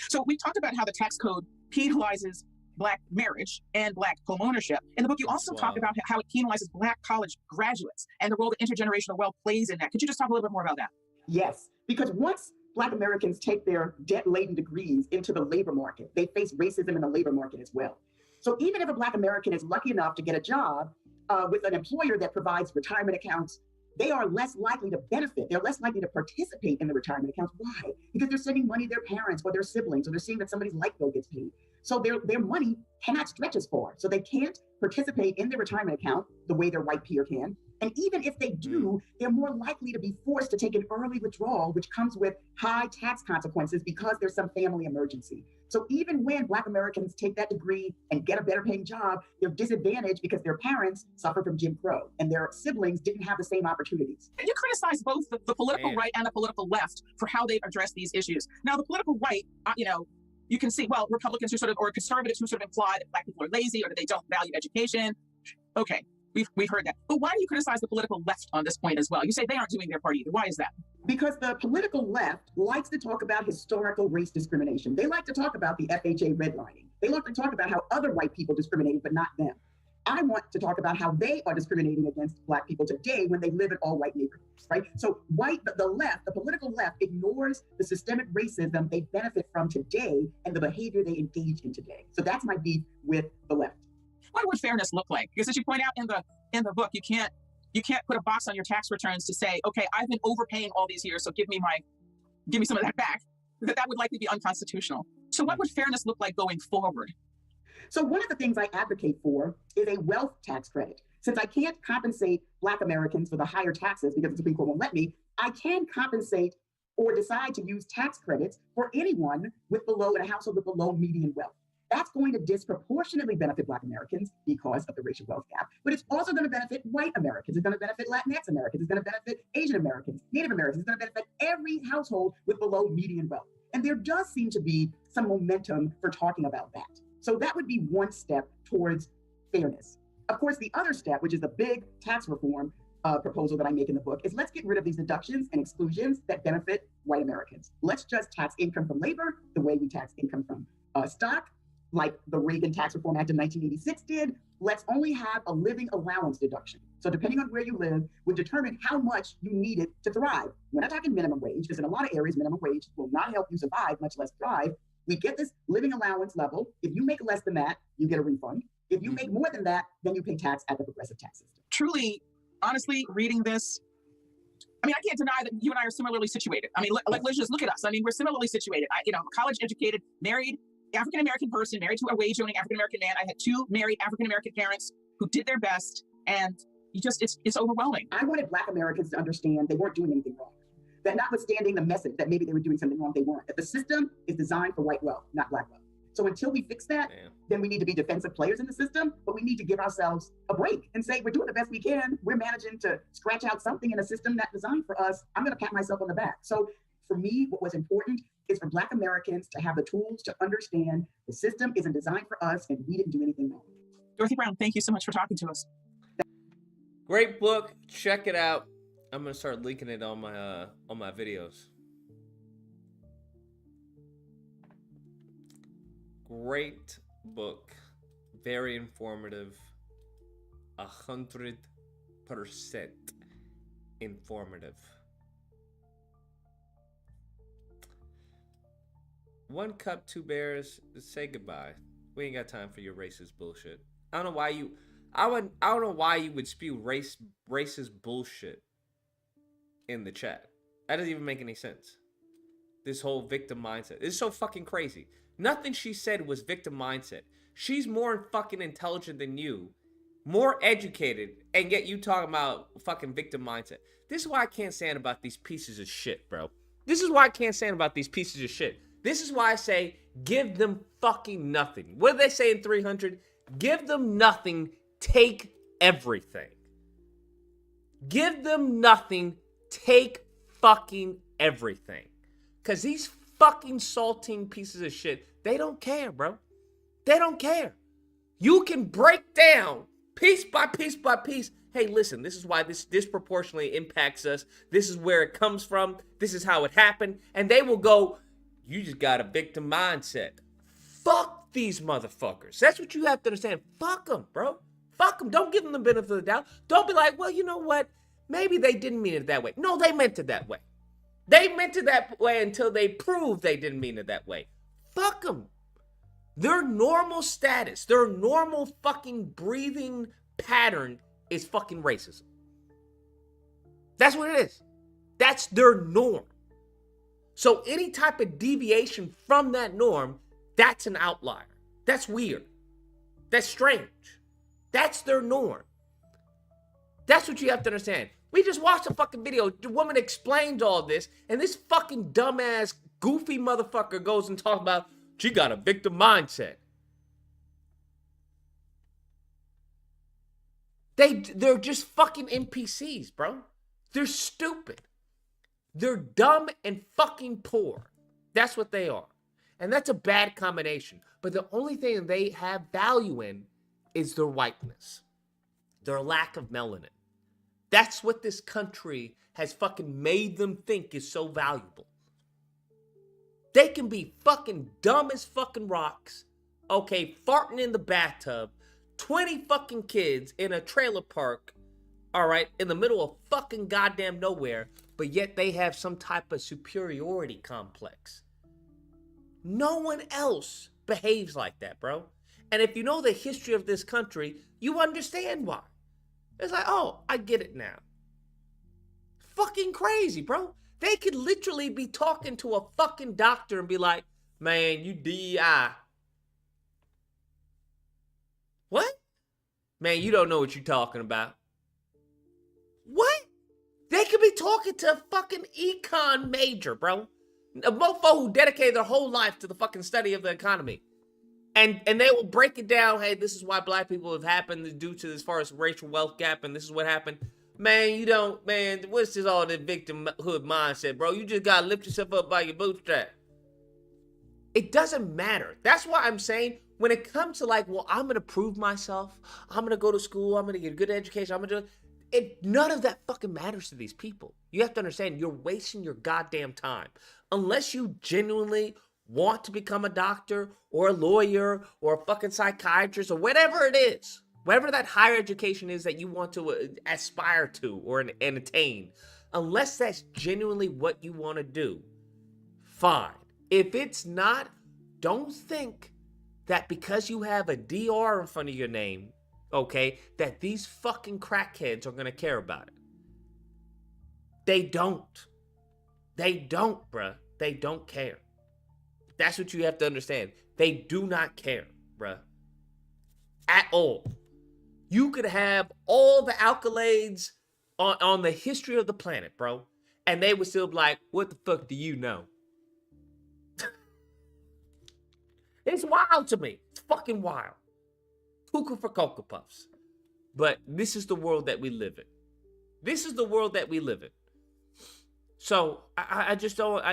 So we talked about how the tax code penalizes Black marriage and Black home ownership. In the book, you also talk about how it penalizes Black college graduates and the role that intergenerational wealth plays in that. Could you just talk a little bit more about that?
Yes, because once Black Americans take their debt-laden degrees into the labor market, they face racism in the labor market as well. So even if a Black American is lucky enough to get a job with an employer that provides retirement accounts, they are less likely to benefit. They're less likely to participate in the retirement accounts. Why? Because they're sending money to their parents or their siblings, or they're seeing that somebody's light bill gets paid. So their money cannot stretch as far. So they can't participate in their retirement account the way their white peer can. And even if they do, they're more likely to be forced to take an early withdrawal, which comes with high tax consequences because there's some family emergency. So even when Black Americans take that degree and get a better paying job, they're disadvantaged because their parents suffer from Jim Crow and their siblings didn't have the same opportunities.
You criticize both the political right and the political left for how they've addressed these issues. Now, the political right, you can see, well, Republicans or conservatives who sort of imply that Black people are lazy or that they don't value education. Okay, we've heard that. But why do you criticize the political left on this point as well? You say they aren't doing their part either. Why is that?
Because the political left likes to talk about historical race discrimination. They like to talk about the FHA redlining. They like to talk about how other white people discriminated, but not them. I want to talk about how they are discriminating against Black people today when they live in all white neighborhoods, right? So the political left ignores the systemic racism they benefit from today and the behavior they engage in today. So that's my beef with the left.
What would fairness look like? Because as you point out in the book, you can't put a box on your tax returns to say, okay, I've been overpaying all these years, so give me some of that back. That would likely be unconstitutional. So what would fairness look like going forward?
So one of the things I advocate for is a wealth tax credit. Since I can't compensate Black Americans for the higher taxes because the Supreme Court won't let me, I can compensate or decide to use tax credits for anyone in a household with below median wealth. That's going to disproportionately benefit Black Americans because of the racial wealth gap, but it's also going to benefit white Americans. It's going to benefit Latinx Americans. It's going to benefit Asian Americans, Native Americans. It's going to benefit every household with below median wealth. And there does seem to be some momentum for talking about that. So that would be one step towards fairness. Of course, the other step, which is the big tax reform proposal that I make in the book, is let's get rid of these deductions and exclusions that benefit white Americans. Let's just tax income from labor the way we tax income from stock, like the Reagan Tax Reform Act of 1986 did. Let's only have a living allowance deduction. So depending on where you live would determine how much you needed to thrive. We're not talking minimum wage, because in a lot of areas, minimum wage will not help you survive, much less thrive. We get this living allowance level. If you make less than that, you get a refund. If you make more than that, then you pay tax at the progressive tax system.
Truly, honestly, reading this, I mean, I can't deny that you and I are similarly situated. I mean, like let's just look at us. I mean, we're similarly situated. College educated, married, African-American person, married to a wage-earning African-American man. I had 2 married African-American parents who did their best, and it's overwhelming.
I wanted Black Americans to understand they weren't doing anything wrong. That notwithstanding the message that maybe they were doing something wrong, they weren't. That the system is designed for white wealth, not Black wealth. So until we fix that, then we need to be defensive players in the system, but we need to give ourselves a break and say, we're doing the best we can. We're managing to scratch out something in a system that's designed for us. I'm going to pat myself on the back. So for me, what was important is for Black Americans to have the tools to understand the system isn't designed for us and we didn't do anything wrong.
Dorothy Brown, thank you so much for talking to us.
Great book. Check it out. I'm going to start linking it on my videos. Great book, very informative, 100% informative. One cup, 2 bears. Say goodbye. We ain't got time for your racist bullshit. I don't know why you would spew racist bullshit in the chat. That doesn't even make any sense. This whole victim mindset. It's so fucking crazy. Nothing she said was victim mindset. She's more fucking intelligent than you, more educated, and yet you talking about fucking victim mindset. This is why I can't stand about these pieces of shit, bro. This is why I can't stand about these pieces of shit. This is why I say give them fucking nothing. What do they say in 300? Give them nothing, take everything. Give them nothing, take fucking everything. Because these fucking saltine pieces of shit, they don't care, bro. They don't care. You can break down piece by piece by piece. Hey, listen, this is why this disproportionately impacts us. This is where it comes from. This is how it happened. And they will go, you just got a victim mindset. Fuck these motherfuckers. That's what you have to understand. Fuck them, bro. Fuck them. Don't give them the benefit of the doubt. Don't be like, well, you know what? Maybe they didn't mean it that way. No, they meant it that way. They meant it that way until they proved they didn't mean it that way. Fuck them. Their normal status, their normal fucking breathing pattern is fucking racism. That's what it is. That's their norm. So any type of deviation from that norm, that's an outlier. That's weird. That's strange. That's their norm. That's what you have to understand. We just watched a fucking video. The woman explains all this, and this fucking dumbass, goofy motherfucker goes and talks about she got a victim mindset. They're just fucking NPCs, bro. They're stupid. They're dumb and fucking poor. That's what they are. And that's a bad combination. But the only thing they have value in is their whiteness. Their lack of melanin. That's what this country has fucking made them think is so valuable. They can be fucking dumb as fucking rocks. Okay, farting in the bathtub. 20 fucking kids in a trailer park. All right, in the middle of fucking goddamn nowhere. But yet they have some type of superiority complex. No one else behaves like that, bro. And if you know the history of this country, you understand why. It's like, oh, I get it now. Fucking crazy, bro. They could literally be talking to a fucking doctor and be like, man, you DEI. What? Man, you don't know what you're talking about. What? They could be talking to a fucking econ major, bro. A mofo who dedicated their whole life to the fucking study of the economy. And they will break it down. Hey, this is why black people have happened due to as far as racial wealth gap, and this is what happened. Man, what's this all the victimhood mindset, bro? You just gotta lift yourself up by your bootstrap. It doesn't matter. That's why I'm saying when it comes to like, well, I'm gonna prove myself, I'm gonna go to school, I'm gonna get a good education, I'm gonna do it. None of that fucking matters to these people. You have to understand, you're wasting your goddamn time. Unless you genuinely want to become a doctor or a lawyer or a fucking psychiatrist or whatever it is, whatever that higher education is that you want to aspire to or and attain, unless that's genuinely what you want to do, fine. If it's not, don't think that because you have a DR in front of your name, okay, that these fucking crackheads are going to care about it. They don't. They don't, bruh. They don't care. That's what you have to understand. They do not care, bruh. At all. You could have all the accolades on the history of the planet, bro. And they would still be like, what the fuck do you know? It's wild to me. It's fucking wild. Hookah for Cocoa Puffs. But this is the world that we live in. This is the world that we live in. So I just don't,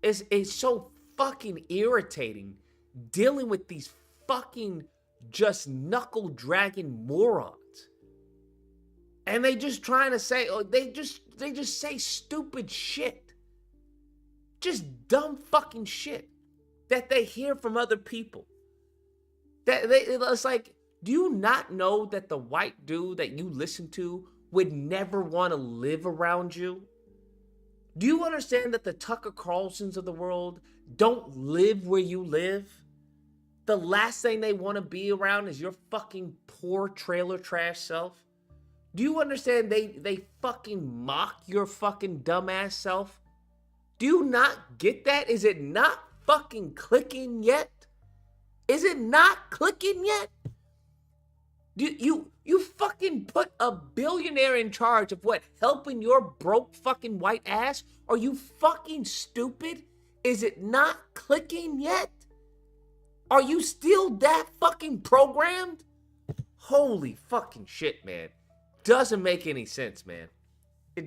it's so fucking irritating dealing with these fucking just knuckle dragging morons. And they just trying to say, they just say stupid shit. Just dumb fucking shit that they hear from other people. It's like, do you not know that the white dude that you listen to would never want to live around you? Do you understand that the Tucker Carlsons of the world don't live where you live? The last thing they want to be around is your fucking poor trailer trash self. Do you understand they fucking mock your fucking dumbass self? Do you not get that? Is it not fucking clicking yet? Is it not clicking yet? You fucking put a billionaire in charge of what? Helping your broke fucking white ass? Are you fucking stupid? Is it not clicking yet? Are you still that fucking programmed? Holy fucking shit, man. Doesn't make any sense, man. It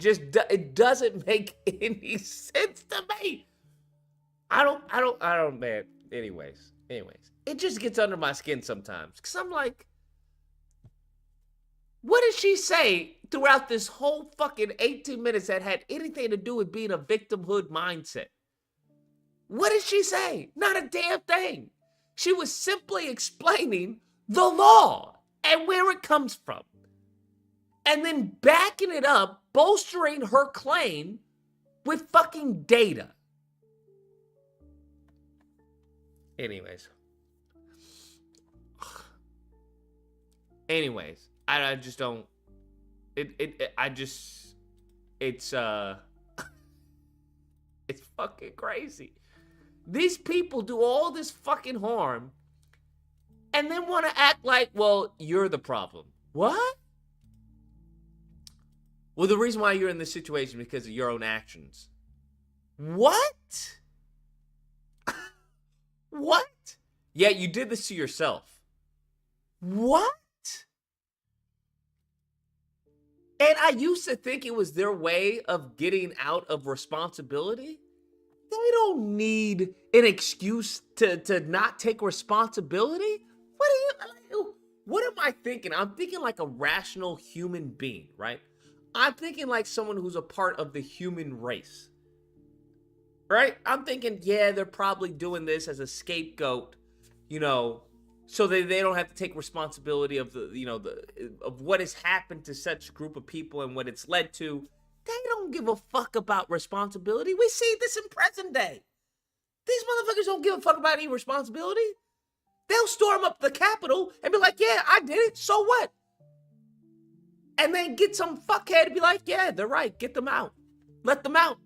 doesn't make any sense to me. I don't, man. Anyways. It just gets under my skin sometimes. Because I'm like, what did she say throughout this whole fucking 18 minutes that had anything to do with being a victimhood mindset? What did she say? Not a damn thing. She was simply explaining the law and where it comes from. And then backing it up, bolstering her claim with fucking data. Anyways, I just don't. It's fucking crazy. These people do all this fucking harm, and then want to act like, well, you're the problem. What? Well, the reason why you're in this situation is because of your own actions. What? What? Yeah, you did this to yourself. What? And I used to think it was their way of getting out of responsibility. They don't need an excuse to not take responsibility. What am I thinking? I'm thinking like a rational human being, right? I'm thinking like someone who's a part of the human race. Right? I'm thinking, yeah, they're probably doing this as a scapegoat, so they don't have to take responsibility of of what has happened to such a group of people and what it's led to. They don't give a fuck about responsibility. We see this in present day. These motherfuckers don't give a fuck about any responsibility. They'll storm up the Capitol and be like, yeah, I did it, so what? And then get some fuckhead to be like, yeah, they're right, get them out. Let them out.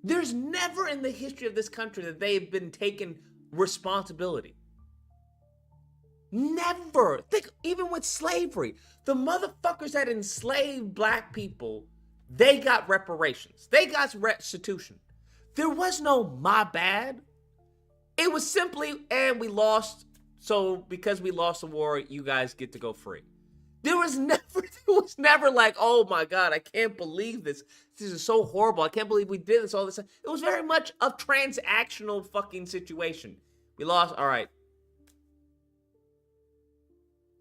There's never in the history of this country that they've been taking responsibility. Never. Think, even with slavery, the motherfuckers that enslaved black people, they got reparations. They got restitution. There was no my bad. It was simply, and we lost, so because we lost the war, you guys get to go free. There was never like, oh my God, I can't believe this. This is so horrible. I can't believe we did this all this time. It was very much a transactional fucking situation. We lost, all right.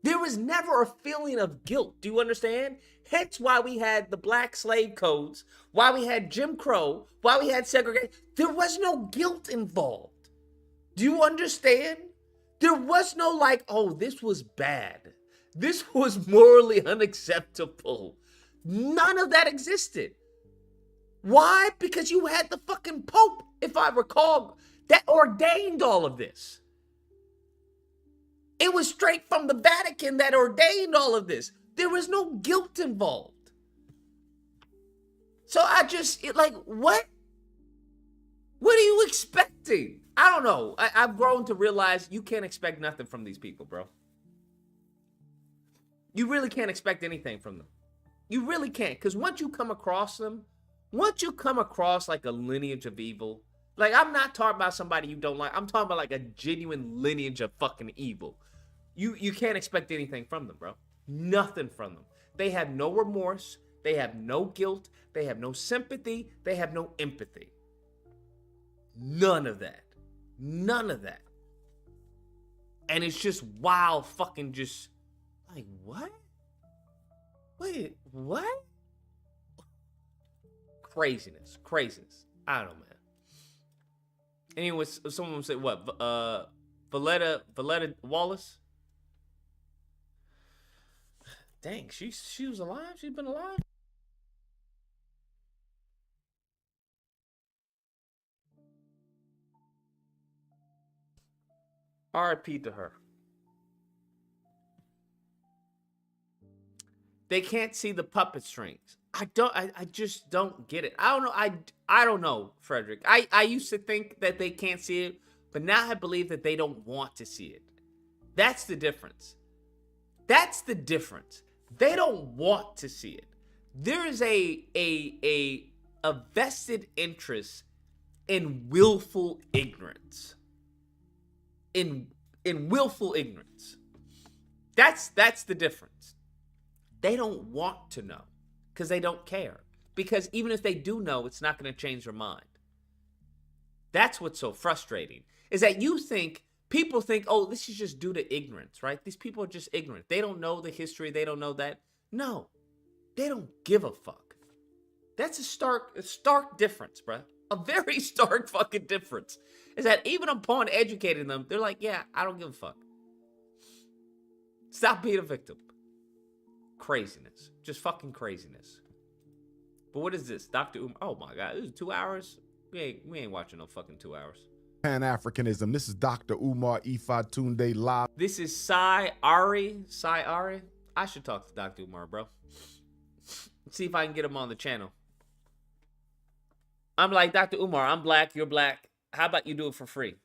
There was never a feeling of guilt. Do you understand? Hence why we had the black slave codes, why we had Jim Crow, why we had segregation. There was no guilt involved. Do you understand? There was no like, oh, this was bad. This was morally unacceptable. None of that existed. Why? Because you had the fucking Pope, if I recall, that ordained all of this. It was straight from the Vatican that ordained all of this. There was no guilt involved. So like, what? What are you expecting? I don't know. I've grown to realize you can't expect nothing from these people, bro. You really can't expect anything from them. You really can't. Because once you come across them, once you come across like a lineage of evil, like I'm not talking about somebody you don't like. I'm talking about like a genuine lineage of fucking evil. You can't expect anything from them, bro. Nothing from them. They have no remorse. They have no guilt. They have no sympathy. They have no empathy. None of that. None of that. And it's just wild fucking just like, what? Wait, what? Craziness. I don't know, man. Anyway, someone said what? Valletta Wallace? Dang, she was alive? She's been alive? RIP to her. They can't see the puppet strings. I just don't get it. I don't know. I don't know, Frederick. I used to think that they can't see it, but now I believe that they don't want to see it. That's the difference. That's the difference. They don't want to see it. There is a vested interest in willful ignorance. In willful ignorance. That's the difference. They don't want to know because they don't care. Because even if they do know, it's not going to change their mind. That's what's so frustrating, is that people think, oh, this is just due to ignorance, right? These people are just ignorant. They don't know the history. They don't know that. No, they don't give a fuck. That's a stark difference, bruh. A very stark fucking difference. Is that even upon educating them, they're like, yeah, I don't give a fuck. Stop being a victim. Craziness. Just fucking craziness. But what is this? Dr. Oh my God, this is 2 hours? We ain't watching no fucking 2 hours.
Pan-Africanism. This is Dr. Umar Ifa Tunde live.
This is Sai Ari. I should talk to Dr. Umar, bro. See if I can get him on the channel. I'm like, Dr. Umar, I'm black, you're black. How about you do it for free?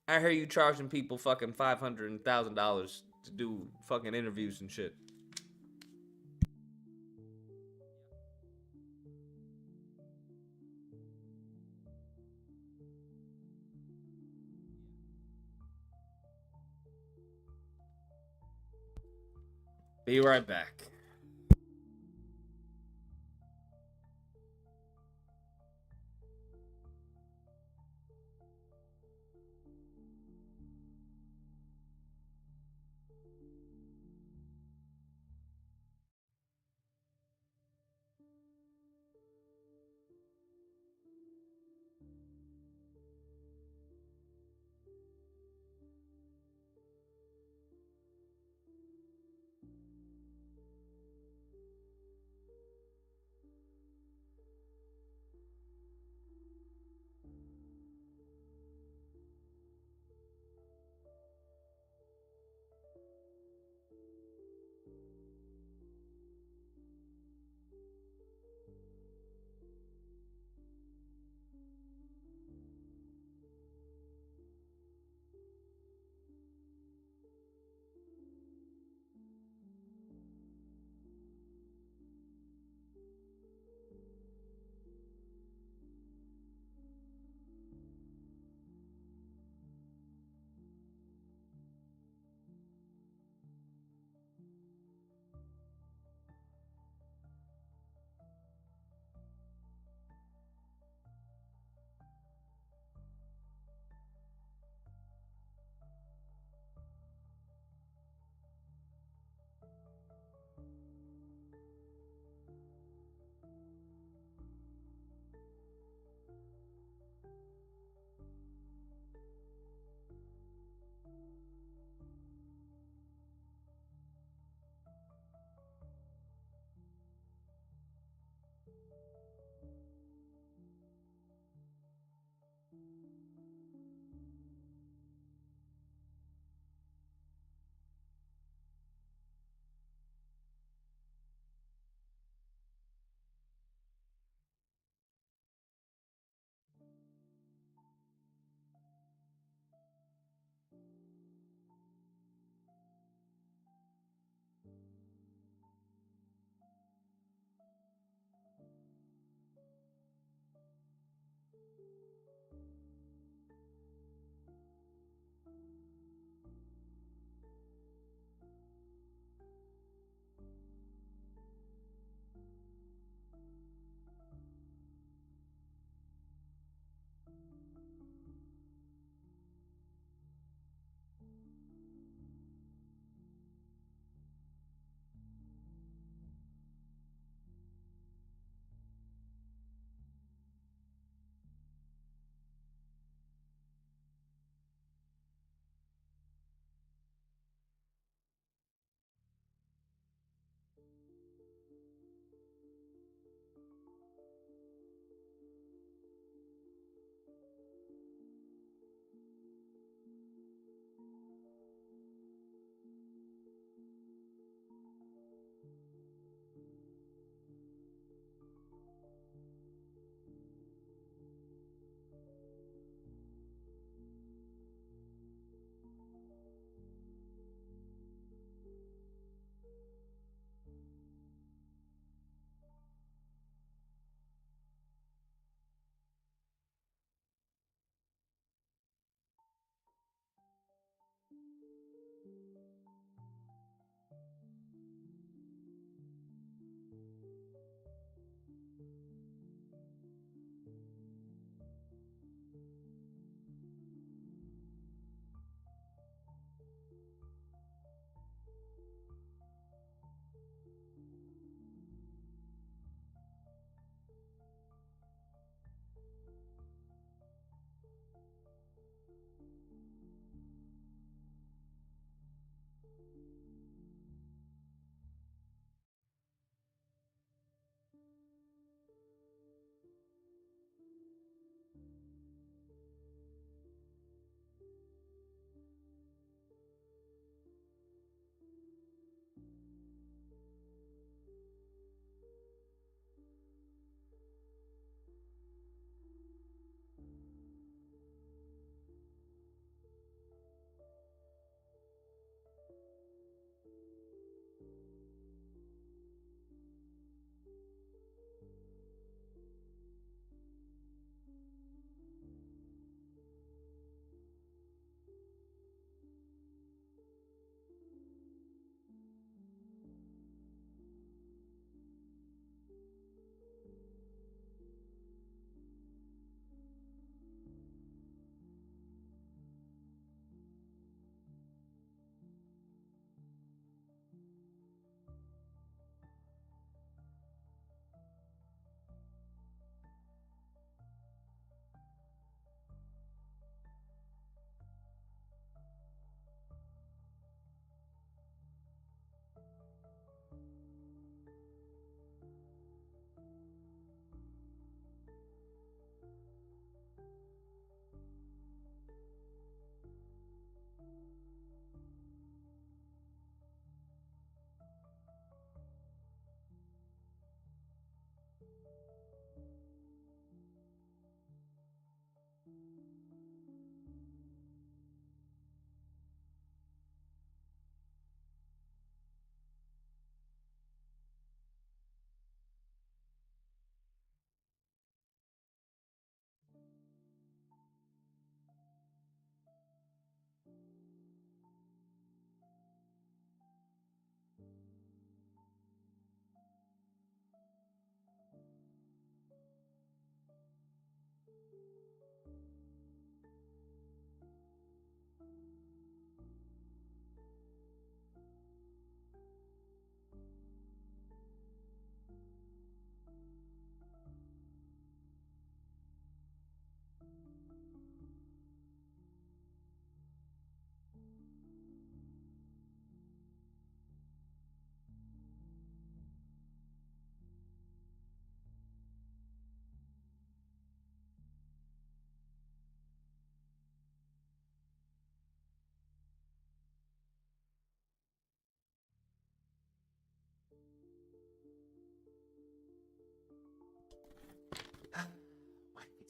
I hear you charging people fucking $500 and $1,000 to do fucking interviews and shit. Be right back.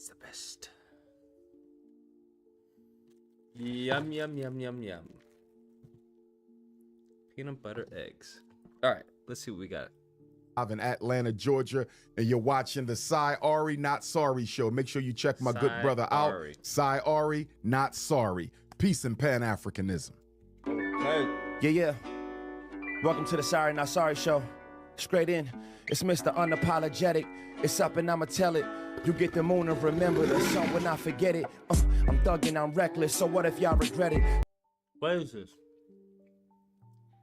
He's the best. Yum, yum, yum, yum, yum. Peanut butter eggs. All right, let's see what we got.
I'm in Atlanta, Georgia, and you're watching the Cy Ari Not Sorry show. Make sure you check my good brother out. Cy Ari Not Sorry. Peace and Pan-Africanism.
Hey. Yeah. Welcome to the Sorry Not Sorry show. Straight in. It's Mr. Unapologetic. It's up and I'ma tell it. You get the moon and remember the sun when I forget it. I'm thugging, I'm reckless, so what if y'all regret it?
What is this?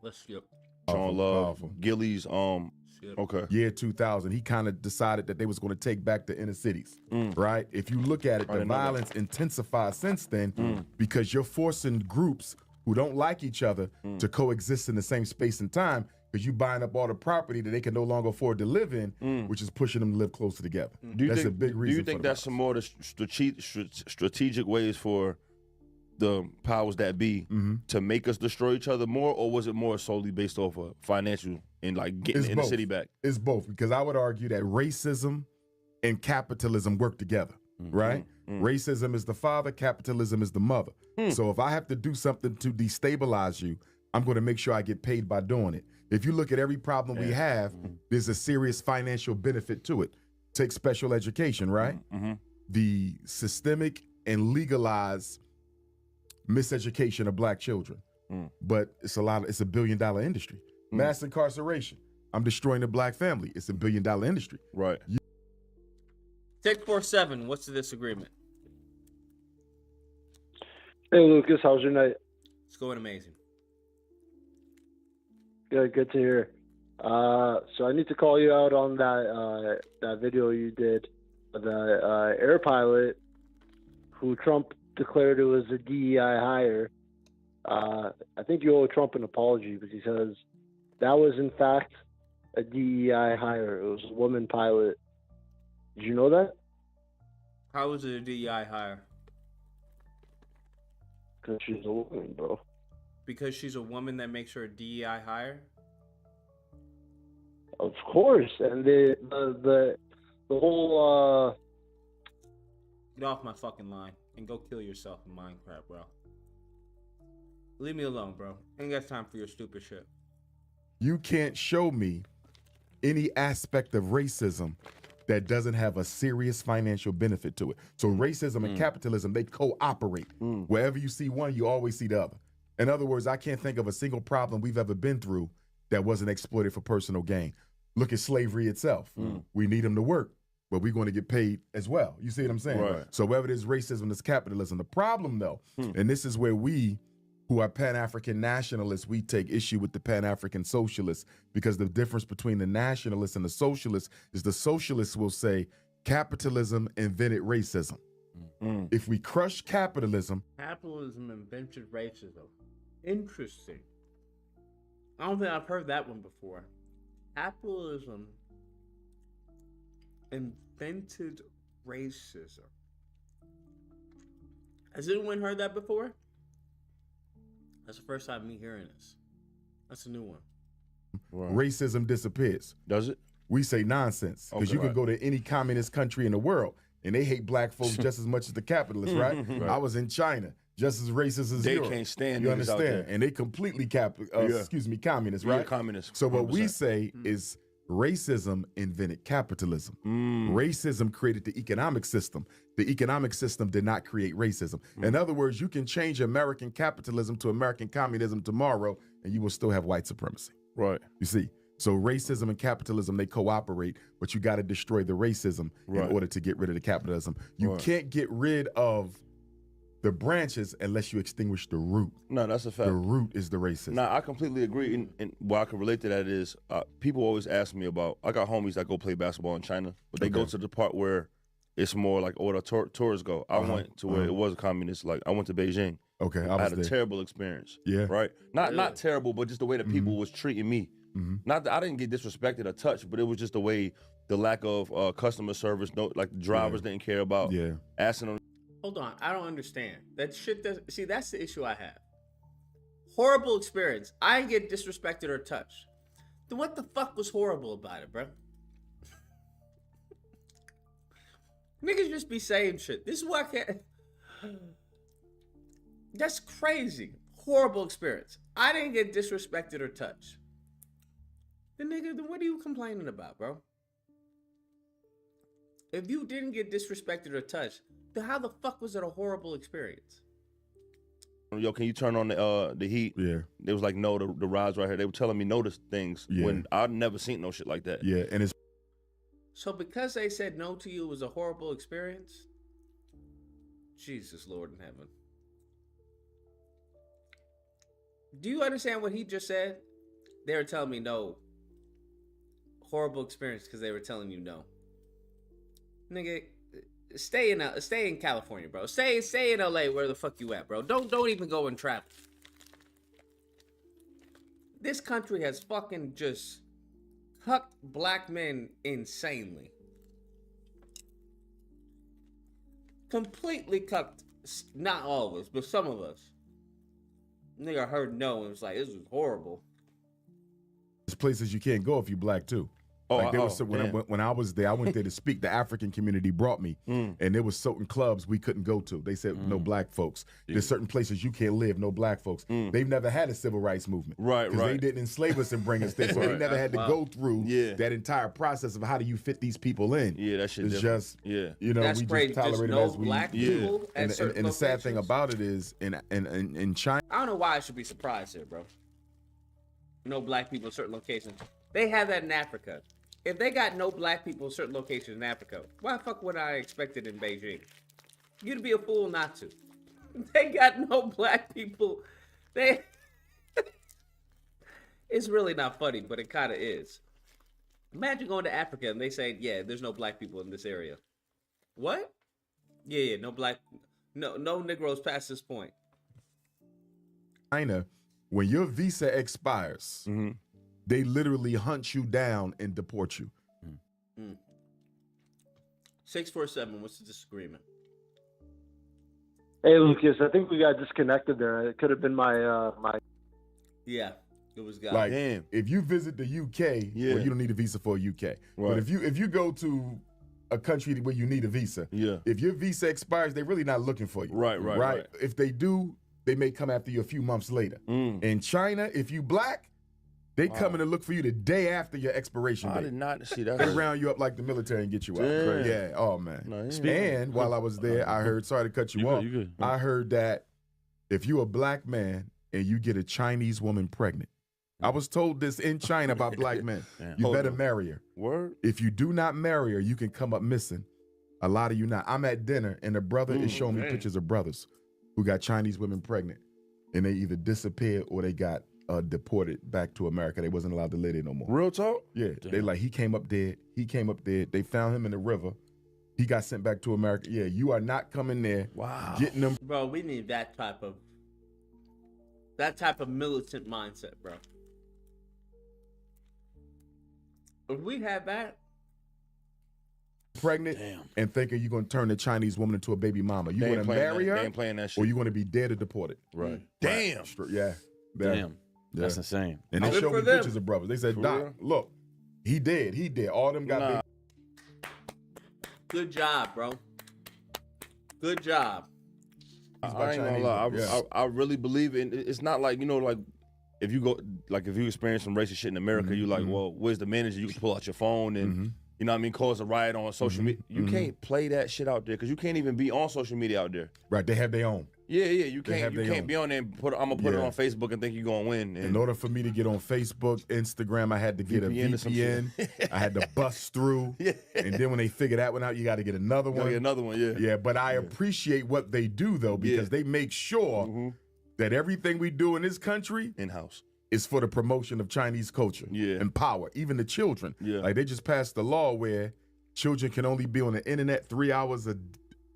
Let's skip.
Sean Love, Gillies, okay.
Year 2000, he kind of decided that they was going to take back the inner cities, right? If you look at it, the violence intensified since then because you're forcing groups who don't like each other to coexist in the same space and time because you buying up all the property that they can no longer afford to live in, which is pushing them to live closer together. That's a big reason.
Do you think that's some more the strategic ways for the powers that be to make us destroy each other more, or was it more solely based off of financial and like getting the inner city back?
It's both, because I would argue that racism and capitalism work together, right? Racism is the father, capitalism is the mother. So if I have to do something to destabilize you, I'm going to make sure I get paid by doing it. If you look at every problem we have, there's a serious financial benefit to it. Take special education, right? The systemic and legalized miseducation of black children. But it's a $1 billion industry. Mass incarceration. I'm destroying the black family. It's $1 billion industry.
Right.
Take 47. What's the disagreement?
Hey Lucas, how's your night?
It's going amazing.
Good to hear. So I need to call you out on that video you did of the air pilot who Trump declared it was a DEI hire. I think you owe Trump an apology because he says that was in fact a DEI hire. It was a woman pilot. Did you know that?
How was it a DEI hire?
Because she's a woman, bro.
Because she's a woman that makes her a DEI hire?
Of course. And the whole
Get off my fucking line and go kill yourself in Minecraft, bro. Leave me alone, bro. Ain't got time for your stupid shit.
You can't show me any aspect of racism that doesn't have a serious financial benefit to it. So racism and capitalism, they cooperate. Wherever you see one, you always see the other. In other words, I can't think of a single problem we've ever been through that wasn't exploited for personal gain. Look at slavery itself. We need them to work, but we're going to get paid as well. You see what I'm saying?
Right.
So whether there's racism, there's capitalism. The problem, though, and this is where we, who are Pan-African nationalists, we take issue with the Pan-African socialists, because the difference between the nationalists and the socialists is the socialists will say capitalism invented racism. If we crush capitalism...
Capitalism invented racism. Interesting. I don't think I've heard that one before. Capitalism invented racism. Has anyone heard that before? That's the first time me hearing this. That's a new one.
Racism disappears.
Does it?
We say nonsense, because you can go to any communist country in the world and they hate black folks just as much as the capitalists, right? I was in China, just as racist as
they
Europe.
Can't stand
you
niggas
understand?
out there.
And they completely communist, right?
Communist.
So what we say is racism invented capitalism. Racism created the economic system. The economic system did not create racism. In other words, you can change American capitalism to American communism tomorrow and you will still have white supremacy.
Right.
You see? So racism and capitalism, they cooperate, but you got to destroy the racism in order to get rid of the capitalism. You can't get rid of the branches unless you extinguish the root.
No, that's a fact.
The root is the racism.
No, I completely agree. And what I can relate to that is people always ask me about, I got homies that go play basketball in China, but they go to the part where it's more like where the tourists go. I went to where it was a communist, like I went to Beijing.
Okay,
I had a terrible experience.
Yeah.
Right? Not terrible, but just the way that people was treating me. Not that I didn't get disrespected or touched, but it was just the way, the lack of customer service, like the drivers didn't care about asking them.
Hold on, I don't understand. That shit does. See, that's the issue I have. Horrible experience. I didn't get disrespected or touched. Then what the fuck was horrible about it, bro? Niggas just be saying shit. This is why I can't. That's crazy. Horrible experience. I didn't get disrespected or touched. Then what are you complaining about, bro? If you didn't get disrespected or touched, then how the fuck was it a horrible experience?
Yo, can you turn on the heat?
Yeah.
They was like, no, the rods right here. They were telling me no to things when I'd never seen no shit like that.
Yeah, and it's
So because they said no to you, it was a horrible experience? Jesus, Lord in heaven. Do you understand what he just said? They were telling me no. Horrible experience because they were telling you no. Nigga, stay in California, bro. Stay in LA where the fuck you at, bro. Don't even go and travel. This country has fucking just cucked black men insanely. Completely cucked. Not all of us, but some of us. Nigga heard no and was like, this was horrible.
There's places you can't go if you black too. Like there was some, when I was there, I went there to speak. The African community brought me, and there was certain clubs we couldn't go to. They said no black folks. There's certain places you can't live, no black folks. They've never had a civil rights movement,
right?
Because they didn't enslave us and bring us there, so they never had to go through that entire process of how do you fit these people in.
Yeah, that shit.
It's just you know
That's
we
crazy.
just tolerate
Just
it
no
as we
black people at
And
certain
the sad thing
locations?
about it is in China.
I don't know why I should be surprised here, bro. No black people in certain locations. They have that in Africa. If they got no black people in certain locations in Africa, why the fuck would I expect it in Beijing? You'd be a fool not to. They got no black people. It's really not funny, but it kind of is. Imagine going to Africa and they say, yeah, there's no black people in this area. What? Yeah, no Negroes past this point.
China, when your visa expires, they literally hunt you down and deport you.
647, what's the disagreement?
Hey, Lucas, I think we got disconnected there. It could have been my.
Yeah, it was God.
Like, if you visit the UK, well, you don't need a visa for a UK.
Right.
But if you go to a country where you need a visa, if your visa expires, they're really not looking for you. Right. If they do, they may come after you a few months later. In China, if you black, they come in and look for you the day after your expiration date.
I did not see that.
They round you up like the military and get you out.
Damn.
Yeah. Oh man.
No,
And while I was there, I heard. Sorry to cut you off.
You good.
I heard that if you're a black man and you get a Chinese woman pregnant, I was told this in China about black men. You better marry her.
Word.
If you do not marry her, you can come up missing. A lot of you not. I'm at dinner and the brother is showing me pictures of brothers who got Chinese women pregnant, and they either disappeared or they got deported back to America. They wasn't allowed to live there no more.
Real talk?
Yeah.
Damn.
They like, he came up dead. They found him in the river. He got sent back to America. Yeah, you are not coming there.
Wow.
Getting them.
Bro, we need that type of militant mindset, bro. If we had that,
pregnant and thinking you're going to turn the Chinese woman into a baby mama. You going to marry her?
They ain't playing that shit.
Or you going to be dead or deported?
Right.
Damn. Yeah.
Damn. That's insane.
And they
Good
showed
for
me
them.
pictures of brothers. They said,
For
Doc,
real?
look, he did. All them got baby.
good job, bro. Good job.
I ain't gonna lie. I really believe in. It's not like, like if you go, like if you experience some racist shit in America, you like, well, where's the manager? You can pull out your phone and you know what I mean, cause a riot on social media. You can't play that shit out there because you can't even be on social media out there.
Right, they have their own.
Yeah, you
They have
can't. You
their
can't
own.
be on there and I'm gonna put it on Facebook and think you're gonna win.
In order for me to get on Facebook, Instagram, I had to get
VPN
a
or some
VPN. I had to bust through. And then when they figure that one out, you got to get another one.
Another one, yeah.
Yeah, but I appreciate what they do, though, because they make sure that everything we do in this country
in-house
is for the promotion of Chinese culture and power, even the children.
Yeah.
Like they just passed a law where children can only be on the internet 3 hours a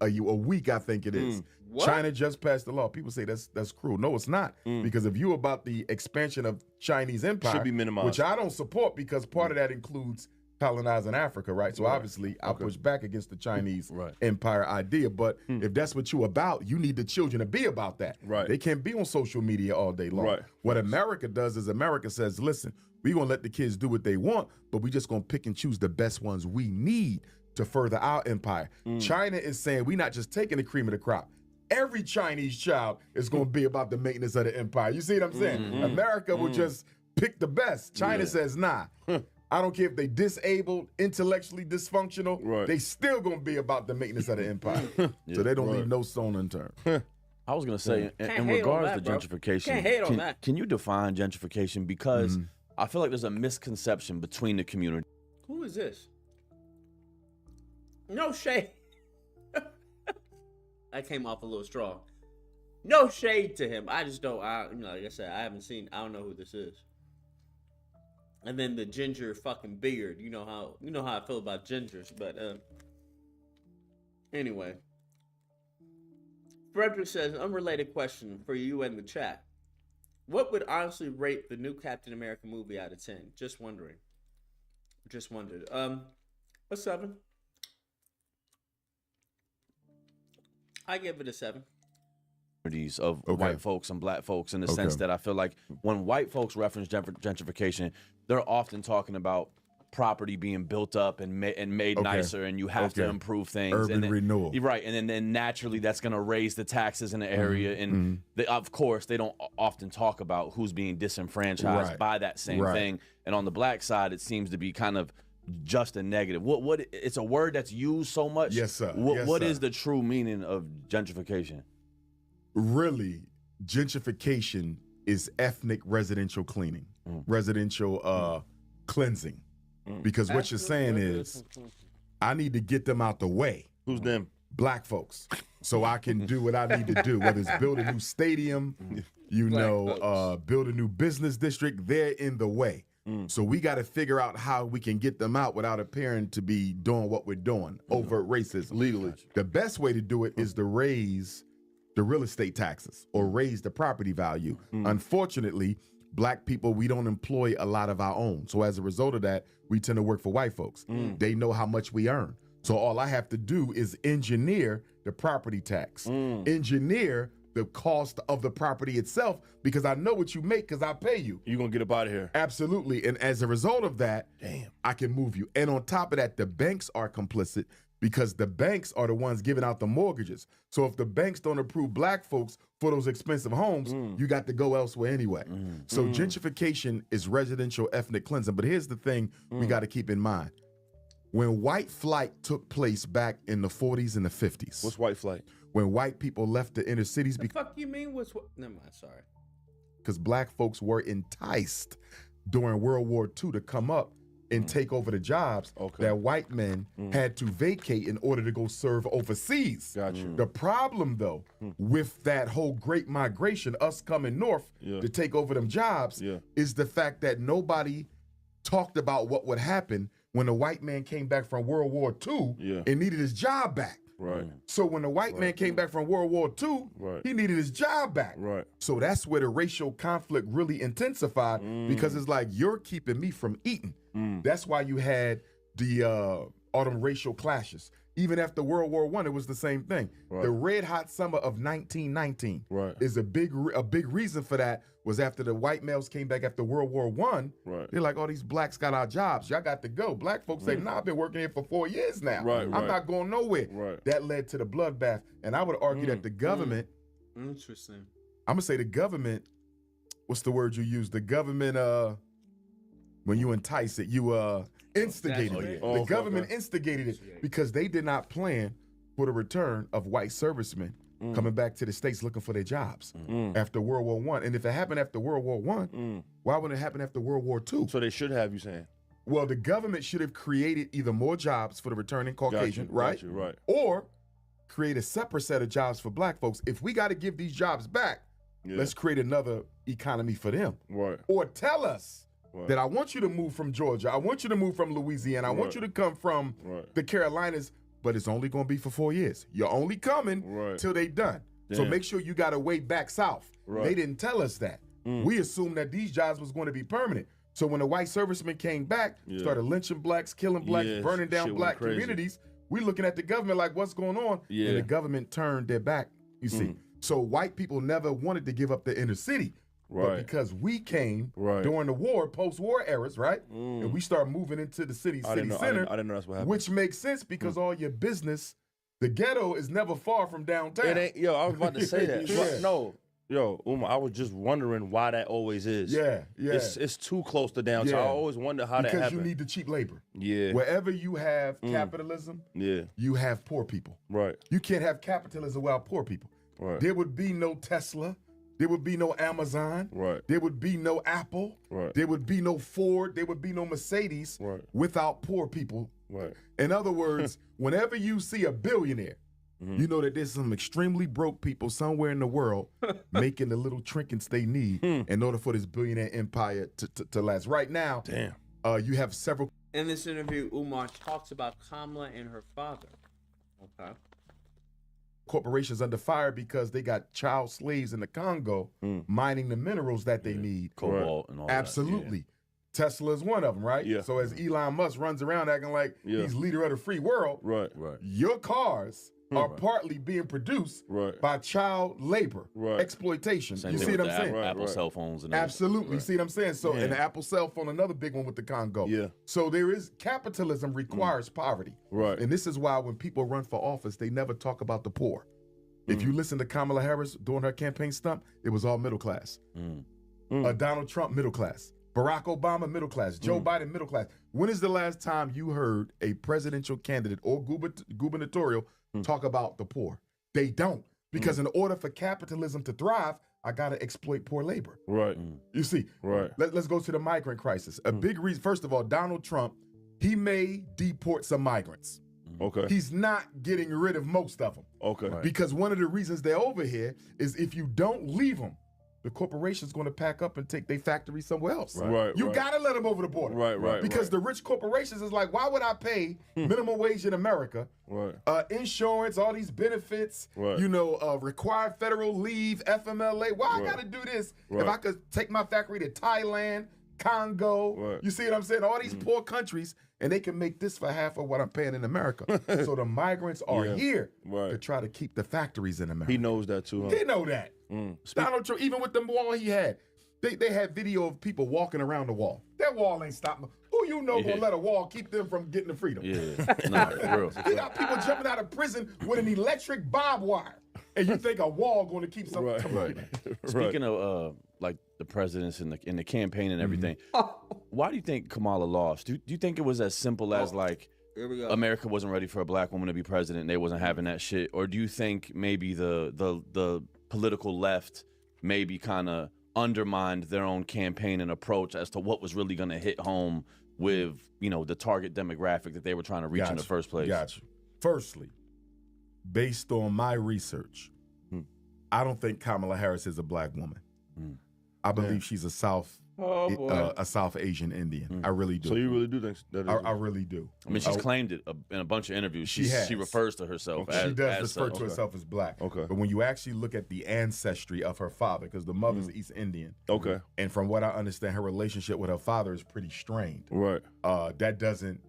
week, I think it is.
What?
China just passed the law. People say that's cruel. No, it's not. Because if you about the expansion of Chinese empire,
Should be minimized.
which I don't support because part of that includes colonizing Africa, right? So obviously I push back against the Chinese empire idea. But if that's what you about, you need the children to be about that.
Right.
They can't be on social media all day long.
Right.
What America does is America says, listen, we're going to let the kids do what they want, but we just going to pick and choose the best ones we need to further our empire. China is saying we're not just taking the cream of the crop. Every Chinese child is going to be about the maintenance of the empire. You see what I'm saying? America will just pick the best. China says, nah. I don't care if they disabled, intellectually dysfunctional. They still going to be about the maintenance of the empire. So they don't leave no stone unturned.
I was going to say, in regards to gentrification, can you define gentrification? Because I feel like there's a misconception between the community.
Who is this? No shade. That came off a little strong. No shade to him. I just don't. Like I said, I don't know who this is. And then the ginger fucking beard. You know how I feel about gingers. But anyway, Frederick says, unrelated question for you and the chat. What would honestly rate the new Captain America movie out of 10? Just wondering. Just wondered. A 7. I give it a 7.
Of white folks and black folks, in the sense that I feel like when white folks reference gentrification, they're often talking about property being built up and made nicer, and you have to improve things.
Urban renewal.
Right, and then naturally that's going to raise the taxes in the area, and of course they don't often talk about who's being disenfranchised by that same thing. And on the black side, it seems to be kind of just a negative. What it's a word that's used so much.
Yes, sir.
What is the true meaning of gentrification?
Really, gentrification is ethnic residential cleaning, residential cleansing. Because what you're saying is, I need to get them out the way.
Who's them?
Black folks. So I can do what I need to do, whether it's build a new stadium, build a new business district, they're in the way. So we got to figure out how we can get them out without appearing to be doing what we're doing, overt racism.
Legally.
The best way to do it is to raise the real estate taxes or raise the property value. Unfortunately, black people, we don't employ a lot of our own. So as a result of that, we tend to work for white folks. They know how much we earn. So all I have to do is engineer the property tax, engineer the cost of the property itself, because I know what you make because I pay you.
You're going to get up out of here.
Absolutely. And as a result of that, I can move you. And on top of that, the banks are complicit, because the banks are the ones giving out the mortgages. So if the banks don't approve black folks for those expensive homes, you got to go elsewhere anyway. So gentrification is residential ethnic cleansing. But here's the thing we got to keep in mind. When white flight took place back in the 40s and the 50s.
What's white flight?
When white people left the inner cities.
The fuck you mean? Never mind, sorry.
Because black folks were enticed during World War II to come up and take over the jobs that white men had to vacate in order to go serve overseas. The problem, though, with that whole great migration, us coming north to take over them jobs, is the fact that nobody talked about what would happen when a white man came back from World War II and needed his job back. So when the white man came back from World War II, he needed his job back. So that's where the racial conflict really intensified, because it's like, you're keeping me from eating. That's why you had the all them racial clashes. Even after World War I, it was the same thing. The red hot summer of 1919 is a big reason for that. Was after the white males came back after World War I, they're like, oh, these blacks got our jobs. Y'all got to go. Black folks say, nah, I've been working here for 4 years now. I'm not going nowhere. That led to the bloodbath. And I would argue that the government,
Interesting.
I'm going to say the government, what's the word you use? The government, when you entice it, you instigated it. The government instigated it because they did not plan for the return of white servicemen coming back to the States looking for their jobs after World War I. And if it happened after World War I, why wouldn't it happen after World War II?
So they should have, you saying?
Well, the government should have created either more jobs for the returning Caucasian, right? Or create a separate set of jobs for black folks. If we got to give these jobs back, let's create another economy for them. Or tell us that I want you to move from Georgia, I want you to move from Louisiana, I want you to come from the Carolinas, but it's only going to be for 4 years. You're only coming till they done. So make sure you got a way back south. They didn't tell us that. We assumed that these jobs was going to be permanent. So when the white servicemen came back, started lynching blacks, killing blacks, burning down black communities, we looking at the government like, what's going on? And the government turned their back, you see. So white people never wanted to give up the inner city. But because we came during the war, post-war eras, right? And we start moving into the city center.
I didn't know that's what happened.
Which makes sense because all your business, the ghetto is never far from downtown.
It ain't, yo, I was about to say that.
Yeah.
No. Yo, Uma, I was just wondering why that always is.
Yeah.
It's too close to downtown. I always wonder how that happened.
Because you need the cheap labor.
Yeah.
Wherever you have capitalism, you have poor people.
Right.
You can't have capitalism without poor people.
Right.
There would be no Tesla. There would be no Amazon.
Right.
There would be no Apple.
Right.
There would be no Ford. There would be no Mercedes without poor people.
Right.
In other words, whenever you see a billionaire, you know that there's some extremely broke people somewhere in the world making the little trinkets they need in order for this billionaire empire to last. Right now, you have several.
In this interview, Umar talks about Kamala and her father. Okay.
Corporations under fire because they got child slaves in the Congo mining the minerals that they need.
Cobalt and all
Absolutely. Tesla is one of them, right?
Yeah.
So as Elon Musk runs around acting like he's leader of the free world, your cars are partly being produced by child labor, exploitation.
Same
You
thing
see
with
what I'm saying?
Apple cell phones and
Absolutely. You see what I'm saying? So, and the Apple cell phone, another big one with the Congo.
Yeah.
So there is, capitalism requires poverty.
Right.
And this is why when people run for office, they never talk about the poor. If you listen to Kamala Harris during her campaign stump, it was all middle class. Donald Trump, middle class. Barack Obama, middle class. Joe Biden, middle class. When is the last time you heard a presidential candidate or gubernatorial talk about the poor? They don't. Because in order for capitalism to thrive, I got to exploit poor labor.
Right.
You see, let's go to the migrant crisis. A big reason, first of all, Donald Trump, he may deport some migrants.
Okay.
He's not getting rid of most of them.
Okay.
Because one of the reasons they're over here is if you don't leave them, the corporation's going to pack up and take their factory somewhere else. You got to let them over the border. Because the rich corporations is like, why would I pay minimum wage in America, insurance, all these benefits, you know, required federal leave, FMLA. Why I got to do this if I could take my factory to Thailand, Congo, you see what I'm saying? All these poor countries, and they can make this for half of what I'm paying in America. So the migrants are here to try to keep the factories in America.
He knows that too, huh?
They know that. Donald Trump, even with the wall he had, they had video of people walking around the wall. That wall ain't stopping. Who you know gonna let a wall keep them from getting the freedom?
Nah, for real.
You got people jumping out of prison with an electric barbed wire, and you think a wall going to keep something?
Speaking of like the presidents in the campaign and everything, why do you think Kamala lost? Do you think it was as simple as like America wasn't ready for a black woman to be president and they wasn't having that shit? Or do you think maybe the political left maybe kind of undermined their own campaign and approach as to what was really going to hit home with, you know, the target demographic that they were trying to reach in the first place?
Got you. Firstly, based on my research, I don't think Kamala Harris is a black woman. I believe she's a South Asian Indian. I really do.
So you really do think that?
I really do.
I mean, she's claimed it in a bunch of interviews. She refers to herself as
she does refer to herself as black.
Okay.
But when you actually look at the ancestry of her father, because the mother's East Indian.
Okay.
And from what I understand, her relationship with her father is pretty strained.
Right.
That doesn't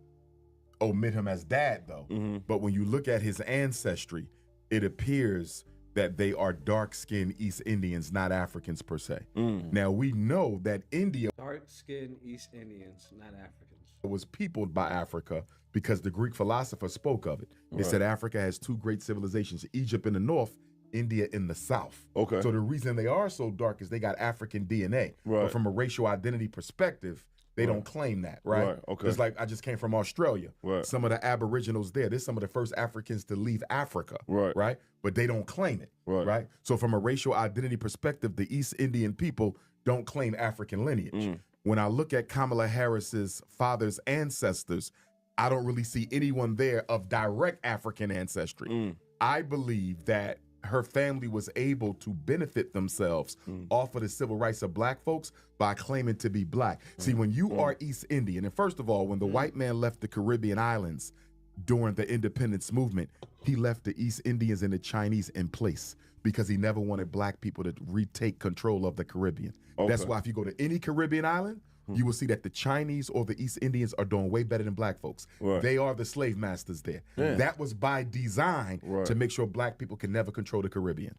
omit him as dad, though. But when you look at his ancestry, it appears that they are dark-skinned East Indians, not Africans per se. Now, we know that India
Dark-skinned East Indians, not Africans.
was peopled by Africa because the Greek philosopher spoke of it. They said Africa has two great civilizations, Egypt in the north, India in the south.
Okay.
So the reason they are so dark is they got African DNA.
Right.
But from a racial identity perspective, they don't claim that, right?
Okay.
It's like I just came from Australia.
Right.
Some of the Aboriginals there, they're some of the first Africans to leave Africa. Right. But they don't claim it. Right. So from a racial identity perspective, the East Indian people don't claim African lineage. When I look at Kamala Harris's father's ancestors, I don't really see anyone there of direct African ancestry. I believe that her family was able to benefit themselves off of the civil rights of black folks by claiming to be black. See, when you are East Indian, and first of all, when the white man left the Caribbean islands during the independence movement, he left the East Indians and the Chinese in place because he never wanted black people to retake control of the Caribbean. That's why if you go to any Caribbean island, you will see that the Chinese or the East Indians are doing way better than black folks. They are the slave masters there. That was by design to make sure black people can never control the Caribbean.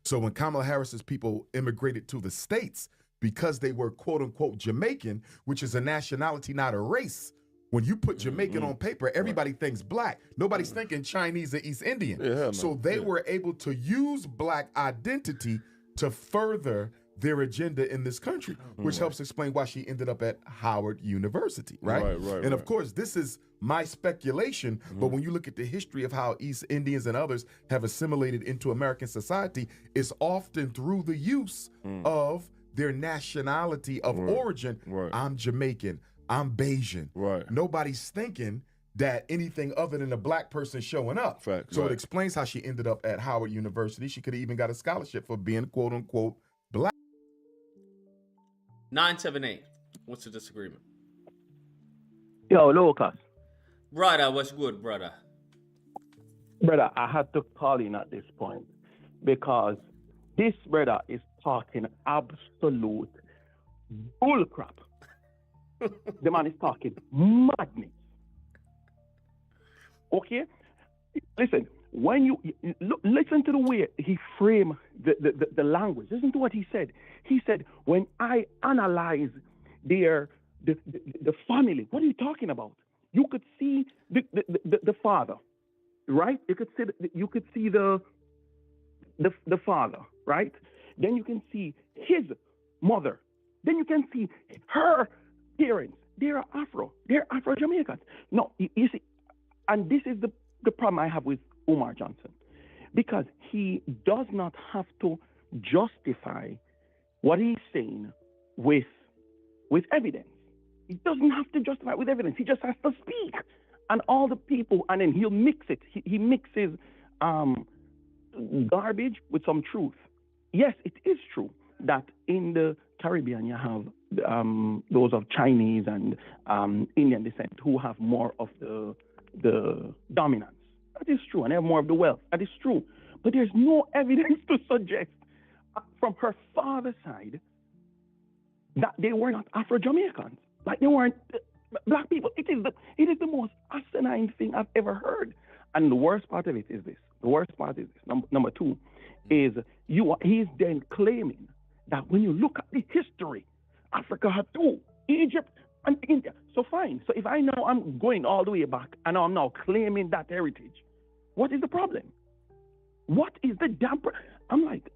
So when Kamala Harris's people immigrated to the States because they were quote unquote Jamaican, which is a nationality, not a race. When you put Jamaican on paper, everybody thinks black. Nobody's thinking Chinese or East Indian. So they were able to use black identity to further their agenda in this country, which helps explain why she ended up at Howard University, right? And of course, this is my speculation, but when you look at the history of how East Indians and others have assimilated into American society, it's often through the use of their nationality of origin. I'm Jamaican, I'm Bayesian. Nobody's thinking that anything other than a black person showing up. So it explains how she ended up at Howard University. She could have even got a scholarship for being quote unquote black.
978. What's the disagreement?
Yo, Lucas.
Brother, what's good, brother?
Brother, I had to call in at this point because this brother is talking absolute bullcrap. The man is talking madness. Okay? Listen, when you listen to the way he framed the language, listen to what he said. He said, when I analyze the family, what are you talking about? You could see the father, right? You could see the father, right? Then you can see his mother. Then you can see her parents. They're Afro-Jamaicans. No, you see, and this is the problem I have with Umar Johnson, because he does not have to justify what he's saying with evidence. He doesn't have to justify it with evidence. He just has to speak, and all the people, and then he'll mix it. He mixes garbage with some truth. Yes, it is true that in the Caribbean you have those of Chinese and Indian descent who have more of the dominance. That is true, and they have more of the wealth. That is true. But there's no evidence to suggest from her father's side that they were not Afro-Jamaicans. Like they weren't black people. It is the most asinine thing I've ever heard. And the worst part of it is this. Number two is he's then claiming that when you look at the history, Africa had two, Egypt and India. So fine. So if I know I'm going all the way back and I'm now claiming that heritage, what is the problem? What is the damper? I'm like,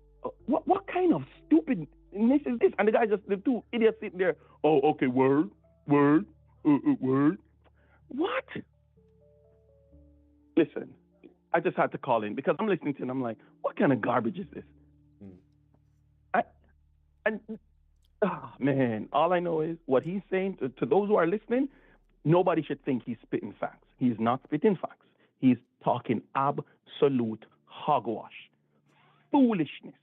what kind of stupidness is this? And the two idiots sitting there, oh, okay, word. What? Listen, I just had to call in because I'm listening to it and I'm like, what kind of garbage is this? Man, all I know is what he's saying to those who are listening, nobody should think he's spitting facts. He's not spitting facts. He's talking absolute hogwash, foolishness,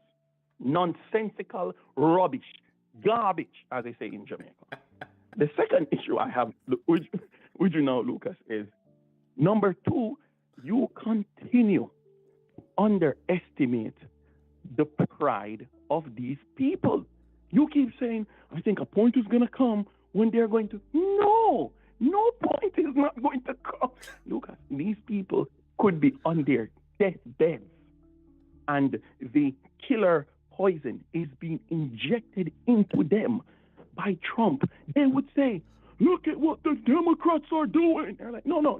nonsensical rubbish, garbage, as they say in Jamaica. The second issue I have with you now, Lucas, is number two, you continue to underestimate the pride of these people. You keep saying, I think a point is going to come when they're going to. No point is not going to come. Lucas, these people could be on their deathbeds and the killer poison is being injected into them by Trump. They would say, look at what the Democrats are doing. They're like, no.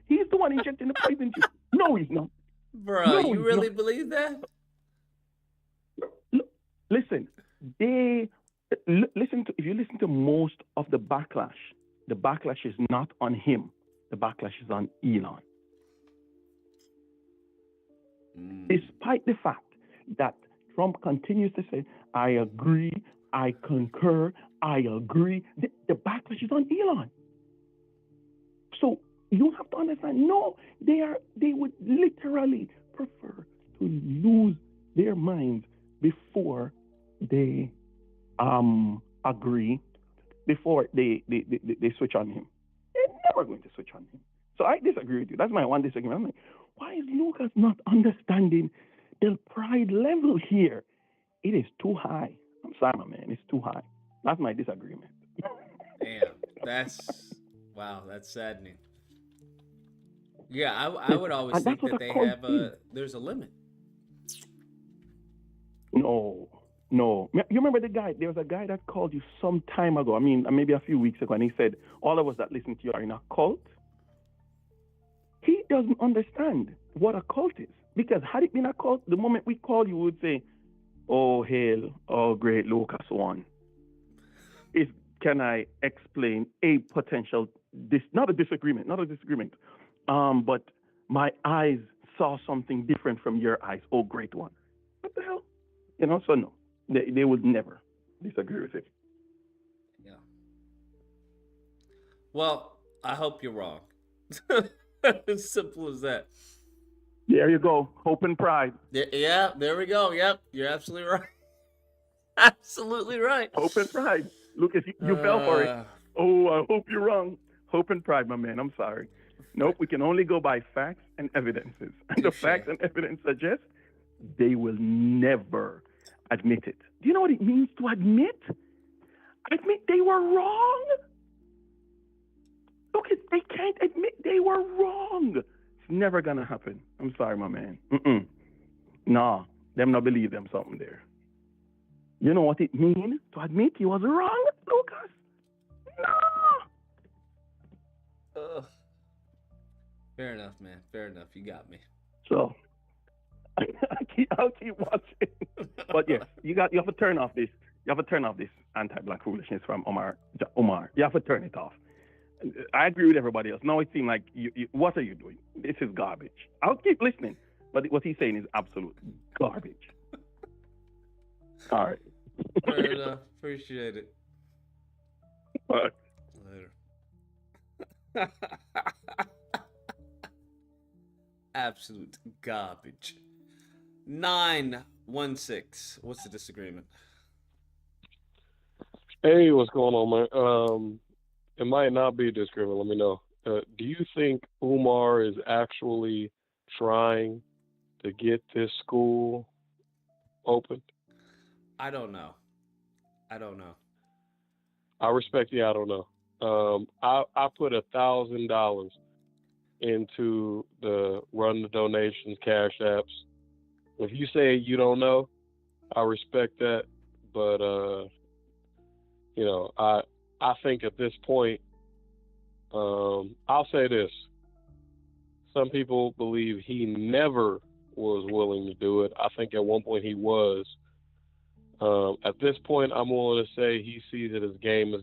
He's the one injecting the poison. No, he's not.
Bro, you really believe that?
Listen, if you listen to most of the backlash is not on him. The backlash is on Elon. Despite the fact that Trump continues to say, I agree, I concur, I agree, the backlash is on Elon. So you have to understand, no, they would literally prefer to lose their minds before they agree, before they switch on him. They're never going to switch on him. So I disagree with you. That's my one disagreement. I'm like, why is Lucas not understanding the pride level here? It is too high. I'm sorry, my man. It's too high. That's my disagreement.
Damn, that's saddening. Yeah, I would always think that they have there's a limit.
No. You remember the guy? There was a guy that called you some time ago. I mean, maybe a few weeks ago, and he said, all of us that listen to you are in a cult. He doesn't understand what a cult is. Because had it been a cult, the moment we call you, we would say, oh, hail, oh, great Lucas one. Can I explain a potential, not a disagreement, but my eyes saw something different from your eyes. Oh, great one. What the hell? So no, they would never disagree with it.
Yeah. Well, I hope you're wrong. As simple as that.
There you go. Hope and pride.
Yeah, there we go. Yep, you're absolutely right. Absolutely right.
Hope and pride. Lucas, you fell for it. Oh, I hope you're wrong. Hope and pride, my man. I'm sorry. Nope, we can only go by facts and evidences. And the facts and evidence suggest they will never admit it. Do you know what it means to admit? Admit they were wrong. Lucas, they can't admit they were wrong. It's never going to happen. I'm sorry, my man. Nah, them not believe them something there. You know what it means to admit he was wrong, Lucas? No.
Fair enough, man. Fair enough. You got me.
So, I'll keep watching. But yes, you have to turn off this. You have to turn off this anti-black foolishness from Omar. You have to turn it off. I agree with everybody else. Now it seems like, what are you doing? This is garbage. I'll keep listening, but what he's saying is absolute garbage. All right.
Fair enough. Appreciate it.
Bye.
Later. Absolute garbage. 916. What's the disagreement?
Hey, what's going on, man? It might not be a disagreement. Let me know. Do you think Umar is actually trying to get this school opened?
I don't know.
I respect the I don't know. I put $1,000 into the run the donations cash apps. If you say you don't know, I respect that. But I think at this point, I'll say this. Some people believe he never was willing to do it. I think at one point he was. At this point, I'm willing to say he sees it as game,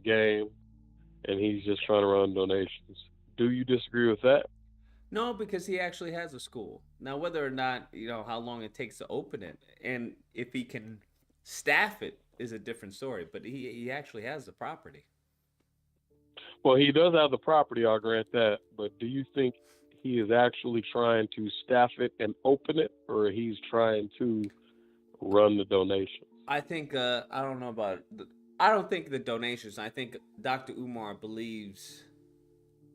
and he's just trying to run donations. Do you disagree with that?
No, because he actually has a school. Now, whether or not, how long it takes to open it, and if he can staff it is a different story, but he actually has the property.
Well, he does have the property, I'll grant that, but do you think he is actually trying to staff it and open it, or he's trying to run the donations?
I think, I don't know about it. I don't think the donations. I think Dr. Umar believes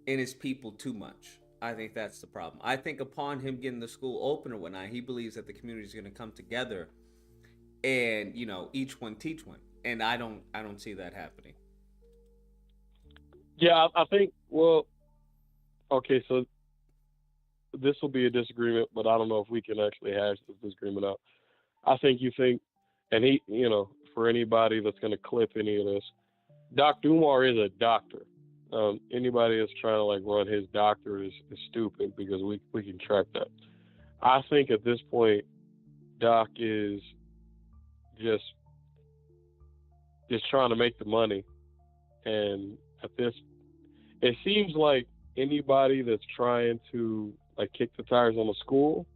in his people too much. I think that's the problem. I think upon him getting the school open or whatnot, he believes that the community is going to come together and, each one teach one. And I don't see that happening.
Yeah, I think, okay, so this will be a disagreement, but I don't know if we can actually hash this disagreement out. I think you think, and he, for anybody that's going to clip any of this, Dr. Umar is a doctor. Anybody that's trying to run his doctor is stupid, because we can track that. I think at this point, Doc is just trying to make the money. And it seems like anybody that's trying to kick the tires on the school,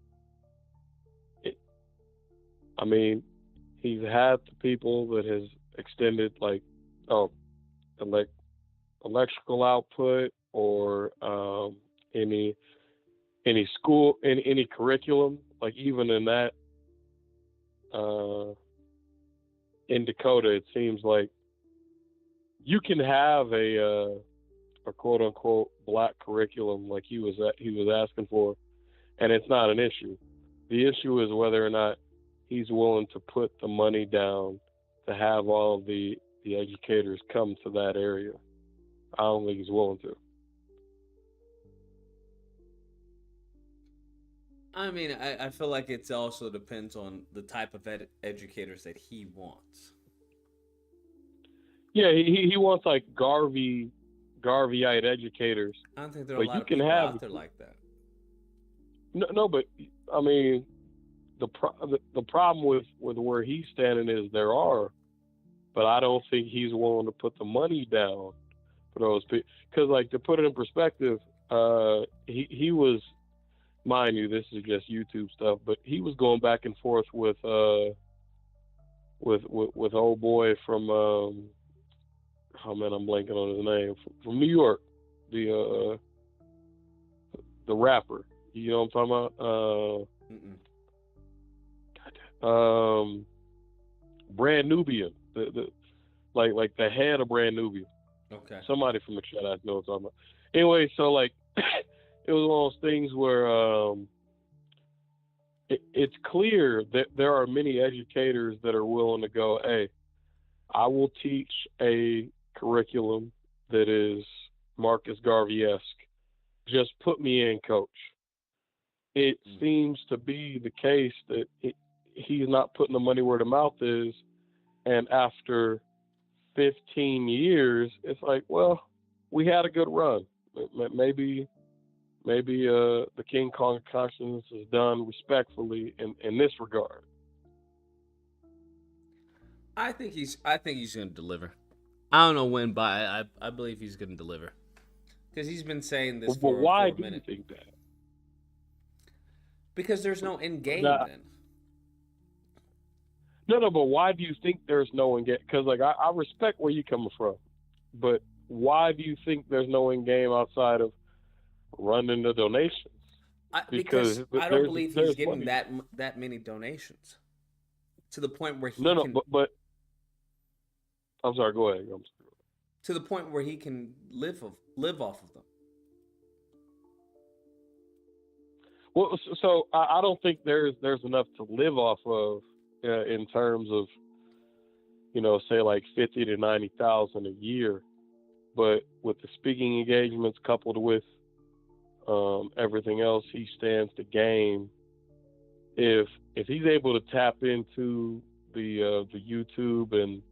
he's had the people that has extended electrical output or any school, any curriculum, even in that in Dakota, it seems like you can have a quote unquote black curriculum like he was asking for, and it's not an issue. The issue is whether or not he's willing to put the money down to have all the educators come to that area. I don't think he's willing to.
I mean, I feel like it also depends on the type of educators that he wants.
Yeah, he wants like Garveyite educators.
I don't think there are a lot of people out there like that.
No, but I mean, the problem with where he's standing is there are, but I don't think he's willing to put the money down for those people. Because, like, to put it in perspective, he was, mind you, this is just YouTube stuff, but he was going back and forth with old boy from oh man, I'm blanking on his name, from New York, the rapper. You know what I'm talking about? Brand Nubian, the the head of Brand Nubian.
Okay.
Somebody from the chat I know what I'm talking about. Anyway, so like it was one of those things where it's clear that there are many educators that are willing to go, hey, I will teach a curriculum that is Marcus Garvey-esque. Just put me in, coach. It seems to be the case that he's not putting the money where the mouth is, and after 15 years, it's like, well, we had a good run. Maybe the King Kong conscience is done respectfully in this regard.
I think he's going to deliver. I don't know when, but I believe he's going to deliver. Because he's been saying this for a minute. But why do you think that? Because there's no end game then.
No, but why do you think there's no end game? Because, like, I respect where you're coming from. But why do you think there's no end game outside of running the donations?
Because I don't believe he's getting that many donations. To the point where he can...
but I'm sorry, go ahead.
To the point where he can live off of them.
Well, so I don't think there's enough to live off of in terms of, say like 50 to 90,000 a year, but with the speaking engagements coupled with everything else he stands to gain, if he's able to tap into the YouTube and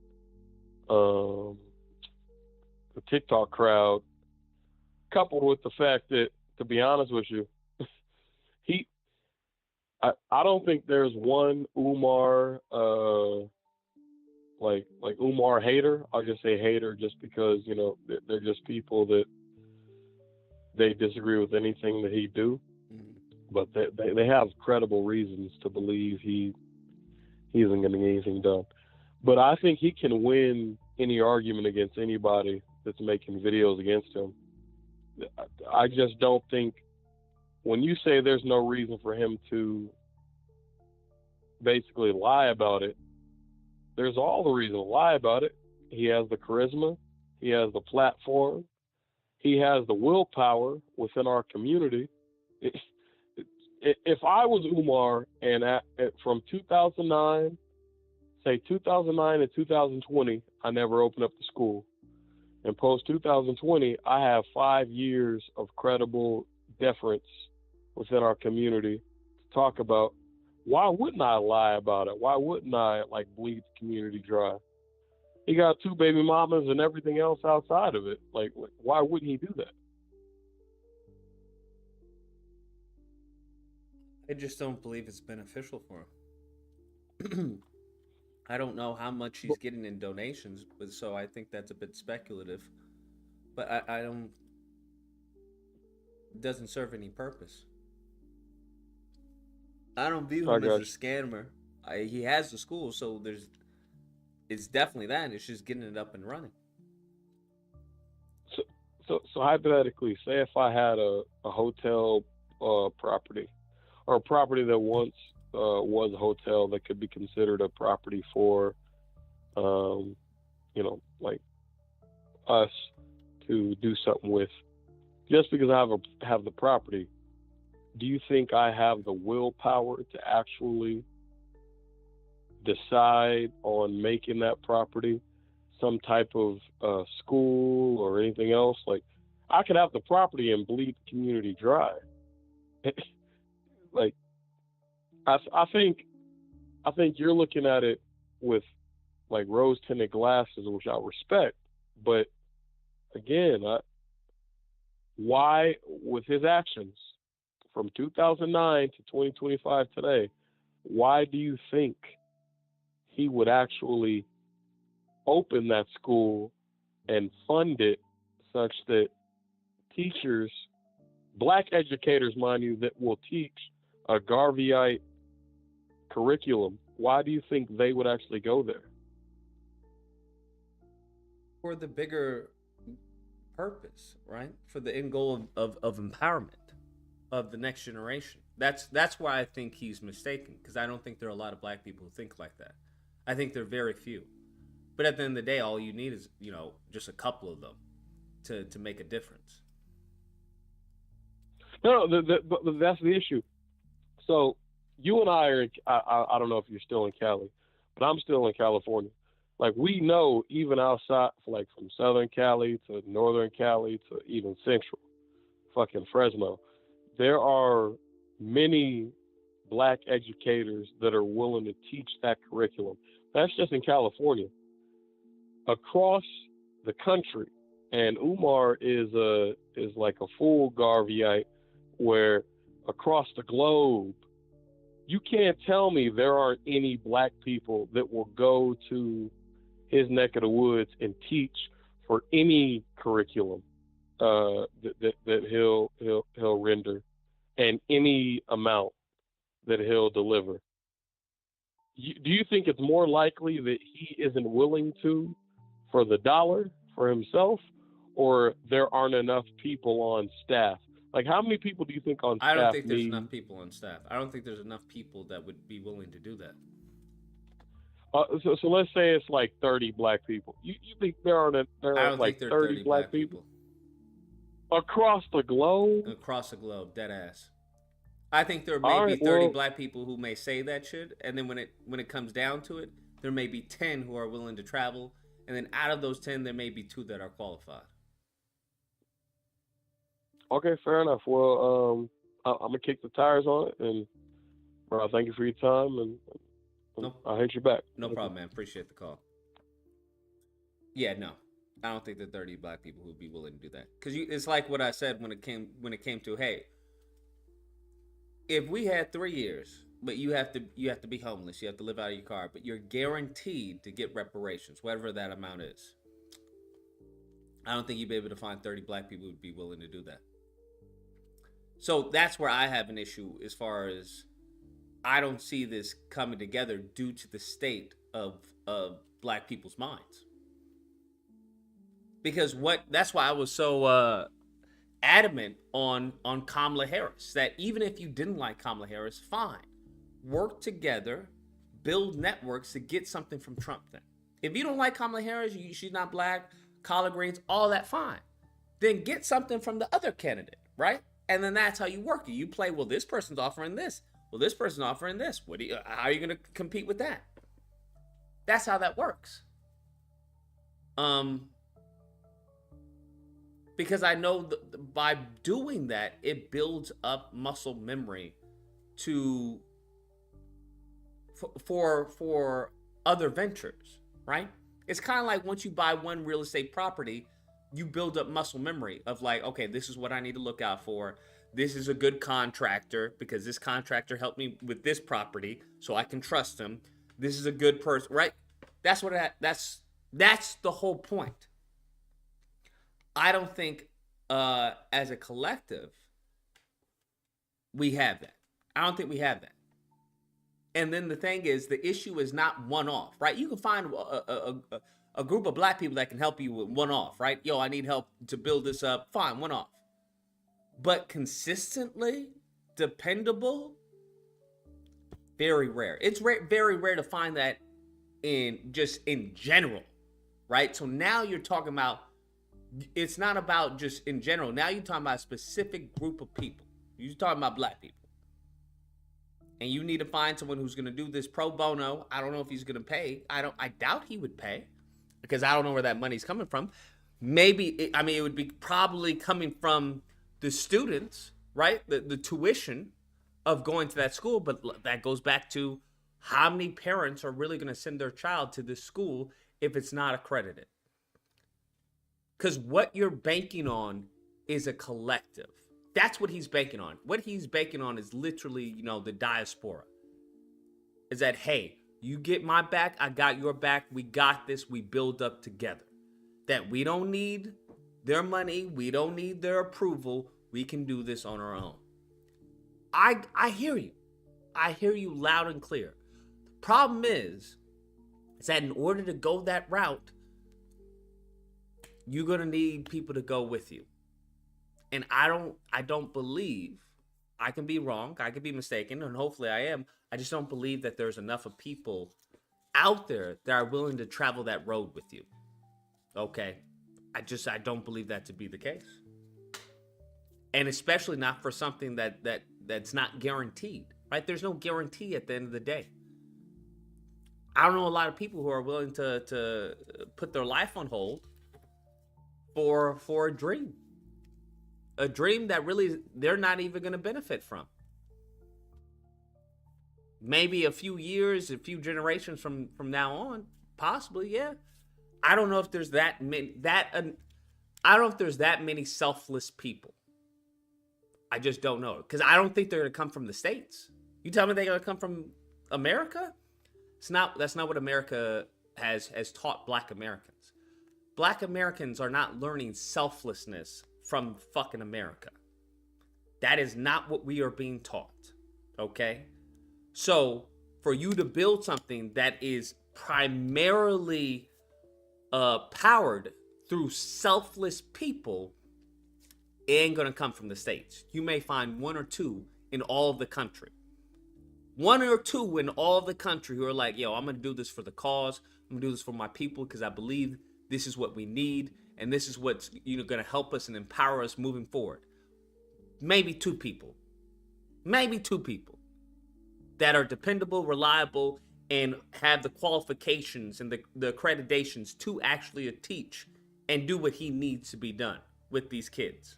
the TikTok crowd, coupled with the fact that, to be honest with you, I don't think there's one Umar like Umar hater. I'll just say hater just because they're just people that they disagree with anything that he do, but they have credible reasons to believe he isn't going to get anything done. But I think he can win any argument against anybody that's making videos against him. I just don't think, when you say there's no reason for him to basically lie about it, there's all the reason to lie about it. He has the charisma, he has the platform, he has the willpower within our community. If I was Umar and from 2009 to 2020, I never opened up the school. And post 2020, I have 5 years of credible deference within our community to talk about. Why wouldn't I lie about it? Why wouldn't I bleed the community dry? He got 2 baby mamas and everything else outside of it. Like, why wouldn't he do that?
I just don't believe it's beneficial for him. I don't know how much he's getting in donations, but so I think that's a bit speculative. But I don't. It doesn't serve any purpose. I don't view him as a scammer. He has the school, so it's definitely that. It's just getting it up and running.
So hypothetically, say if I had a hotel property, or a property that once was a hotel that could be considered a property for, like us to do something with, just because I have the property. Do you think I have the willpower to actually decide on making that property some type of school or anything else? Like, I could have the property and bleed the community dry. Like, I think you're looking at it with like rose-tinted glasses, which I respect. But again, why, with his actions from 2009 to 2025 today, why do you think he would actually open that school and fund it such that teachers, black educators, mind you, that will teach a Garveyite curriculum, why do you think they would actually go there?
For the bigger purpose, right? For the end goal of empowerment of the next generation. That's why I think he's mistaken, because I don't think there are a lot of black people who think like that. I think there are very few. But at the end of the day, all you need is, just a couple of them to make a difference.
No, that's the issue. So you and I are, I don't know if you're still in Cali, but I'm still in California. Like, we know, even outside, like from Southern Cali to Northern Cali to even Central, fucking Fresno, there are many black educators that are willing to teach that curriculum. That's just in California. Across the country, and Umar is like a full Garveyite, where across the globe, you can't tell me there aren't any black people that will go to his neck of the woods and teach for any curriculum that he'll render, and any amount that he'll deliver. Do you think it's more likely that he isn't willing to for the dollar for himself, or there aren't enough people on staff? Like, how many people do you think on staff?
I don't think there's enough people on staff. I don't think there's enough people that would be willing to do that.
So let's say it's like 30 black people. You think there are like 30 black people across the globe?
Across the globe, dead ass. I think there may be 30 black people who may say that shit, and then when it comes down to it, there may be 10 who are willing to travel, and then out of those 10, there may be 2 that are qualified.
Okay, fair enough. Well, I'm gonna kick the tires on it, and bro, thank you for your time, and I'll hit you back.
No problem, man. Appreciate the call. Yeah, no, I don't think there are 30 black people who would be willing to do that, because it's like what I said when it came to, hey, if we had 3 years, but you have to be homeless, you have to live out of your car, but you're guaranteed to get reparations, whatever that amount is. I don't think you'd be able to find 30 black people who would be willing to do that. So that's where I have an issue, as far as I don't see this coming together due to the state of black people's minds. Because that's why I was so adamant on Kamala Harris, that even if you didn't like Kamala Harris, fine. Work together, build networks to get something from Trump then. If you don't like Kamala Harris, she's not black, collard greens, all that, fine. Then get something from the other candidate, right? And then that's how you work it. You play, well, this person's offering this. Well, this person's offering this. How are you going to compete with that? That's how that works. Because I know by doing that, it builds up muscle memory for other ventures, right? It's kind of like once you buy one real estate property, you build up muscle memory of like, okay, this is what I need to look out for. This is a good contractor because this contractor helped me with this property, so I can trust him. This is a good person, right? That's the whole point. I don't think as a collective we have that. I don't think we have that. And then the thing is, the issue is not one-off, right? You can find a group of black people that can help you with one-off, right? Yo, I need help to build this up. Fine, one-off. But consistently, dependable, very rare. It's very rare to find that in general, right? So now you're talking about, it's not about just in general. Now you're talking about a specific group of people. You're talking about black people. And you need to find someone who's going to do this pro bono. I don't know if he's going to pay. I doubt he would pay, because I don't know where that money's coming from. Maybe, it would be probably coming from the students, right? The tuition of going to that school, but that goes back to how many parents are really going to send their child to this school if it's not accredited? Because what you're banking on is a collective. That's what he's banking on. What he's banking on is literally, the diaspora. Is that, hey, you get my back, I got your back, we got this, we build up together. That we don't need their money, we don't need their approval, we can do this on our own. I hear you. I hear you loud and clear. The problem is that in order to go that route, you're going to need people to go with you. And I don't believe, I can be wrong, I could be mistaken, and hopefully I am. I just don't believe that there's enough of people out there that are willing to travel that road with you. Okay? I don't believe that to be the case. And especially not for something that's not guaranteed, right? There's no guarantee at the end of the day. I don't know a lot of people who are willing to put their life on hold for a dream. A dream that really they're not even going to benefit from. Maybe a few years, a few generations from now on, possibly, yeah. I don't know if there's that many selfless people. I just don't know, because I don't think they're going to come from the States. You tell me they're going to come from America? That's not what America has taught Black Americans. Black Americans are not learning selflessness from fucking America. That is not what we are being taught. Okay? So, for you to build something that is primarily powered through selfless people, it ain't gonna come from the States. You may find one or two in all of the country. One or two in all of the country who are like, yo, I'm gonna do this for the cause. I'm gonna do this for my people because I believe this is what we need, and this is what's gonna help us and empower us moving forward. Maybe two people that are dependable, reliable, and have the qualifications and the accreditations to actually teach and do what he needs to be done with these kids.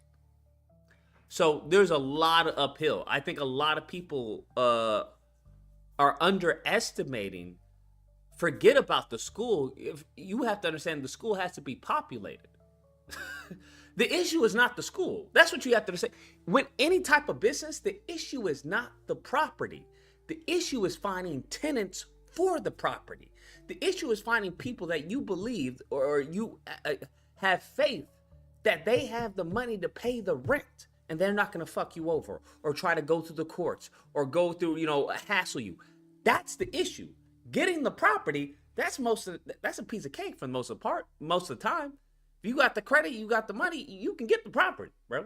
So there's a lot of uphill. I think a lot of people are underestimating. Forget about the school. If you have to understand, the school has to be populated. The issue is not the school. That's what you have to understand. When any type of business, the issue is not the property. The issue is finding tenants for the property. The issue is finding people that you believe or you have faith that they have the money to pay the rent and they're not going to fuck you over or try to go through the courts or go through, hassle you. That's the issue. Getting the property, that's a piece of cake for the most of the time. If you got the credit, you got the money, you can get the property, bro.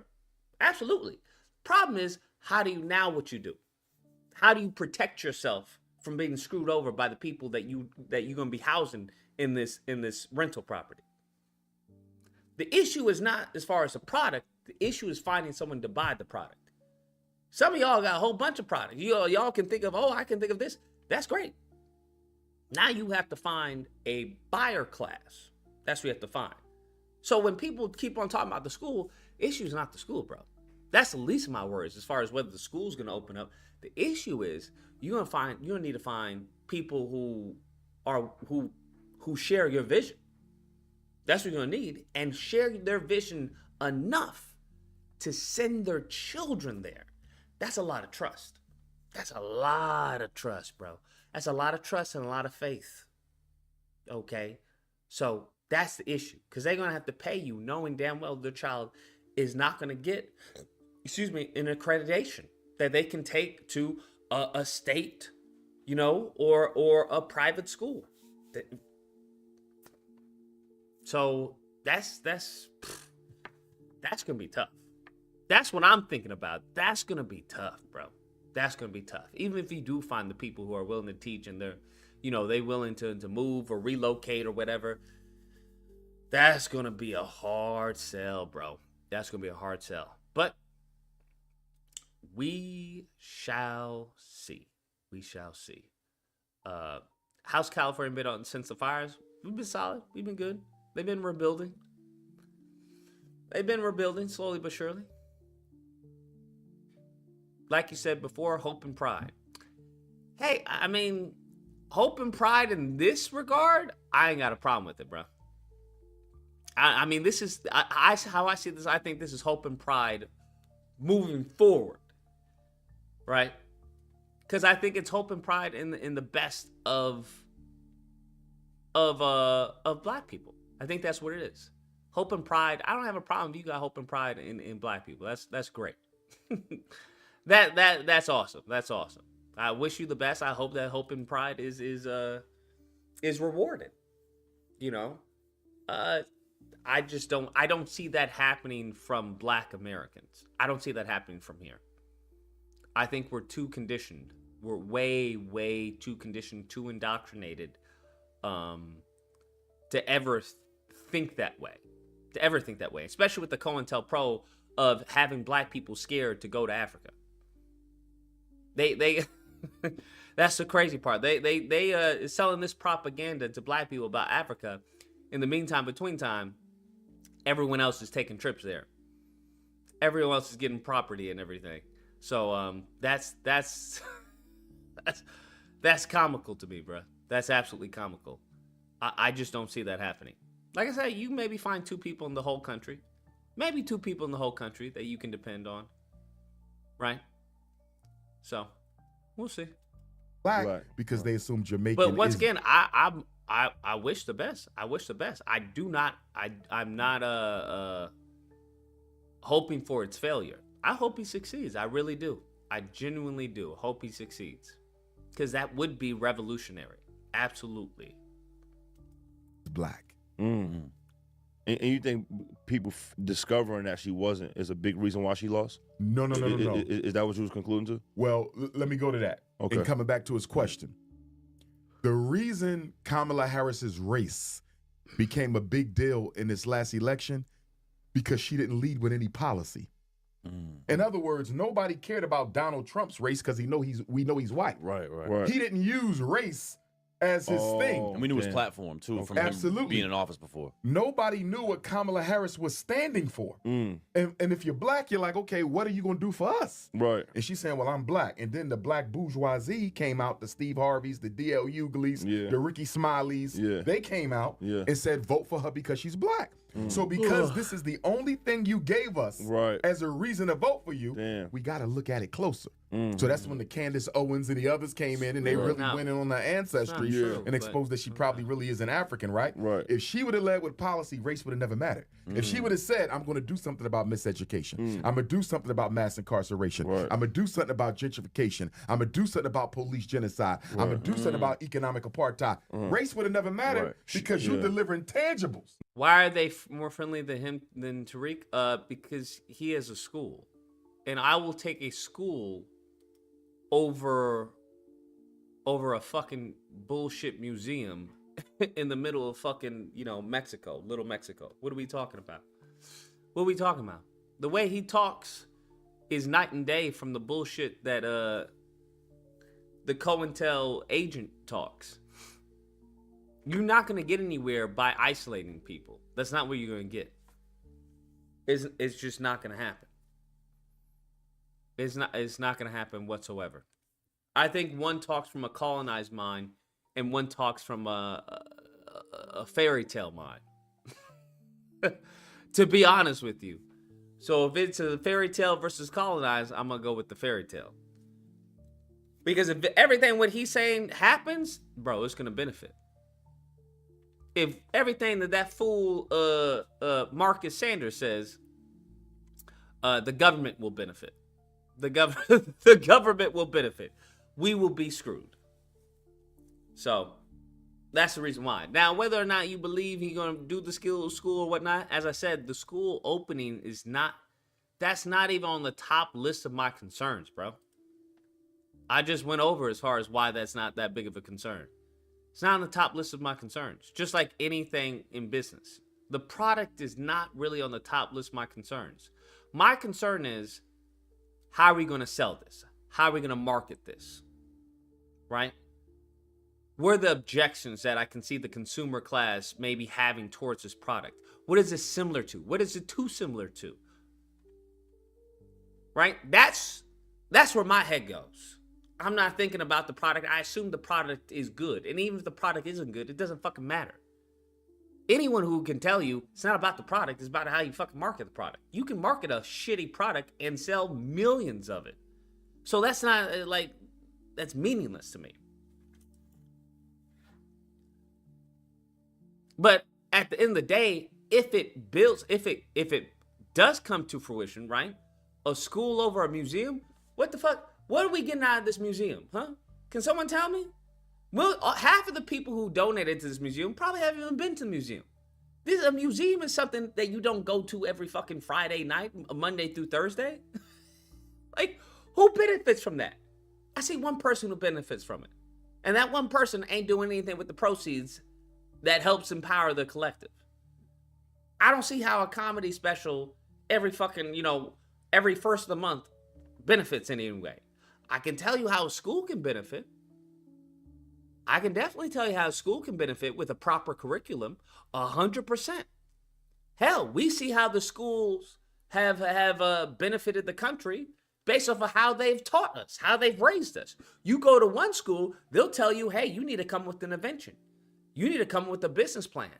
Absolutely. Problem is, how do you now what you do? How do you protect yourself from being screwed over by the people that you're going to be housing in this rental property? The issue is not as far as the product. The issue is finding someone to buy the product. Some of y'all got a whole bunch of products. Y'all can think of, I can think of this. That's great. Now you have to find a buyer class. That's what you have to find. So when people keep on talking about the school, the issue is not the school, bro. That's the least of my worries as far as whether the school's going to open up. The issue is you're going to need to find people who share your vision. That's what you're going to need, and share their vision enough to send their children there. That's a lot of trust. That's a lot of trust, bro. That's a lot of trust and a lot of faith. Okay? So that's the issue, because they're going to have to pay you knowing damn well their child is not going to get, an accreditation that they can take to a state, or a private school. So that's gonna be tough. That's what I'm thinking about. That's gonna be tough, bro. That's gonna be tough. Even if you do find the people who are willing to teach and they're, they willing to move or relocate or whatever, that's gonna be a hard sell, bro. That's gonna be a hard sell. But we shall see. We shall see. How's California been on since the fires? We've been solid. We've been good. They've been rebuilding. Slowly but surely. like you said before, hope and pride. Hey, I mean, hope and pride in this regard, I ain't got a problem with it, bro. I mean, this is how I see this. I think this is hope and pride moving forward, right? Because I think it's hope and pride in the best of black people. I think that's what it is. Hope and pride. I don't have a problem if you got hope and pride in black people. That's great. That's awesome. That's awesome. I wish you the best. I hope that hope and pride is rewarded. You know, I don't see that happening from black Americans. I don't see that happening from here. I think we're too conditioned. We're way too conditioned, too indoctrinated to ever think that way. Especially with the COINTELPRO of having black people scared to go to Africa. They that's the crazy part. They selling this propaganda to black people about Africa. In the meantime, between time, everyone else is taking trips there. Everyone else is getting property and everything. So that's comical to me, bro. That's absolutely comical. I just don't see that happening. Like I said, you maybe find 2 people in the whole country. Maybe 2 people in the whole country that you can depend on. Right? So, we'll see.
Black, because they assume Jamaican.
But once again, I wish the best. I wish the best. I'm not hoping for its failure. I hope he succeeds. I really do. I genuinely do. Hope he succeeds. Because that would be revolutionary. Absolutely.
Black.
Mm-hmm. And you think people discovering that she wasn't is a big reason why she lost?
No.
Is that what you was concluding to?
Well, let me go to that.
Okay.
And coming back to his question. The reason Kamala Harris's race became a big deal in this last election, because she didn't lead with any policy. In other words, nobody cared about Donald Trump's race because we know he's white.
Right.
He didn't use race as his thing.
And we knew his platform, too, from him being in office before.
Nobody knew what Kamala Harris was standing for. And if you're black, you're like, okay, what are you going to do for us?
Right.
And she's saying, well, I'm black. And then the black bourgeoisie came out, the Steve Harveys, the D.L. Hugleys, the Ricky Smileys. They came out and said, vote for her because she's black. So because this is the only thing you gave us as a reason to vote for you, we got to look at it closer. So that's when the Candace Owens and the others came in and they really went in on her ancestry and exposed that she probably really isn't African, right? If she would have led with policy, race would have never mattered. If she would have said, I'm going to do something about miseducation, I'm going to do something about mass incarceration, I'm going to do something about gentrification, I'm going to do something about police genocide, I'm going to do something about economic apartheid, race would have never mattered because you're delivering tangibles.
Why are they more friendly to him than Tariq? Because he has a school. And I will take a school over a fucking bullshit museum in the middle of fucking, Mexico, Little Mexico. What are we talking about? The way he talks is night and day from the bullshit that the COINTEL agent talks. You're not going to get anywhere by isolating people. That's not what you're going to get. It's just not going to happen. It's not going to happen whatsoever. I think one talks from a colonized mind and one talks from a fairy tale mind. To be honest with you. So if it's a fairy tale versus colonized, I'm going to go with the fairy tale. Because if everything what he's saying happens, bro, it's going to benefit. If everything that fool Marcus Sanders says, the government will benefit. The government will benefit. We will be screwed. So that's the reason why. Now, whether or not you believe he's gonna do the school or whatnot, as I said, the school opening that's not even on the top list of my concerns, bro. I just went over as far as why that's not that big of a concern. It's not on the top list of my concerns. Just like anything in business. The product is not really on the top list of my concerns. My concern is, how are we going to sell this? How are we going to market this? Right? What are the objections that I can see the consumer class maybe having towards this product? What is it similar to? What is it too similar to? Right? That's That's where my head goes. I'm not thinking about the product. I assume the product is good. And even if the product isn't good, it doesn't fucking matter. Anyone who can tell you it's not about the product, it's about how you fucking market the product. You can market a shitty product and sell millions of it. So that's not like, that's meaningless to me. But at the end of the day, if it does come to fruition, right? A school over a museum, what the fuck? What are we getting out of this museum, huh? Can someone tell me? Well, half of the people who donated to this museum probably haven't even been to the museum. A museum is something that you don't go to every fucking Friday night, Monday through Thursday. Like, who benefits from that? I see one person who benefits from it. And that one person ain't doing anything with the proceeds that helps empower the collective. I don't see how a comedy special every fucking, every first of the month benefits in any way. I can tell you how a school can benefit. I can definitely tell you how a school can benefit with a proper curriculum, 100%. Hell, we see how the schools have benefited the country based off of how they've taught us, how they've raised us. You go to one school, they'll tell you, hey, you need to come with an invention. You need to come with a business plan.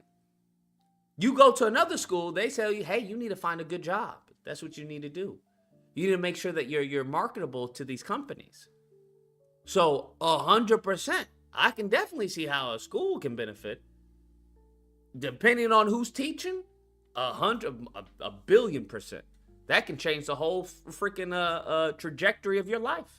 You go to another school, they tell you, hey, you need to find a good job. That's what you need to do. You need to make sure that you're marketable to these companies. So 100%, I can definitely see how a school can benefit. Depending on who's teaching, 1,000,000,000%. That can change the whole freaking trajectory of your life.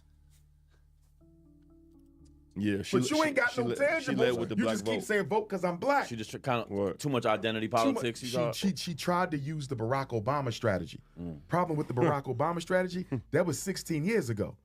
Yeah,
but you ain't got no tangibles.
With the
You
black
just
vote.
keep saying vote because I'm black.
She just kind of too much identity politics.
She tried to use the Barack Obama strategy. Problem with the Barack Obama strategy, that was 16 years ago.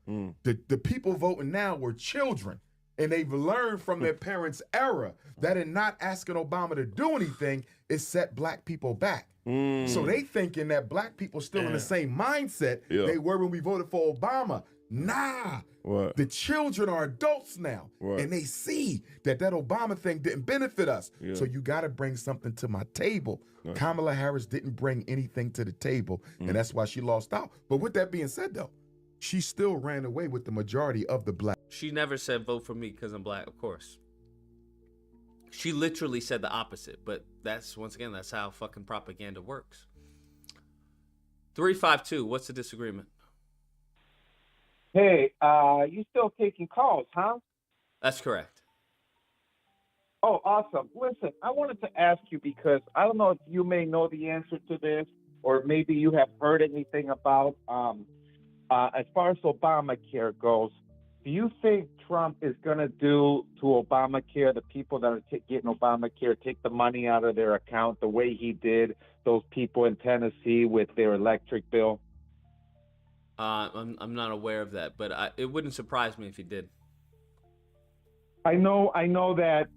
The people voting now were children. And they've learned from their parents' era that in not asking Obama to do anything, it set black people back. So they thinking that black people still in the same mindset they were when we voted for Obama. Nah.
What?
The children are adults now.
What?
And they see that Obama thing didn't benefit us.
Yeah.
So you got to bring something to my table.
Right.
Kamala Harris didn't bring anything to the table, and that's why she lost out. But with that being said, though, she still ran away with the majority of the black.
She never said vote for me because I'm black, of course. She literally said the opposite, but that's how fucking propaganda works. 352, what's the disagreement?
Hey, you still taking calls, huh?
That's correct.
Oh, awesome. Listen, I wanted to ask you because I don't know if you may know the answer to this, or maybe you have heard anything about, as far as Obamacare goes, do you think Trump is going to do to Obamacare, the people that are getting Obamacare, take the money out of their account the way he did those people in Tennessee with their electric bill?
I'm not aware of that, but it wouldn't surprise me if he did.
I know that,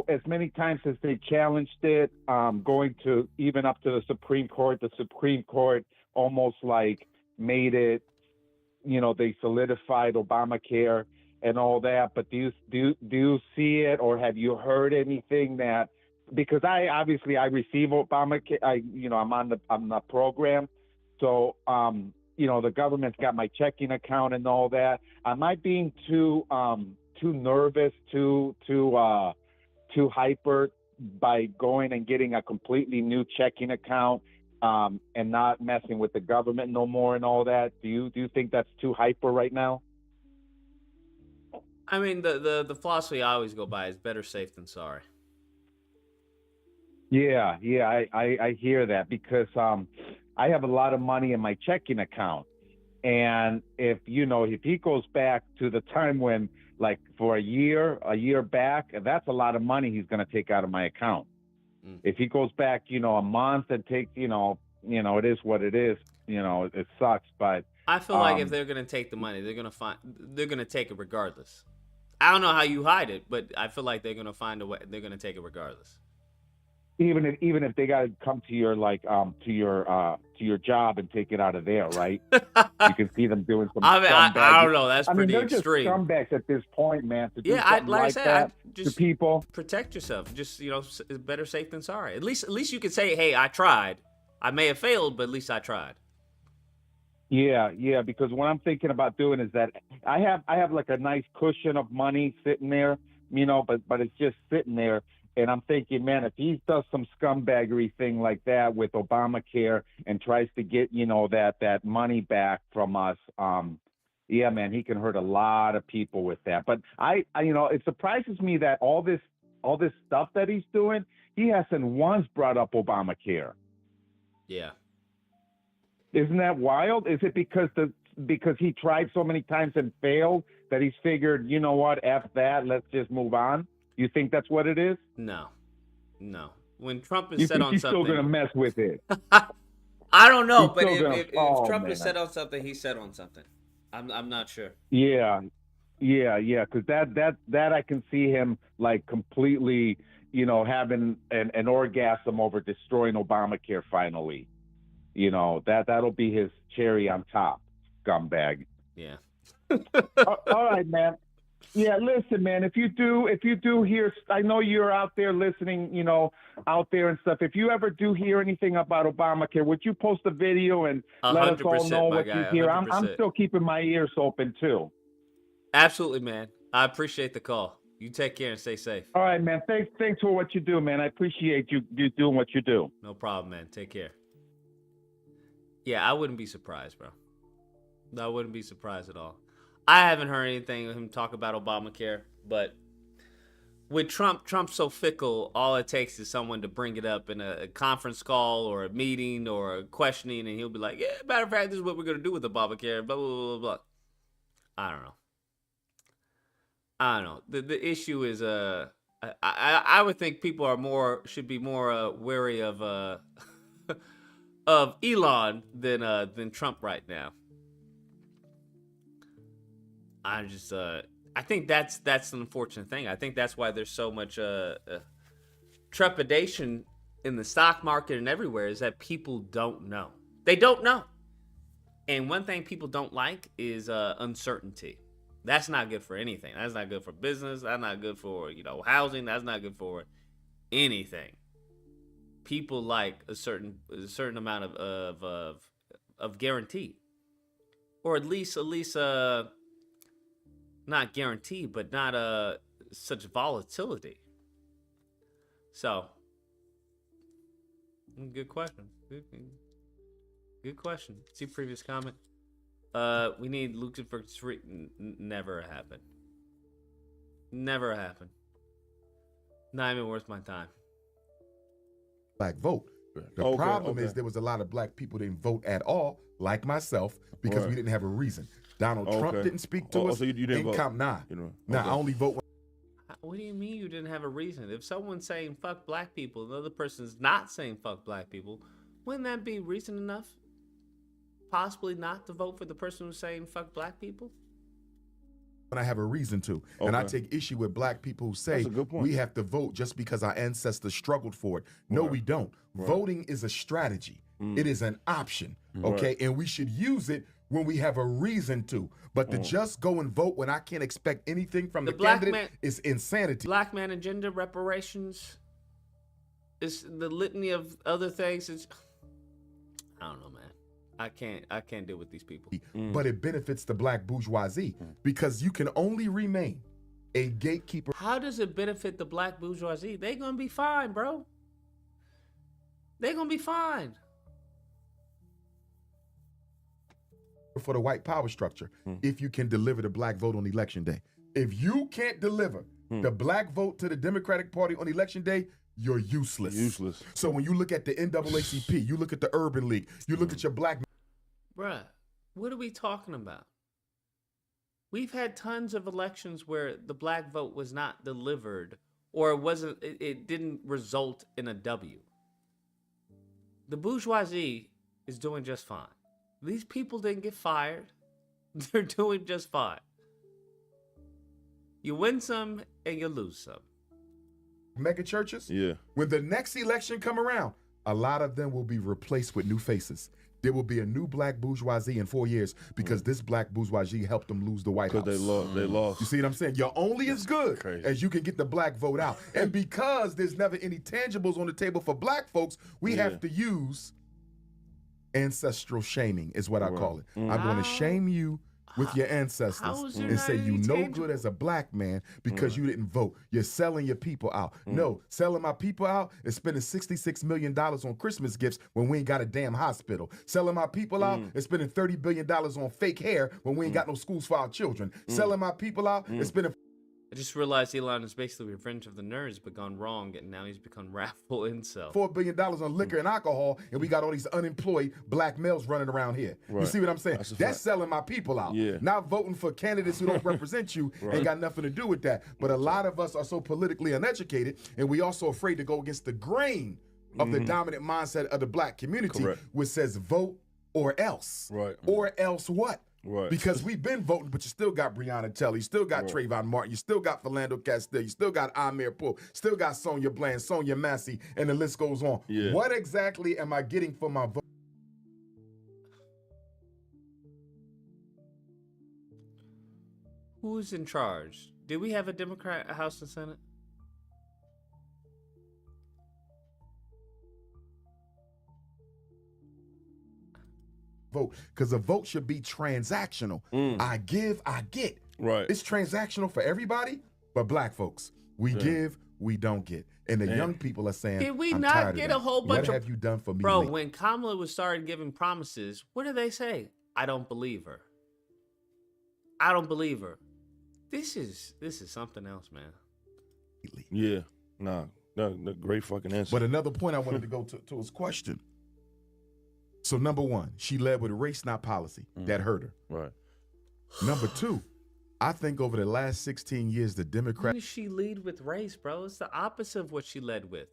as many times as they challenged it, going to even up to the Supreme Court almost like made it, they solidified Obamacare and all that. But do you see it, or have you heard anything that? Because I receive Obamacare. I'm on the program, so the government's got my checking account and all that. Am I being too nervous, too hyper by going and getting a completely new checking account and not messing with the government no more and all that? Do you think that's too hyper right now?
I mean, the philosophy I always go by is better safe than sorry.
Yeah, I hear that because I have a lot of money in my checking account, and if he goes back to the time when, like, for a year back, that's a lot of money he's going to take out of my account. If he goes back, a month and takes, it is what it is. It sucks, but
I feel like if they're going to take the money, they're going to take it regardless. I don't know how you hide it, but I feel like they're going to find a way. They're going to take it regardless.
Even if they got to come to your to your job and take it out of there, right? You can see them doing some.
I don't know. That's pretty
they're
extreme.
Just scumbags at this point, man. To do something
like I said,
to people.
Protect yourself. Just better safe than sorry. At least you can say, hey, I tried. I may have failed, but at least I tried.
Yeah, because what I'm thinking about doing is that I have like a nice cushion of money sitting there, but it's just sitting there. And I'm thinking, man, if he does some scumbaggery thing like that with Obamacare and tries to get, that money back from us, yeah, man, he can hurt a lot of people with that. But I it surprises me that all this stuff that he's doing, he hasn't once brought up Obamacare.
Yeah.
Isn't that wild? Is it because he tried so many times and failed that he's figured, you know what, F that, let's just move on? You think that's what it is?
No. When Trump is set on
he's
something,
still gonna mess with it.
I don't know,
He's
but
if
Trump is set on something, he's set on something. I'm not sure.
Yeah, because that I can see him like completely, having an orgasm over destroying Obamacare finally. That'll be his cherry on top, scumbag.
Yeah.
All right, man. Yeah, listen, man. If you do hear, I know you're out there listening, out there and stuff. If you ever do hear anything about Obamacare, would you post a video and let us all know what you hear? I'm still keeping my ears open too.
Absolutely, man. I appreciate the call. You take care and stay safe.
All right, man. Thanks for what you do, man. I appreciate you doing what you do.
No problem, man. Take care. Yeah, I wouldn't be surprised, bro. I wouldn't be surprised at all. I haven't heard anything of him talk about Obamacare, but with Trump's so fickle, all it takes is someone to bring it up in a conference call or a meeting or a questioning, and he'll be like, yeah, matter of fact, this is what we're going to do with Obamacare, blah, blah, blah, blah. I don't know. The issue is, I would think people should be more wary of of Elon than Trump right now. I think that's an unfortunate thing. I think that's why there's so much trepidation in the stock market and everywhere, is that people don't know. They don't know. And one thing people don't like is uncertainty. That's not good for anything. That's not good for business. That's not good for, housing. That's not good for anything. People like a certain amount of guarantee, or at least not guaranteed, but not such volatility. So, good question. Good question. See previous comment. We need Lucas for never happen. Never happen. Not even worth my time.
Black vote. The problem is there was a lot of black people didn't vote at all, like myself, because we didn't have a reason. Donald Trump didn't speak to us.
So you didn't vote?
I only vote.
What do you mean you didn't have a reason? If someone's saying fuck black people, and the other person's not saying fuck black people, wouldn't that be reason enough? Possibly not to vote for the person who's saying fuck black people?
When I have a reason to. And I take issue with black people who say we have to vote just because our ancestors struggled for it. No, we don't. Voting is a strategy. It is an option, okay? And we should use it when we have a reason to. But to just go and vote when I can't expect anything from the candidate is insanity.
Black man and gender reparations is the litany of other things. I don't know, man. I can't deal with these people.
But it benefits the black bourgeoisie because you can only remain a gatekeeper.
How does it benefit the black bourgeoisie? They're going to be fine, bro. They're going to be fine.
For the white power structure, if you can deliver the black vote on election day. If you can't deliver the black vote to the Democratic Party on election day, you're useless. So when you look at the NAACP, you look at the Urban League, you look at your black...
Bruh, what are we talking about? We've had tons of elections where the black vote was not delivered, or it didn't result in a W. The bourgeoisie is doing just fine. These people didn't get fired. They're doing just fine. You win some and you lose some.
Mega churches? Yeah. When the next election come around, a lot of them will be replaced with new faces. There will be a new black bourgeoisie in 4 years because this black bourgeoisie helped them lose the White House.
Because they lost.
You see what I'm saying? You're only as good as you can get the black vote out. And because there's never any tangibles on the table for black folks, we have to use ancestral shaming is what I call it. I'm going to shame you with your ancestors and say you no good as a black man because you didn't vote. You're selling your people out. No, selling my people out is spending $66 million on Christmas gifts when we ain't got a damn hospital. Selling my people out is spending $30 billion on fake hair when we ain't got no schools for our children. Selling my people out is spending...
I just realized Elon is basically revenge of the nerds, but gone wrong, and now he's become wrathful incel.
$4 billion on liquor and alcohol, and we got all these unemployed black males running around here.
Right.
You see what I'm saying? That's selling my people out.
Yeah.
Not voting for candidates who don't represent you ain't got nothing to do with that. But a lot of us are so politically uneducated, and we also afraid to go against the grain of the dominant mindset of the black community, which says vote or else.
Right.
Or else what?
Right. Because
we've been voting, but you still got Breonna Taylor, you still got Trayvon Martin, you still got Philando Castile, you still got Amir Poole, still got Sonia Bland, Sonia Massey, and the list goes on.
Yeah.
What exactly am I getting for my vote?
Who's in charge? Did we have a Democrat House and Senate?
Vote, because a vote should be transactional. I give, I get.
Right.
It's transactional for everybody, but black folks, we give, we don't get. And the young people are saying,
did we
I'm
not
tired
get
of
a whole bunch
what
of...
have you done for me?
Bro,
lately?
when Kamala was started giving promises, what did they say? I don't believe her. I don't believe her. This is something else, man.
Yeah. Nah, great fucking answer.
But another point I wanted to go to his question. So number one, she led with race, not policy. That hurt her.
Right.
Number two, I think over the last 16 years, the Democrats...
When did she lead with race, bro? It's the opposite of what she led with.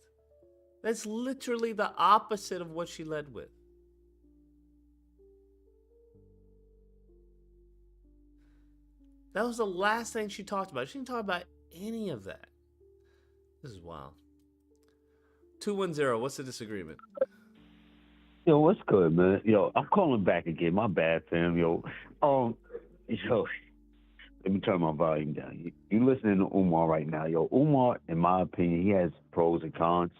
That's literally the opposite of what she led with. That was the last thing she talked about. She didn't talk about any of that. This is wild. 210, what's the disagreement?
Yo, what's good, man? Yo, I'm calling back again. My bad, fam. Yo, let me turn my volume down. You listening to Umar right now. Yo, Umar, in my opinion, he has pros and cons.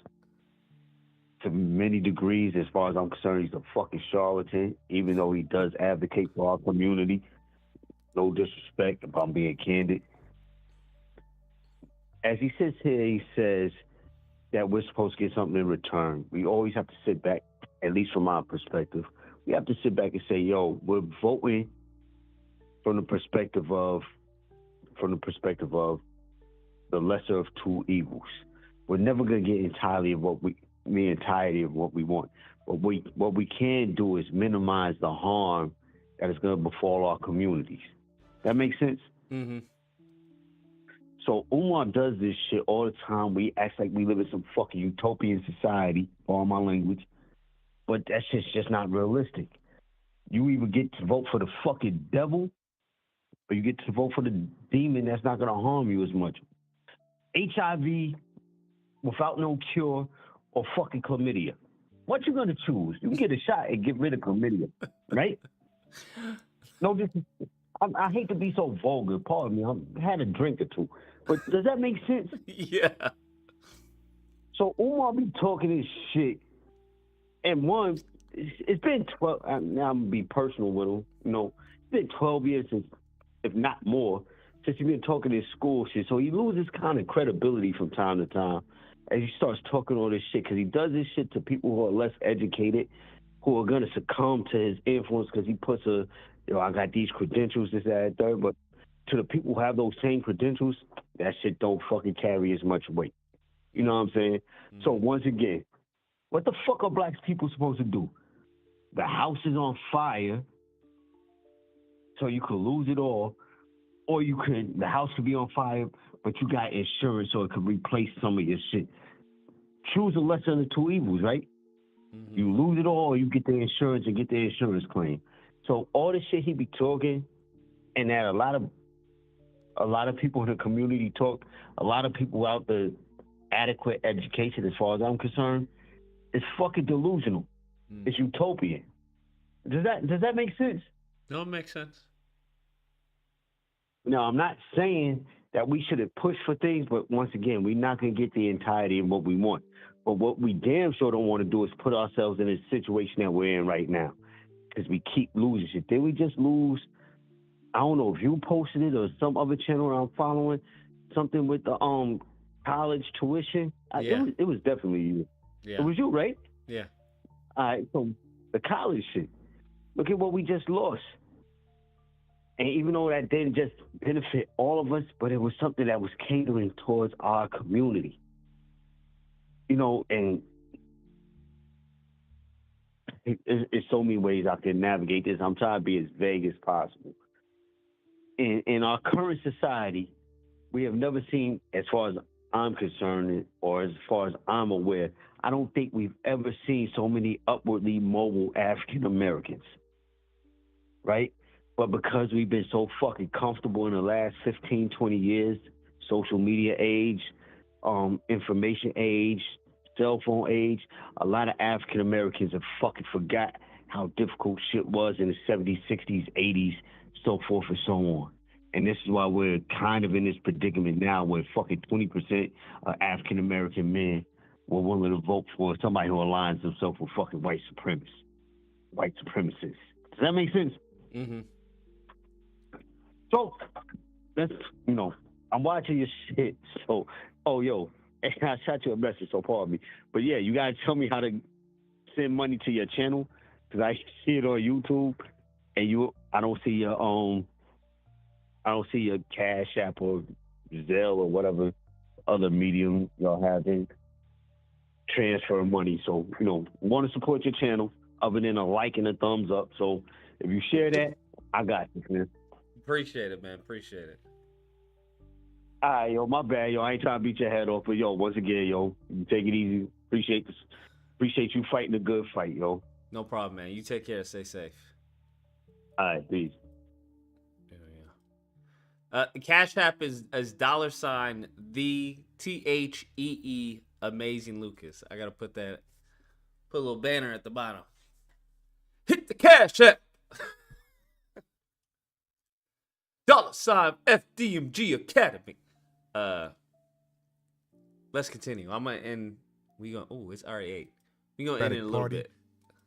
To many degrees, as far as I'm concerned, he's a fucking charlatan, even though he does advocate for our community. No disrespect, if I'm being candid. As he sits here, he says that we're supposed to get something in return. We always have to sit back, at least from our perspective, we have to sit back and say, yo, we're voting from the perspective of the lesser of two evils. We're never gonna get entirety of what we want. What we can do is minimize the harm that is gonna befall our communities. That makes sense?
Mm-hmm.
So Umar does this shit all the time. We act like we live in some fucking utopian society, all my language. But that shit's just not realistic. You either get to vote for the fucking devil, or you get to vote for the demon that's not gonna harm you as much. HIV without no cure, or fucking chlamydia. What you gonna choose? You can get a shot and get rid of chlamydia, right? No, I hate to be so vulgar. Pardon me. I had a drink or two, but does that make sense?
Yeah.
So Umar be talking this shit, and one, it's been 12. Now I'm gonna be personal with him. You know, it's been 12 years since, if not more, since he's been talking this school shit. So he loses kind of credibility from time to time as he starts talking all this shit, because he does this shit to people who are less educated, who are gonna succumb to his influence because he puts I got these credentials, this, that, and third. But to the people who have those same credentials, that shit don't fucking carry as much weight. You know what I'm saying? So once again, what the fuck are black people supposed to do? The house is on fire, so you could lose it all, or the house could be on fire, but you got insurance so it could replace some of your shit. Choose the lesser of the two evils, right? Mm-hmm. You lose it all, or you get the insurance and get the insurance claim. So all the shit he be talking, and that a lot of people in the community talk, a lot of people without the adequate education, as far as I'm concerned, it's fucking delusional. It's utopian. Does that make sense?
No, it makes sense.
Now, I'm not saying that we shouldn't push for things, but once again, we're not going to get the entirety of what we want. But what we damn sure don't want to do is put ourselves in a situation that we're in right now, because we keep losing shit. Did we just lose? I don't know if you posted it or some other channel I'm following, something with the college tuition. It was definitely you.
Yeah.
It was you, right?
Yeah.
All right, so the college shit. Look at what we just lost. And even though that didn't just benefit all of us, but it was something that was catering towards our community. You know, and it's so many ways I can navigate this. I'm trying to be as vague as possible. In our current society, we have never seen, as far as I'm concerned, or as far as I'm aware, I don't think we've ever seen so many upwardly mobile African Americans, right? But because we've been so fucking comfortable in the last 15, 20 years, social media age, information age, cell phone age, a lot of African Americans have fucking forgot how difficult shit was in the 70s, 60s, 80s, so forth and so on. And this is why we're kind of in this predicament now where fucking 20% of African American men were willing to vote for somebody who aligns themselves with fucking white supremacists. Does that make sense?
Mm-hmm.
So, that's, you know, I'm watching your shit. So, I shot you a message, so pardon me. But yeah, you gotta tell me how to send money to your channel, because I see it on YouTube, and I don't see your Cash App or Zelle or whatever other medium y'all have in transfer money. So, you know, want to support your channel other than a like and a thumbs up. So if you share that, I got you, man.
Appreciate it, man. Appreciate it.
All right, yo, my bad, yo. I ain't trying to beat your head off, but yo, once again, yo, you take it easy. Appreciate you fighting a good fight, yo.
No problem, man. You take care. Stay safe.
All right, peace.
Cash App is $ the THEE Amazing Lucas. I gotta put a little banner at the bottom. Hit the Cash App. $ FDMG Academy. Let's continue. I'm gonna end. It's already 8. We gonna end it in a little bit.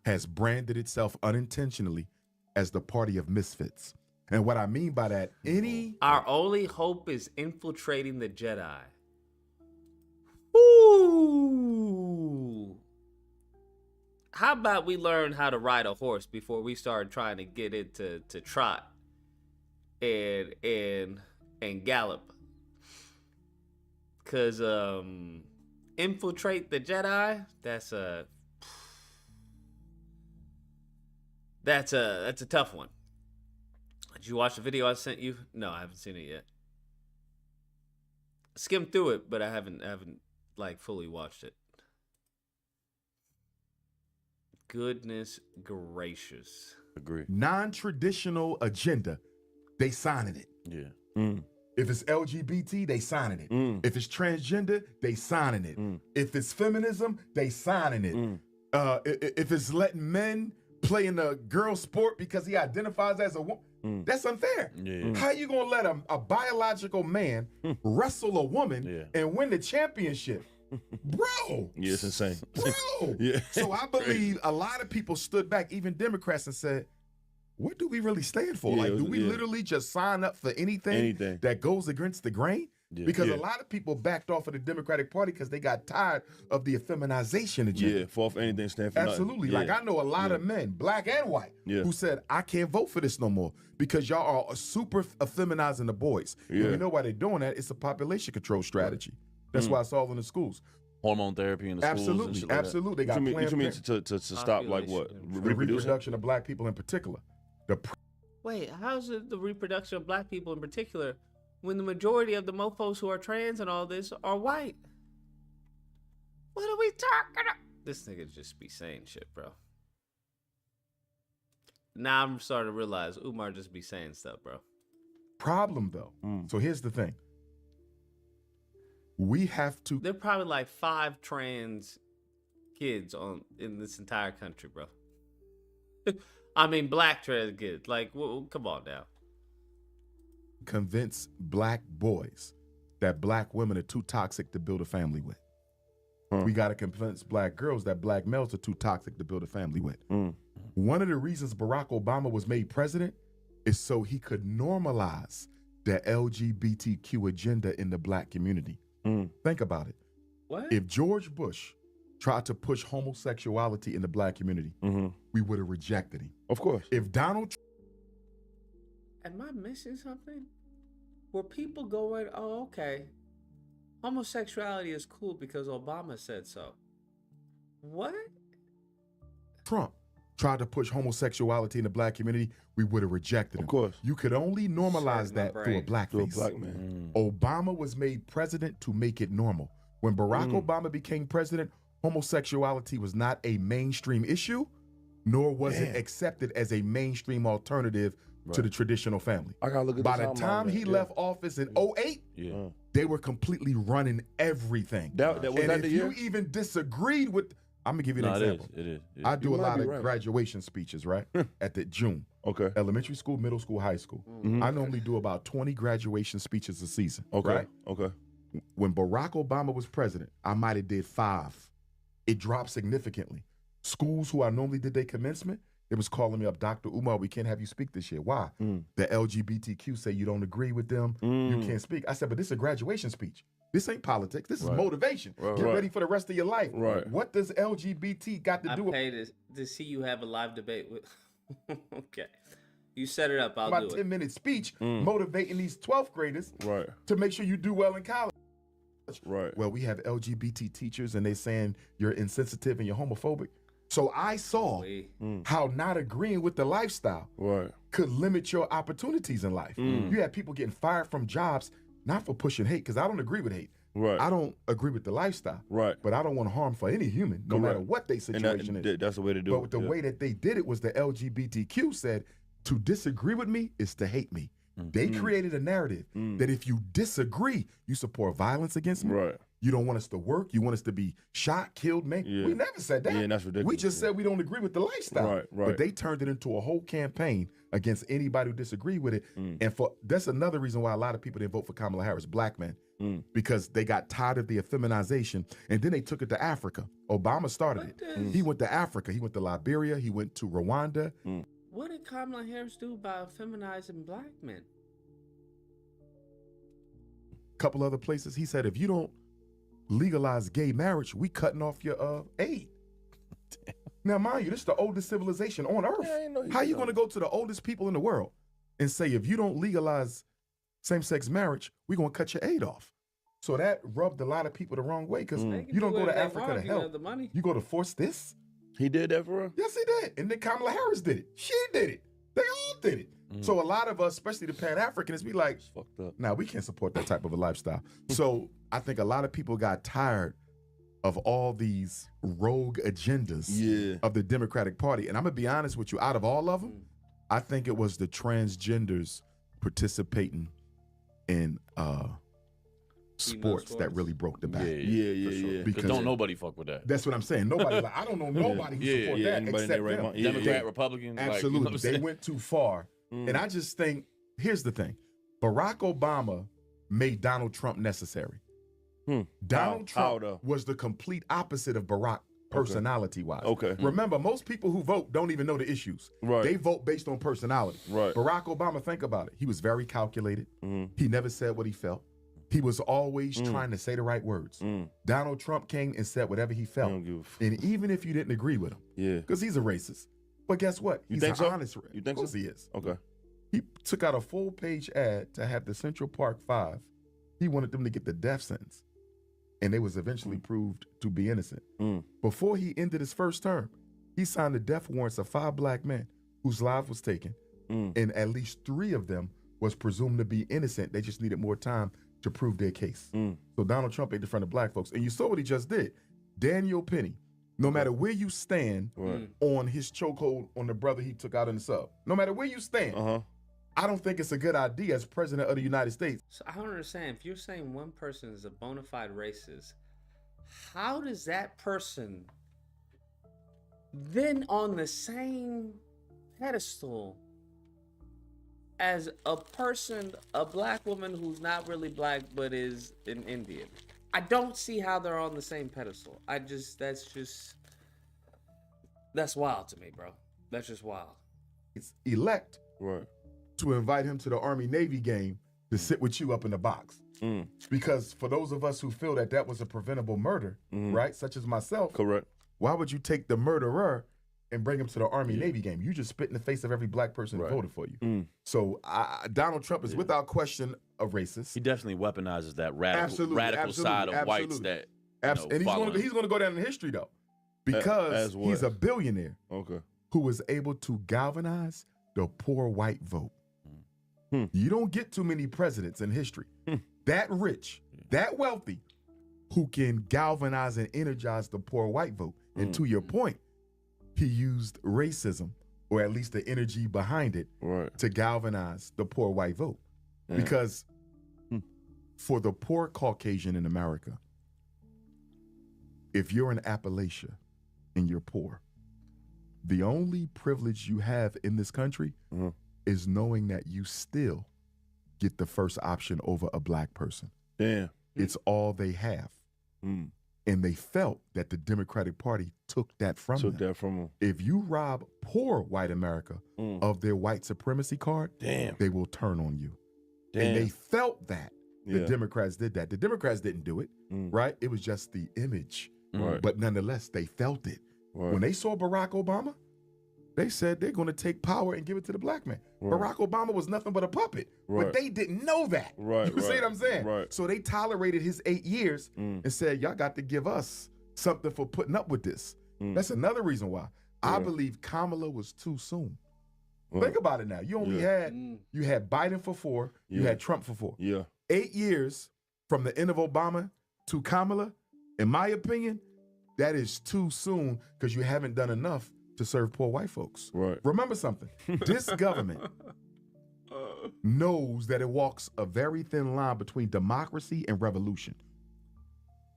Has branded itself unintentionally as the party of misfits. And what I mean by that,
our only hope is infiltrating the Jedi. Ooh. How about we learn how to ride a horse before we start trying to get into trot and gallop? Cause infiltrate the Jedi, that's a tough one. Did you watch the video I sent you? No, I haven't seen it yet. I skimmed through it, but I haven't like fully watched it. Goodness gracious.
Agree.
Non-traditional agenda, they signing it.
Yeah.
If it's LGBT, they signing it. If it's transgender, they signing it. If it's feminism, they signing it. If it's letting men play in a girl sport because he identifies as a woman, that's unfair. How you gonna let a biological man wrestle a woman and win the championship? Bro.
Yeah, it's insane.
Bro.
Yeah.
So I believe a lot of people stood back, even Democrats, and said, what do we really stand for? Do we literally just sign up for anything that goes against the grain? Because a lot of people backed off of the Democratic Party because they got tired of the effeminization agenda.
Yeah, fall for anything, stand for
Absolutely.
nothing.
Like I know a lot of men, black and white, who said, I can't vote for this no more because y'all are super effeminizing the boys. And you know why they're doing that? It's a population control strategy. That's why it's all in the schools.
Hormone therapy in the schools.
Absolutely,
and shit like
absolutely. They got
what you mean to stop like what?
The reproduction of black people in particular.
Wait, how's it the reproduction of black people in particular when the majority of the mofos who are trans and all this are white? What are we talking about? This nigga just be saying shit, bro. Now I'm starting to realize Umar just be saying stuff, bro.
Problem though. So here's the thing. We have to.
There are probably like 5 trans kids in this entire country, bro. I mean, black trans kids. Like, well, come on now.
Convince black boys that black women are too toxic to build a family with. We got to convince black girls that black males are too toxic to build a family with. One of the reasons Barack Obama was made president is so he could normalize the LGBTQ agenda in the black community. Think about it.
What?
If George Bush tried to push homosexuality in the black community, we would have rejected him.
Of course.
If Donald
Am I missing something? Were people going, oh, okay, homosexuality is cool because Obama said so? What?
Trump tried to push homosexuality in the black community, we would have rejected him.
Of course.
You could only normalize that through a black
Through a
face.
black man.
Obama was made president to make it normal. When Barack Obama became president, homosexuality was not a mainstream issue, nor was it accepted as a mainstream alternative to the traditional family.
I gotta look at
By
the
the time he left office in 2008, they were completely running everything.
Was
and
that
if
the
you
year?
even disagreed with, I'm gonna give you an example.
It is.
I do
You
a
might
lot
be
of
right.
graduation speeches, right? At the June.
Okay.
Elementary school, middle school, high school. I normally do about 20 graduation speeches a season.
Okay.
Right?
Okay.
When Barack Obama was president, I might have did 5. It dropped significantly. Schools who I normally did their commencement, it was calling me up, Dr. Umar, we can't have you speak this year. Why? The LGBTQ say you don't agree with them. You can't speak. I said, but this is a graduation speech. This ain't politics. This is motivation. Get ready for the rest of your life. What does LGBT got to do with
I pay to see you have a live debate with. Okay. You set it up. I'll
about
do
10-minute speech motivating these 12th graders to make sure you do well in college. Well, we have LGBT teachers and they saying you're insensitive and you're homophobic. So I saw how not agreeing with the lifestyle could limit your opportunities in life. You had people getting fired from jobs, not for pushing hate, because I don't agree with hate. I don't agree with the lifestyle. But I don't want harm for any human, no matter what their situation is.
That's the way to do it.
But the way that they did it was the LGBTQ said, to disagree with me is to hate me. They created a narrative that if you disagree, you support violence against me. You don't want us to work. You want us to be shot, killed, man. We never said that.
Yeah, that's ridiculous.
We just said we don't agree with the lifestyle. But they turned it into a whole campaign against anybody who disagreed with it. And that's another reason why a lot of people didn't vote for Kamala Harris, black men, because they got tired of the effeminization, and then they took it to Africa. Obama started it. He went to Africa. He went to Liberia. He went to Rwanda.
What did Kamala Harris do about feminizing black men?
Couple other places. He said, if you don't legalize gay marriage, we cutting off your aid. Now, mind you, this is the oldest civilization on earth. How you going to go to the oldest people in the world and say, if you don't legalize same-sex marriage, we're going to cut your aid off? So that rubbed a lot of people the wrong way, because you don't go to Africa to help. You go to force this?
He did that for her?
Yes, he did. And then Kamala Harris did it. She did it. They all did it. So a lot of us, especially the Pan-Africanists, be like, nah, we can't support that type of a lifestyle. So I think a lot of people got tired of all these rogue agendas of the Democratic Party. And I'm going to be honest with you, out of all of them, I think it was the transgenders participating in sports that really broke the back.
Yeah. Because don't nobody fuck with that.
That's what I'm saying. Nobody, like, I don't know nobody who support that except them.
Democrat, Republican.
Absolutely.
Like, you know
they went too far. And I just think, here's the thing. Barack Obama made Donald Trump necessary. Donald Trump was the complete opposite of Barack personality-wise. Remember, most people who vote don't even know the issues. They vote based on personality. Barack Obama, think about it. He was very calculated. He never said what he felt. He was always trying to say the right words. Donald Trump came and said whatever he felt. And even if you didn't agree with him, because he's a racist. But guess what? He's an honest racist.
You think
of course
so?
He is.
Okay.
He took out a full-page ad to have the Central Park 5. He wanted them to get the death sentence. And they was eventually proved to be innocent. Before he ended his first term, he signed the death warrants of 5 black men whose lives was taken. And at least 3 of them was presumed to be innocent. They just needed more time to prove their case. So Donald Trump ain't in front of black folks. And you saw what he just did. Daniel Penny, no matter where you stand on his chokehold on the brother he took out in the sub, no matter where you stand, I don't think it's a good idea as president of the United States.
So I don't understand. If you're saying one person is a bona fide racist, how does that person then on the same pedestal as a person, a black woman who's not really black but is an Indian? I don't see how they're on the same pedestal. That's wild to me, bro. That's just wild.
It's elect to invite him to the Army-Navy game to sit with you up in the box. Because for those of us who feel that that was a preventable murder, right, such as myself,
correct.
Why would you take the murderer and bring him to the Army-Navy game? You just spit in the face of every black person who voted for you. So Donald Trump is without question a racist.
He definitely weaponizes that radical side of whites that.
And he's going to go down in history though, because he's a billionaire who was able to galvanize the poor white vote. You don't get too many presidents in history that rich, that wealthy, who can galvanize and energize the poor white vote. And to your point, he used racism, or at least the energy behind it, to galvanize the poor white vote. Because for the poor Caucasian in America, if you're in Appalachia and you're poor, the only privilege you have in this country is knowing that you still get the first option over a black person.
Damn.
It's all they have. And they felt that the Democratic Party took that from them. If you rob poor white America of their white supremacy card, they will turn on you. And they felt that the Democrats did that. The Democrats didn't do it, right? It was just the image. But nonetheless, they felt it. When they saw Barack Obama, they said they're going to take power and give it to the black man. Barack Obama was nothing but a puppet, but they didn't know that. You see what I'm saying? So they tolerated his 8 years and said, y'all got to give us something for putting up with this. That's another reason why I believe Kamala was too soon. Think about it now. You only had Biden for 4, you had Trump for 4. 8 years from the end of Obama to Kamala, in my opinion, that is too soon because you haven't done enough to serve poor white folks. Remember something. This government knows that it walks a very thin line between democracy and revolution.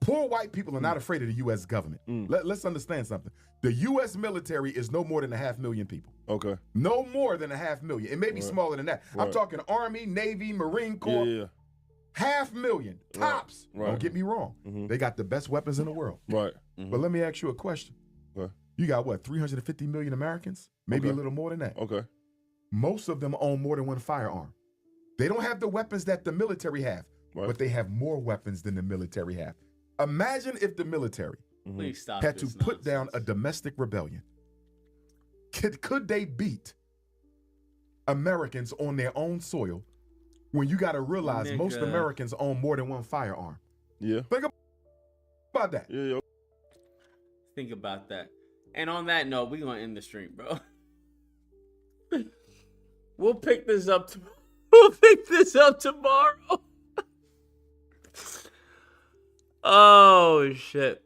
Poor white people are not afraid of the U.S. government. Let's understand something. The U.S. military is no more than 500,000 people. No more than 500,000. It may be smaller than that. I'm talking Army, Navy, Marine Corps. 500,000 tops. Don't get me wrong. They got the best weapons in the world. But let me ask you a question. You got what, 350 million Americans? Maybe a little more than that. Most of them own more than one firearm. They don't have the weapons that the military have, but they have more weapons than the military have. Imagine if the military had to put down a domestic rebellion. Could they beat Americans on their own soil when you got to realize most Americans own more than one firearm? Think about that.
Think about that. And on that note, we're going to end the stream, bro. We'll pick this up tomorrow. Oh, shit.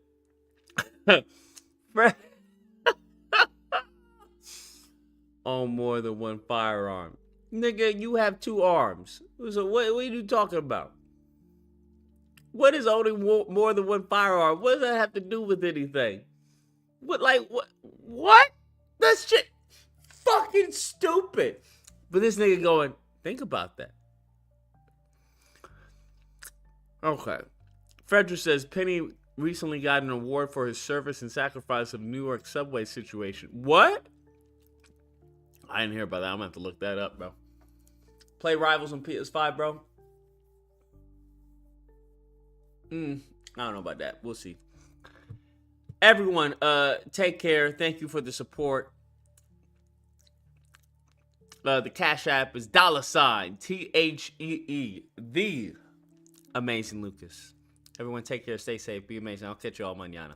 On more than one firearm. Nigga, you have 2 arms. So what are you talking about? What is owning more than one firearm? What does that have to do with anything? What? That shit fucking stupid. But this nigga going, think about that. Okay. Frederick says, Penny recently got an award for his service and sacrifice of New York subway situation. What? I didn't hear about that. I'm going to have to look that up, bro. Play Rivals on PS5, bro. I don't know about that. We'll see. Everyone, take care. Thank you for the support. The Cash App is $THEE, the Amazing Lucas. Everyone, take care. Stay safe. Be amazing. I'll catch you all mañana.